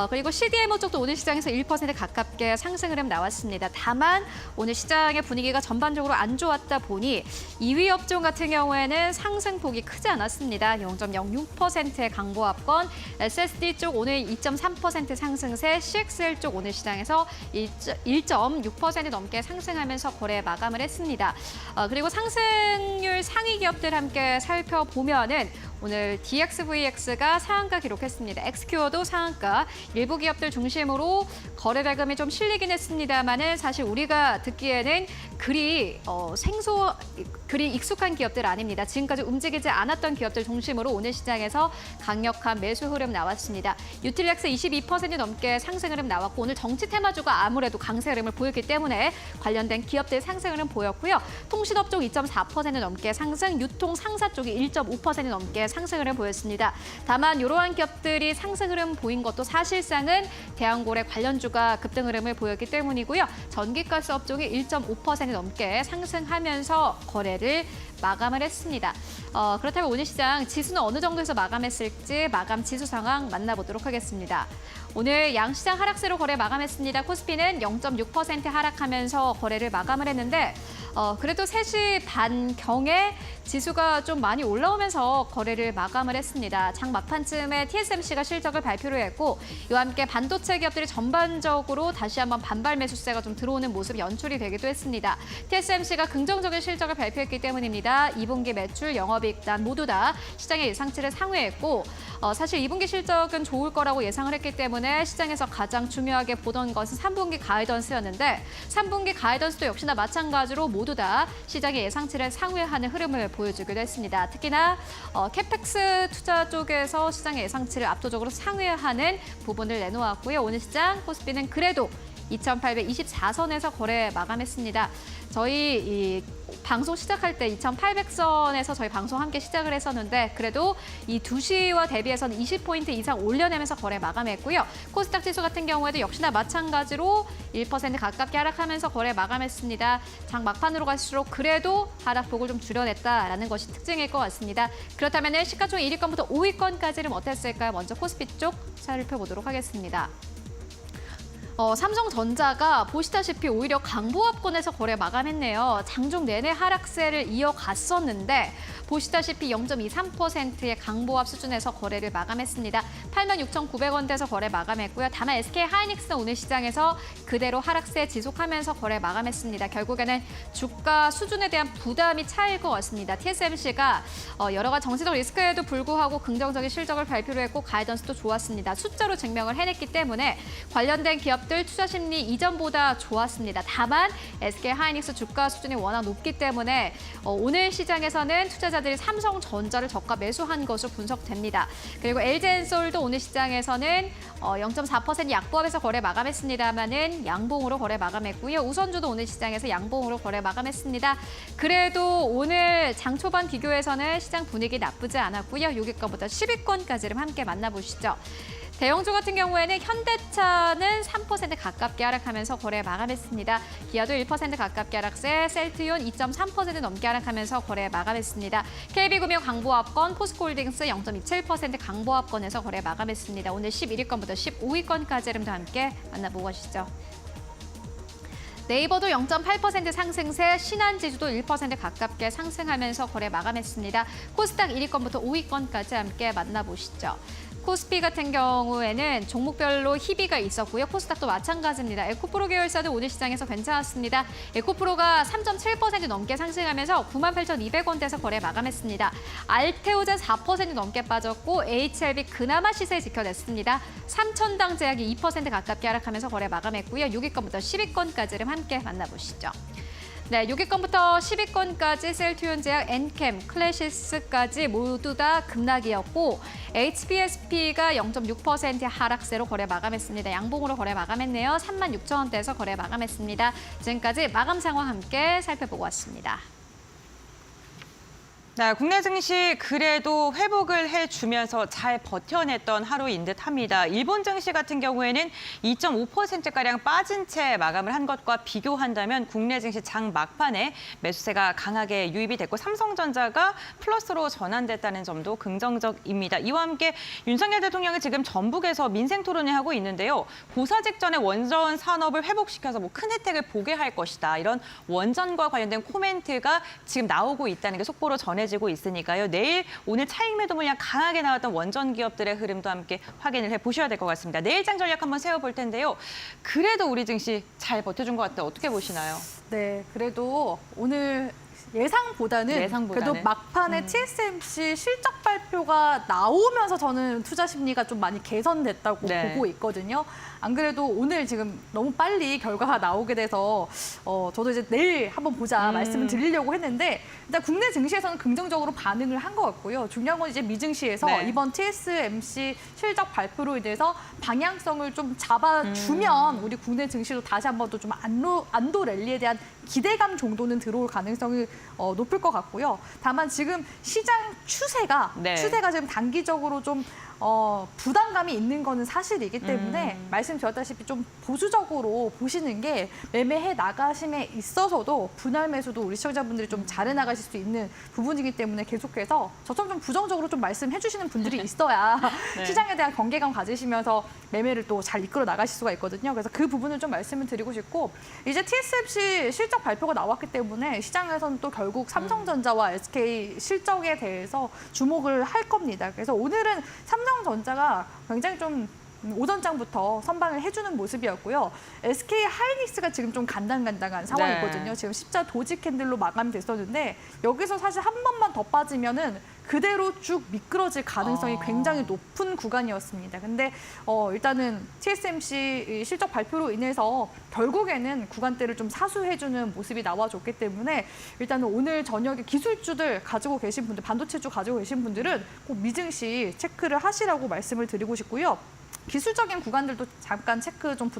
[SPEAKER 1] 그리고 CDMO 쪽도 오늘 시장에서 1% 가깝게 상승 흐름 나왔습니다. 다만 오늘 시장의 분위기가 전반적으로 안 좋았다 보니 2위 업종 같은 경우에는 상승폭이 크지 않았습니다. 0.06%의 강보합권, SSD 쪽 오늘 2.3% 상승세, CXL 쪽 오늘 시장에서 1.6% 넘게 상승하면서 거래 마감을 했습니다. 그리고 상승률 상위 기업들 함께 살펴보면은 오늘 DXVX가 상한가 기록했습니다. XQ어도 상한가, 일부 기업들 중심으로 거래 대금이 좀 실리긴 했습니다만은 사실 우리가 듣기에는 그리 익숙한 기업들 아닙니다. 지금까지 움직이지 않았던 기업들 중심으로 오늘 시장에서 강력한 매수 흐름 나왔습니다. 유틸렉스 22% 넘게 상승 흐름 나왔고 오늘 정치 테마주가 아무래도 강세 흐름을 보였기 때문에 관련된 기업들 상승 흐름 보였고요. 통신업 쪽 2.4% 넘게 상승, 유통 상사 쪽이 1.5% 넘게 상승 흐름 보였습니다. 다만 이러한 기업들이 상승 흐름 보인 것도 사실상은 대형거래 관련주가 급등 흐름을 보였기 때문이고요. 전기가스 업종이 1.5% 넘게 상승하면서 거래를 마감을 했습니다. 그렇다면 오늘 시장 지수는 어느 정도에서 마감했을지 마감 지수 상황 만나보도록 하겠습니다. 오늘 양시장 하락세로 거래 마감했습니다. 코스피는 0.6% 하락하면서 거래를 마감을 했는데 그래도 3시 반경에 지수가 좀 많이 올라오면서 거래를 마감을 했습니다. 장 막판쯤에 TSMC가 실적을 발표를 했고 이와 함께 반도체 기업들이 전반적으로 다시 한번 반발 매수세가 좀 들어오는 모습이 연출이 되기도 했습니다. TSMC가 긍정적인 실적을 발표했기 때문입니다. 2분기 매출, 영업이익 단 모두 다 시장의 예상치를 상회했고 사실 2분기 실적은 좋을 거라고 예상을 했기 때문에 시장에서 가장 중요하게 보던 것은 3분기 가이던스였는데 3분기 가이던스도 역시나 마찬가지로 모두 다 시장의 예상치를 상회하는 흐름을 보여주기도 했습니다. 특히나 캐펙스 투자 쪽에서 시장의 예상치를 압도적으로 상회하는 부분을 내놓았고요. 오늘 시장 코스피는 그래도 2,824선에서 거래 마감했습니다. 저희 이 방송 시작할 때 2,800선에서 저희 방송 함께 시작을 했었는데 그래도 이 2시와 대비해서는 20포인트 이상 올려내면서 거래 마감했고요. 코스닥 지수 같은 경우에도 역시나 마찬가지로 1% 가깝게 하락하면서 거래 마감했습니다. 장 막판으로 갈수록 그래도 하락폭을 좀 줄여냈다라는 것이 특징일 것 같습니다. 그렇다면 시가총 1위권부터 5위권까지는 어땠을까요? 먼저 코스피 쪽 살펴보도록 하겠습니다. 삼성전자가 보시다시피 오히려 강보합권에서 거래 마감했네요. 장중 내내 하락세를 이어갔었는데 보시다시피 0.23%의 강보합 수준에서 거래를 마감했습니다. 86,900원대에서 거래 마감했고요. 다만 SK하이닉스는 오늘 시장에서 그대로 하락세 지속하면서 거래 마감했습니다. 결국에는 주가 수준에 대한 부담이 차일 것 같습니다. TSMC가 여러 가지 정치적 리스크에도 불구하고 긍정적인 실적을 발표를 했고 가이던스도 좋았습니다. 숫자로 증명을 해냈기 때문에 관련된 기업들 투자 심리 이전보다 좋았습니다. 다만 SK하이닉스 주가 수준이 워낙 높기 때문에 오늘 시장에서는 투자자들이 삼성전자를 저가 매수한 것으로 분석됩니다. 그리고 LG엔솔도 오늘 시장에서는 0.4% 약보합에서 거래 마감했습니다만은 양봉으로 거래 마감했고요. 우선주도 오늘 시장에서 양봉으로 거래 마감했습니다. 그래도 오늘 장 초반 비교해서는 시장 분위기 나쁘지 않았고요. 6위권부터 10위권까지를 함께 만나보시죠. 대형주 같은 경우에는 현대차는 3% 가깝게 하락하면서 거래 마감했습니다. 기아도 1% 가깝게 하락세, 셀트리온 2.3% 넘게 하락하면서 거래 마감했습니다. KB금융 강보합권, 포스코홀딩스 0.27% 강보합권에서 거래 마감했습니다. 오늘 11위권부터 15위권까지를 함께 만나보고 가시죠. 네이버도 0.8% 상승세, 신한지주도 1% 가깝게 상승하면서 거래 마감했습니다. 코스닥 1위권부터 5위권까지 함께 만나보시죠. 코스피 같은 경우에는 종목별로 희비가 있었고요. 코스닥도 마찬가지입니다. 에코프로 계열사도 오늘 시장에서 괜찮았습니다. 에코프로가 3.7% 넘게 상승하면서 98,200원대에서 거래 마감했습니다. 알테오젠 4% 넘게 빠졌고 HLB 그나마 시세 지켜냈습니다. 삼천당 제약이 2% 가깝게 하락하면서 거래 마감했고요. 6위권부터 10위권까지를 함께 만나보시죠. 네, 6위권부터 10위권까지 셀트리온 제약, 엔캠, 클래시스까지 모두 다 급락이었고 HBSP가 0.6% 하락세로 거래 마감했습니다. 양봉으로 거래 마감했네요. 36,000원대에서 거래 마감했습니다. 지금까지 마감 상황 함께 살펴보고 왔습니다.
[SPEAKER 2] 네, 국내 증시 그래도 회복을 해주면서 잘 버텨냈던 하루인 듯합니다. 일본 증시 같은 경우에는 2.5%가량 빠진 채 마감을 한 것과 비교한다면 국내 증시 장 막판에 매수세가 강하게 유입이 됐고 삼성전자가 플러스로 전환됐다는 점도 긍정적입니다. 이와 함께 윤석열 대통령이 지금 전북에서 민생 토론을 하고 있는데요. 고사 직전에 원전 산업을 회복시켜서 큰 혜택을 보게 할 것이다. 이런 원전과 관련된 코멘트가 지금 나오고 있다는 게 속보로 전해지고 있으니까요. 내일 오늘 차익 매도 물량 강하게 나왔던 원전 기업들의 흐름도 함께 확인을 해보셔야 될 것 같습니다. 내일장 전략 한번 세워볼 텐데요. 그래도 우리 증시 잘 버텨준 것 같아요. 어떻게 보시나요?
[SPEAKER 8] 네, 그래도 오늘 예상보다는 그래도 막판에 TSMC 실적 발표가 나오면서 저는 투자 심리가 좀 많이 개선됐다고 보고 있거든요. 안 그래도 오늘 지금 너무 빨리 결과가 나오게 돼서 저도 이제 내일 한번 보자 말씀을 드리려고 했는데 일단 국내 증시에서는 긍정적으로 반응을 한 것 같고요. 중요한 건 이제 미증시에서 이번 TSMC 실적 발표로 인해서 방향성을 좀 잡아주면 우리 국내 증시도 다시 한번 또 좀 안도 랠리에 대한 기대감 정도는 들어올 가능성이 높을 것 같고요. 다만 지금 시장 추세가 지금 단기적으로 좀 부담감이 있는 거는 사실이기 때문에 말씀드렸다시피 좀 보수적으로 보시는 게 매매해 나가심에 있어서도 분할 매수도 우리 시청자분들이 좀 잘해 나가실 수 있는 부분이기 때문에 계속해서 저처럼 좀 부정적으로 좀 말씀해 주시는 분들이 있어야
[SPEAKER 2] 네.
[SPEAKER 8] 시장에 대한 경계감 가지시면서 매매를 또 잘 이끌어 나가실 수가 있거든요. 그래서 그 부분을 좀 말씀을 드리고 싶고 이제 TSMC 실적 발표가 나왔기 때문에 시장에서는 또 결국 삼성전자와 SK 실적에 대해서 주목을 할 겁니다. 그래서 오늘은 삼성전자가 굉장히 좀 오전장부터 선방을 해주는 모습이었고요. SK 하이닉스가 지금 좀 간당간당한 상황이거든요.
[SPEAKER 2] 네.
[SPEAKER 8] 지금 십자 도지 캔들로 마감됐었는데 여기서 사실 한 번만 더 빠지면은 그대로 쭉 미끄러질 가능성이 굉장히 높은 구간이었습니다. 근데 일단은 TSMC 실적 발표로 인해서 결국에는 구간대를 좀 사수해주는 모습이 나와줬기 때문에 일단은 오늘 저녁에 기술주들 가지고 계신 분들, 반도체주 가지고 계신 분들은 꼭 미증시 체크를 하시라고 말씀을 드리고 싶고요. 기술적인 구간들도 잠깐 체크 좀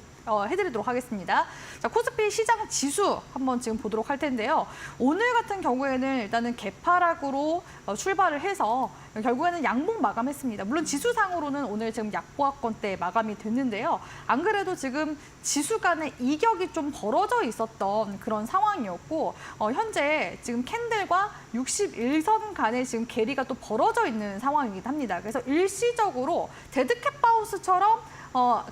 [SPEAKER 8] 해드리도록 하겠습니다. 자, 코스피 시장 지수 한번 지금 보도록 할 텐데요. 오늘 같은 경우에는 일단은 개파락으로 출발을 해서 결국에는 양봉 마감했습니다. 물론 지수상으로는 오늘 지금 약보합권대 마감이 됐는데요. 안 그래도 지금 지수 간의 이격이 좀 벌어져 있었던 그런 상황이었고 현재 지금 캔들과 61선 간의 지금 괴리가 또 벌어져 있는 상황이긴 합니다. 그래서 일시적으로 데드캣 바운스처럼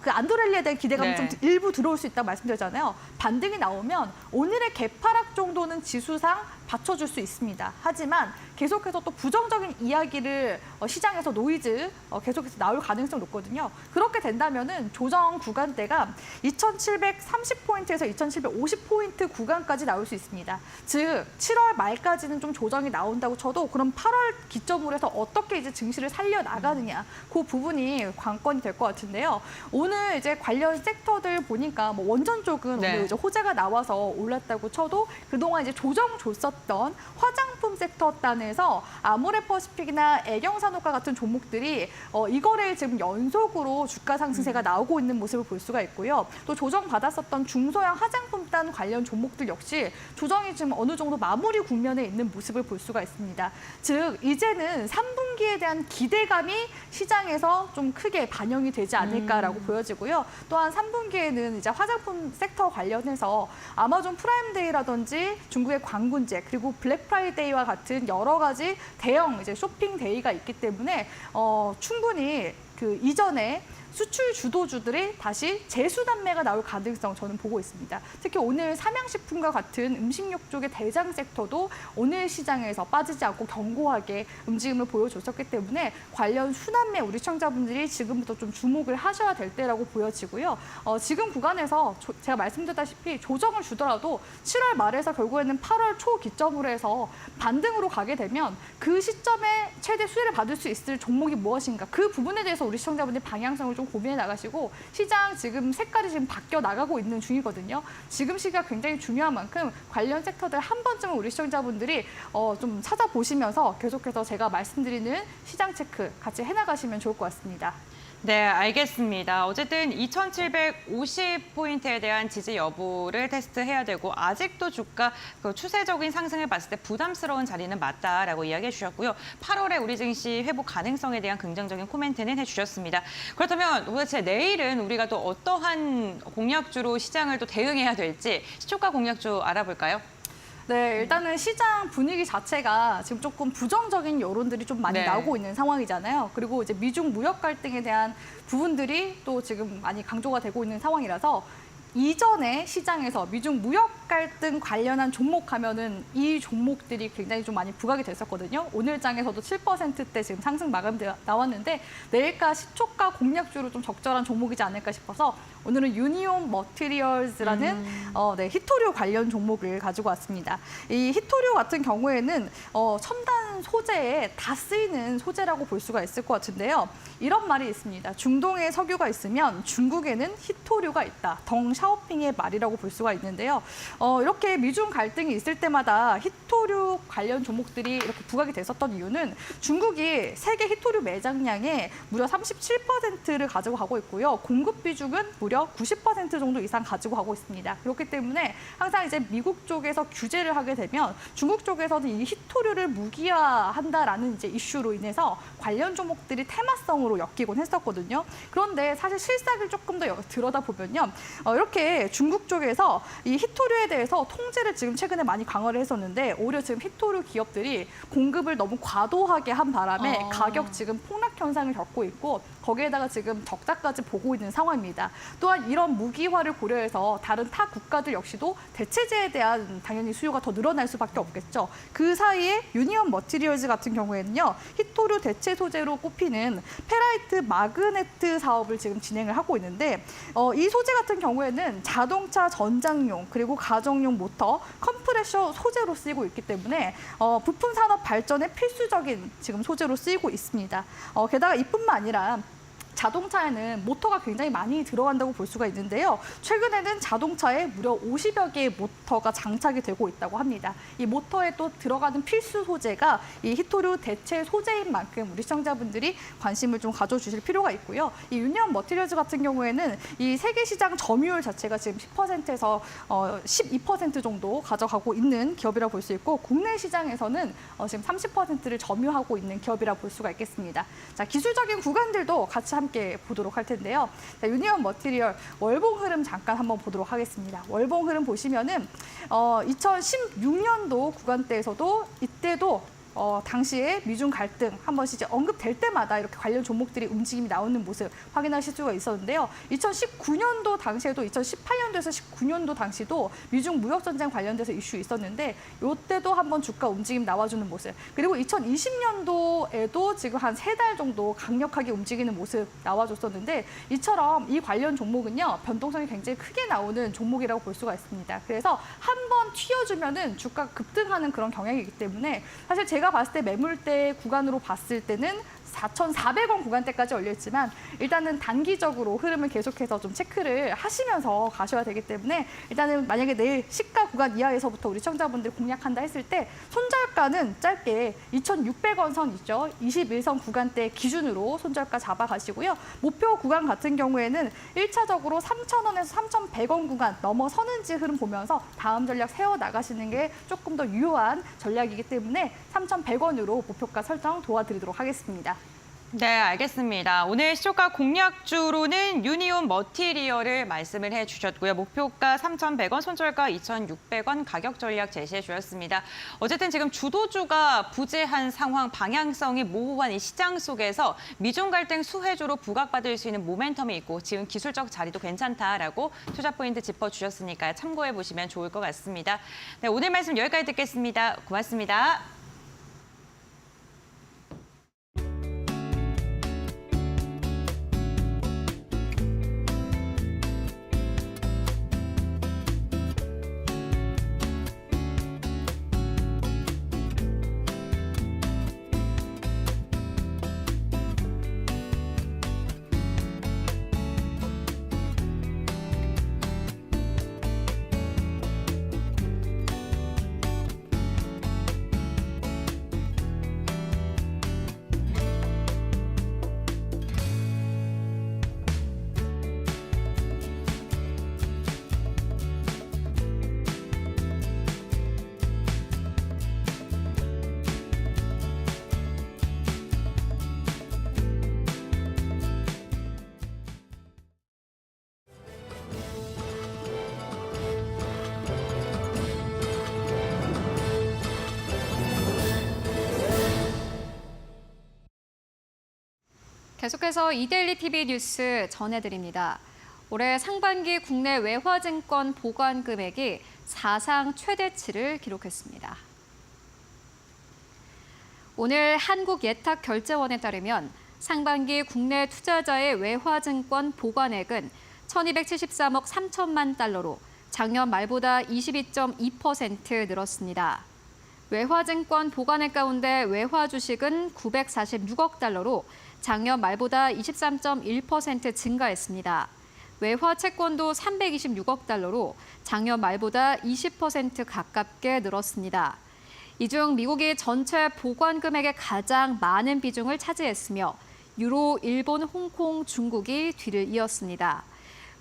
[SPEAKER 8] 그 안도랠리에 대한 기대감이
[SPEAKER 2] 네.
[SPEAKER 8] 좀 일부 들어올 수 있다고 말씀드렸잖아요. 반등이 나오면 오늘의 개파락 정도는 지수상 받쳐줄 수 있습니다. 하지만 계속해서 또 부정적인 이야기를 시장에서 노이즈 계속해서 나올 가능성이 높거든요. 그렇게 된다면은 조정 구간대가 2,730포인트에서 2,750포인트 구간까지 나올 수 있습니다. 즉 7월 말까지는 좀 조정이 나온다고 쳐도 그럼 8월 기점으로 해서 어떻게 이제 증시를 살려 나가느냐 그 부분이 관건이 될 것 같은데요. 오늘 이제 관련 섹터들 보니까 뭐 원전 쪽은
[SPEAKER 2] 네.
[SPEAKER 8] 오늘 이제 호재가 나와서 올랐다고 쳐도 그동안 이제 조정 줬었던 화장품 섹터 단에서 아모레퍼시픽이나 애경산업과 같은 종목들이 이 거래일 지금 연속으로 주가 상승세가 나오고 있는 모습을 볼 수가 있고요. 또 조정 받았었던 중소형 화장품 단 관련 종목들 역시 조정이 지금 어느 정도 마무리 국면에 있는 모습을 볼 수가 있습니다. 즉 이제는 3분기에 대한 기대감이 시장에서 좀 크게 반영이 되지 않을까라고 보여지고요. 또한 3분기에는 이제 화장품 섹터 관련해서 아마존 프라임데이라든지 중국의 광군제 그리고 블랙 프라이데이와 같은 여러 가지 대형 이제 쇼핑 데이가 있기 때문에 충분히 그 이전에 수출 주도주들이 다시 재수단매가 나올 가능성 저는 보고 있습니다. 특히 오늘 삼양식품과 같은 음식료 쪽의 대장 섹터도 오늘 시장에서 빠지지 않고 견고하게 움직임을 보여줬었기 때문에 관련 순환매 우리 시청자분들이 지금부터 좀 주목을 하셔야 될 때라고 보여지고요. 지금 구간에서 제가 말씀드렸다시피 조정을 주더라도 7월 말에서 결국에는 8월 초 기점으로 해서 반등으로 가게 되면 그 시점에 최대 수혜를 받을 수 있을 종목이 무엇인가 그 부분에 대해서 우리 시청자분들이 방향성을 좀 고민해 나가시고 시장 지금 색깔이 지금 바뀌어 나가고 있는 중이거든요. 지금 시기가 굉장히 중요한 만큼 관련 섹터들 한 번쯤은 우리 시청자분들이 좀 찾아보시면서 계속해서 제가 말씀드리는 시장 체크 같이 해나가시면 좋을 것 같습니다.
[SPEAKER 2] 네, 알겠습니다. 어쨌든 2,750포인트에 대한 지지 여부를 테스트해야 되고 아직도 주가 그 추세적인 상승을 봤을 때 부담스러운 자리는 맞다라고 이야기해 주셨고요. 8월에 우리 증시 회복 가능성에 대한 긍정적인 코멘트는 해주셨습니다. 그렇다면 도대체 내일은 우리가 또 어떠한 공략주로 시장을 또 대응해야 될지 시초가 공략주 알아볼까요?
[SPEAKER 8] 네, 일단은 시장 분위기 자체가 지금 조금 부정적인 여론들이 좀 많이
[SPEAKER 2] 네.
[SPEAKER 8] 나오고 있는 상황이잖아요. 그리고 이제 미중 무역 갈등에 대한 부분들이 또 지금 많이 강조가 되고 있는 상황이라서 이전에 시장에서 미중 무역 갈등 관련한 종목 하면은 이 종목들이 굉장히 좀 많이 부각이 됐었거든요. 오늘 장에서도 7%대 지금 상승 마감 나왔는데 내일가 시초가 공략주로 좀 적절한 종목이지 않을까 싶어서 오늘은 유니온 머티리얼즈라는 히토류 관련 종목을 가지고 왔습니다. 이 히토류 같은 경우에는 첨단 소재에 다 쓰이는 소재라고 볼 수가 있을 것 같은데요. 이런 말이 있습니다. 중동에 석유가 있으면 중국에는 히토류가 있다. 덩 샤오핑의 말이라고 볼 수가 있는데요. 이렇게 미중 갈등이 있을 때마다 히토류 관련 종목들이 이렇게 부각이 됐었던 이유는 중국이 세계 히토류 매장량의 무려 37%를 가지고 가고 있고요. 공급 비중은 무려 무려 90% 정도 이상 가지고 가고 있습니다. 그렇기 때문에 항상 이제 미국 쪽에서 규제를 하게 되면 중국 쪽에서는 이 희토류를 무기화한다라는 이제 이슈로 인해서 관련 종목들이 테마성으로 엮이곤 했었거든요. 그런데 사실 실상을 조금 더 들여다보면요. 이렇게 중국 쪽에서 이 희토류에 대해서 통제를 지금 최근에 많이 강화를 했었는데 오히려 지금 희토류 기업들이 공급을 너무 과도하게 한 바람에 가격 지금 폭락 현상을 겪고 있고 거기에다가 지금 적자까지 보고 있는 상황입니다. 또한 이런 무기화를 고려해서 다른 타 국가들 역시도 대체재에 대한 당연히 수요가 더 늘어날 수밖에 없겠죠. 그 사이에 유니온 머티리얼즈 같은 경우에는요. 희토류 대체 소재로 꼽히는 페라이트 마그네트 사업을 지금 진행을 하고 있는데 이 소재 같은 경우에는 자동차 전장용 그리고 가정용 모터, 컴프레셔 소재로 쓰이고 있기 때문에 부품 산업 발전에 필수적인 지금 소재로 쓰이고 있습니다. 게다가 이뿐만 아니라 자동차에는 모터가 굉장히 많이 들어간다고 볼 수가 있는데요. 최근에는 자동차에 무려 50여 개의 모터가 장착이 되고 있다고 합니다. 이 모터에 또 들어가는 필수 소재가 이 희토류 대체 소재인 만큼 우리 시청자분들이 관심을 좀 가져주실 필요가 있고요. 이 유니온 머티리얼즈 같은 경우에는 이 세계 시장 점유율 자체가 지금 10%에서 12% 정도 가져가고 있는 기업이라 볼 수 있고 국내 시장에서는 지금 30%를 점유하고 있는 기업이라 볼 수가 있겠습니다. 자, 기술적인 구간들도 같이 함께 보도록 할 텐데요. 자, 유니온 머티리얼 월봉 흐름 잠깐 한번 보도록 하겠습니다. 월봉 흐름 보시면은 2016년도 구간대에서도 이때도 당시에 미중 갈등 한 번씩 이제 언급될 때마다 이렇게 관련 종목들이 움직임이 나오는 모습 확인하실 수가 있었는데요. 2019년도 당시에도 2018년도에서 19년도 당시도 미중 무역 전쟁 관련돼서 이슈 있었는데 이때도 한번 주가 움직임 나와주는 모습. 그리고 2020년도에도 지금 한 3달 정도 강력하게 움직이는 모습 나와줬었는데 이처럼 이 관련 종목은요 변동성이 굉장히 크게 나오는 종목이라고 볼 수가 있습니다. 그래서 한번 튀어주면은 주가 급등하는 그런 경향이기 때문에 사실 제가 봤을 때 매물대 구간으로 봤을 때는 4,400원 구간대까지 올려있지만 일단은 단기적으로 흐름을 계속해서 좀 체크를 하시면서 가셔야 되기 때문에 일단은 만약에 내일 시가 구간 이하에서부터 우리 시청자분들이 공략한다 했을 때 손절가는 짧게 2,600원 선 있죠. 21선 구간대 기준으로 손절가 잡아가시고요. 목표 구간 같은 경우에는 1차적으로 3,000원에서 3,100원 구간 넘어서는지 흐름 보면서 다음 전략 세워나가시는 게 조금 더 유효한 전략이기 때문에 3,100원으로 목표가 설정 도와드리도록 하겠습니다.
[SPEAKER 2] 네, 알겠습니다. 오늘 시초가 공략주로는 유니온 머티리얼을 말씀을 해주셨고요. 목표가 3,100원, 손절가 2,600원 가격 전략 제시해 주셨습니다. 어쨌든 지금 주도주가 부재한 상황, 방향성이 모호한 이 시장 속에서 미중 갈등 수혜주로 부각받을 수 있는 모멘텀이 있고 지금 기술적 자리도 괜찮다라고 투자 포인트 짚어주셨으니까 참고해 보시면 좋을 것 같습니다. 네, 오늘 말씀 여기까지 듣겠습니다. 고맙습니다.
[SPEAKER 1] 계속해서 이데일리 TV 뉴스 전해드립니다. 올해 상반기 국내 외화증권 보관 금액이 사상 최대치를 기록했습니다. 오늘 한국예탁결제원에 따르면 상반기 국내 투자자의 외화증권 보관액은 1,273억 3천만 달러로 작년 말보다 22.2% 늘었습니다. 외화증권 보관액 가운데 외화 주식은 946억 달러로 작년 말보다 23.1% 증가했습니다. 외화 채권도 326억 달러로 작년 말보다 20% 가깝게 늘었습니다. 이 중 미국이 전체 보관 금액의 가장 많은 비중을 차지했으며 유로, 일본, 홍콩, 중국이 뒤를 이었습니다.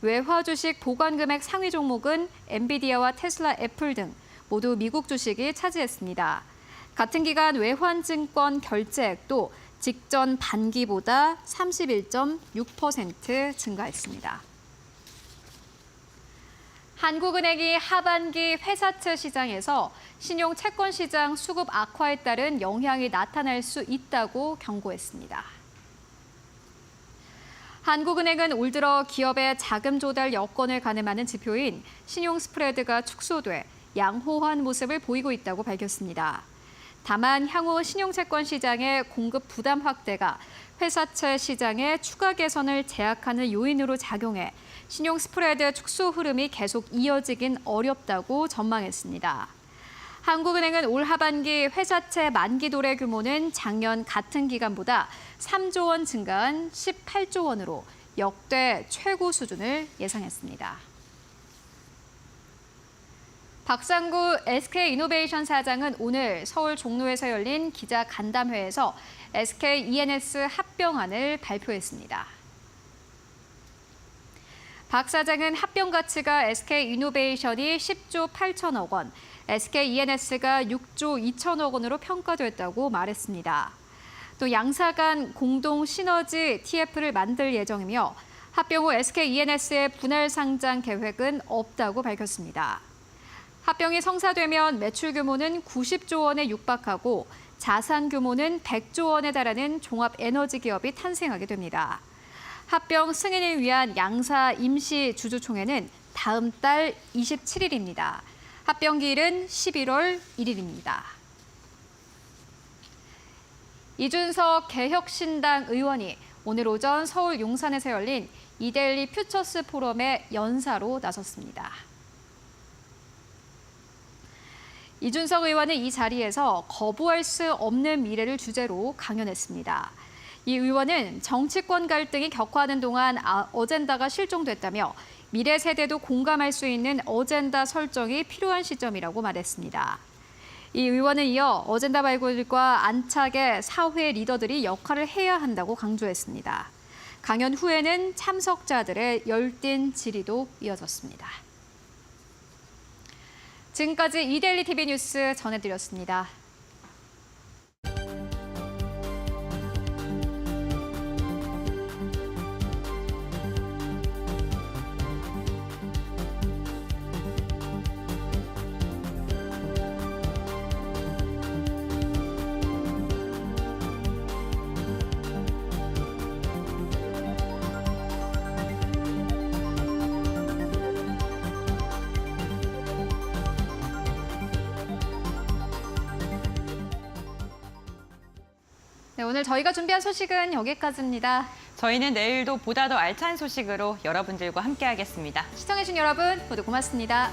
[SPEAKER 1] 외화 주식 보관 금액 상위 종목은 엔비디아와 테슬라, 애플 등 모두 미국 주식이 차지했습니다. 같은 기간 외환증권 결제액도 직전 반기보다 31.6% 증가했습니다. 한국은행이 하반기 회사채 시장에서 신용 채권 시장 수급 악화에 따른 영향이 나타날 수 있다고 경고했습니다. 한국은행은 올 들어 기업의 자금 조달 여건을 가늠하는 지표인 신용 스프레드가 축소돼 양호한 모습을 보이고 있다고 밝혔습니다. 다만 향후 신용채권 시장의 공급 부담 확대가 회사채 시장의 추가 개선을 제약하는 요인으로 작용해 신용 스프레드 축소 흐름이 계속 이어지긴 어렵다고 전망했습니다. 한국은행은 올 하반기 회사채 만기 도래 규모는 작년 같은 기간보다 3조 원 증가한 18조 원으로 역대 최고 수준을 예상했습니다. 박상구 SK이노베이션 사장은 오늘 서울 종로에서 열린 기자 간담회에서 SK E&S 합병안을 발표했습니다. 박 사장은 합병 가치가 SK이노베이션이 10조 8천억 원, SK E&S가 6조 2천억 원으로 평가됐다고 말했습니다. 또 양사 간 공동 시너지 TF를 만들 예정이며 합병 후 SK E&S의 분할 상장 계획은 없다고 밝혔습니다. 합병이 성사되면 매출 규모는 90조 원에 육박하고 자산 규모는 100조 원에 달하는 종합 에너지 기업이 탄생하게 됩니다. 합병 승인을 위한 양사 임시 주주총회는 다음 달 27일입니다. 합병 기일은 11월 1일입니다. 이준석 개혁신당 의원이 오늘 오전 서울 용산에서 열린 이데일리 퓨처스 포럼에 연사로 나섰습니다. 이준석 의원은 이 자리에서 거부할 수 없는 미래를 주제로 강연했습니다. 이 의원은 정치권 갈등이 격화하는 동안 어젠다가 실종됐다며 미래 세대도 공감할 수 있는 어젠다 설정이 필요한 시점이라고 말했습니다. 이 의원은 이어 어젠다 발굴과 안착의 사회 리더들이 역할을 해야 한다고 강조했습니다. 강연 후에는 참석자들의 열띤 질의도 이어졌습니다. 지금까지 이데일리 TV 뉴스 전해드렸습니다. 네, 오늘 저희가 준비한 소식은 여기까지입니다.
[SPEAKER 2] 저희는 내일도 보다 더 알찬 소식으로 여러분들과 함께하겠습니다.
[SPEAKER 1] 시청해주신 여러분 모두 고맙습니다.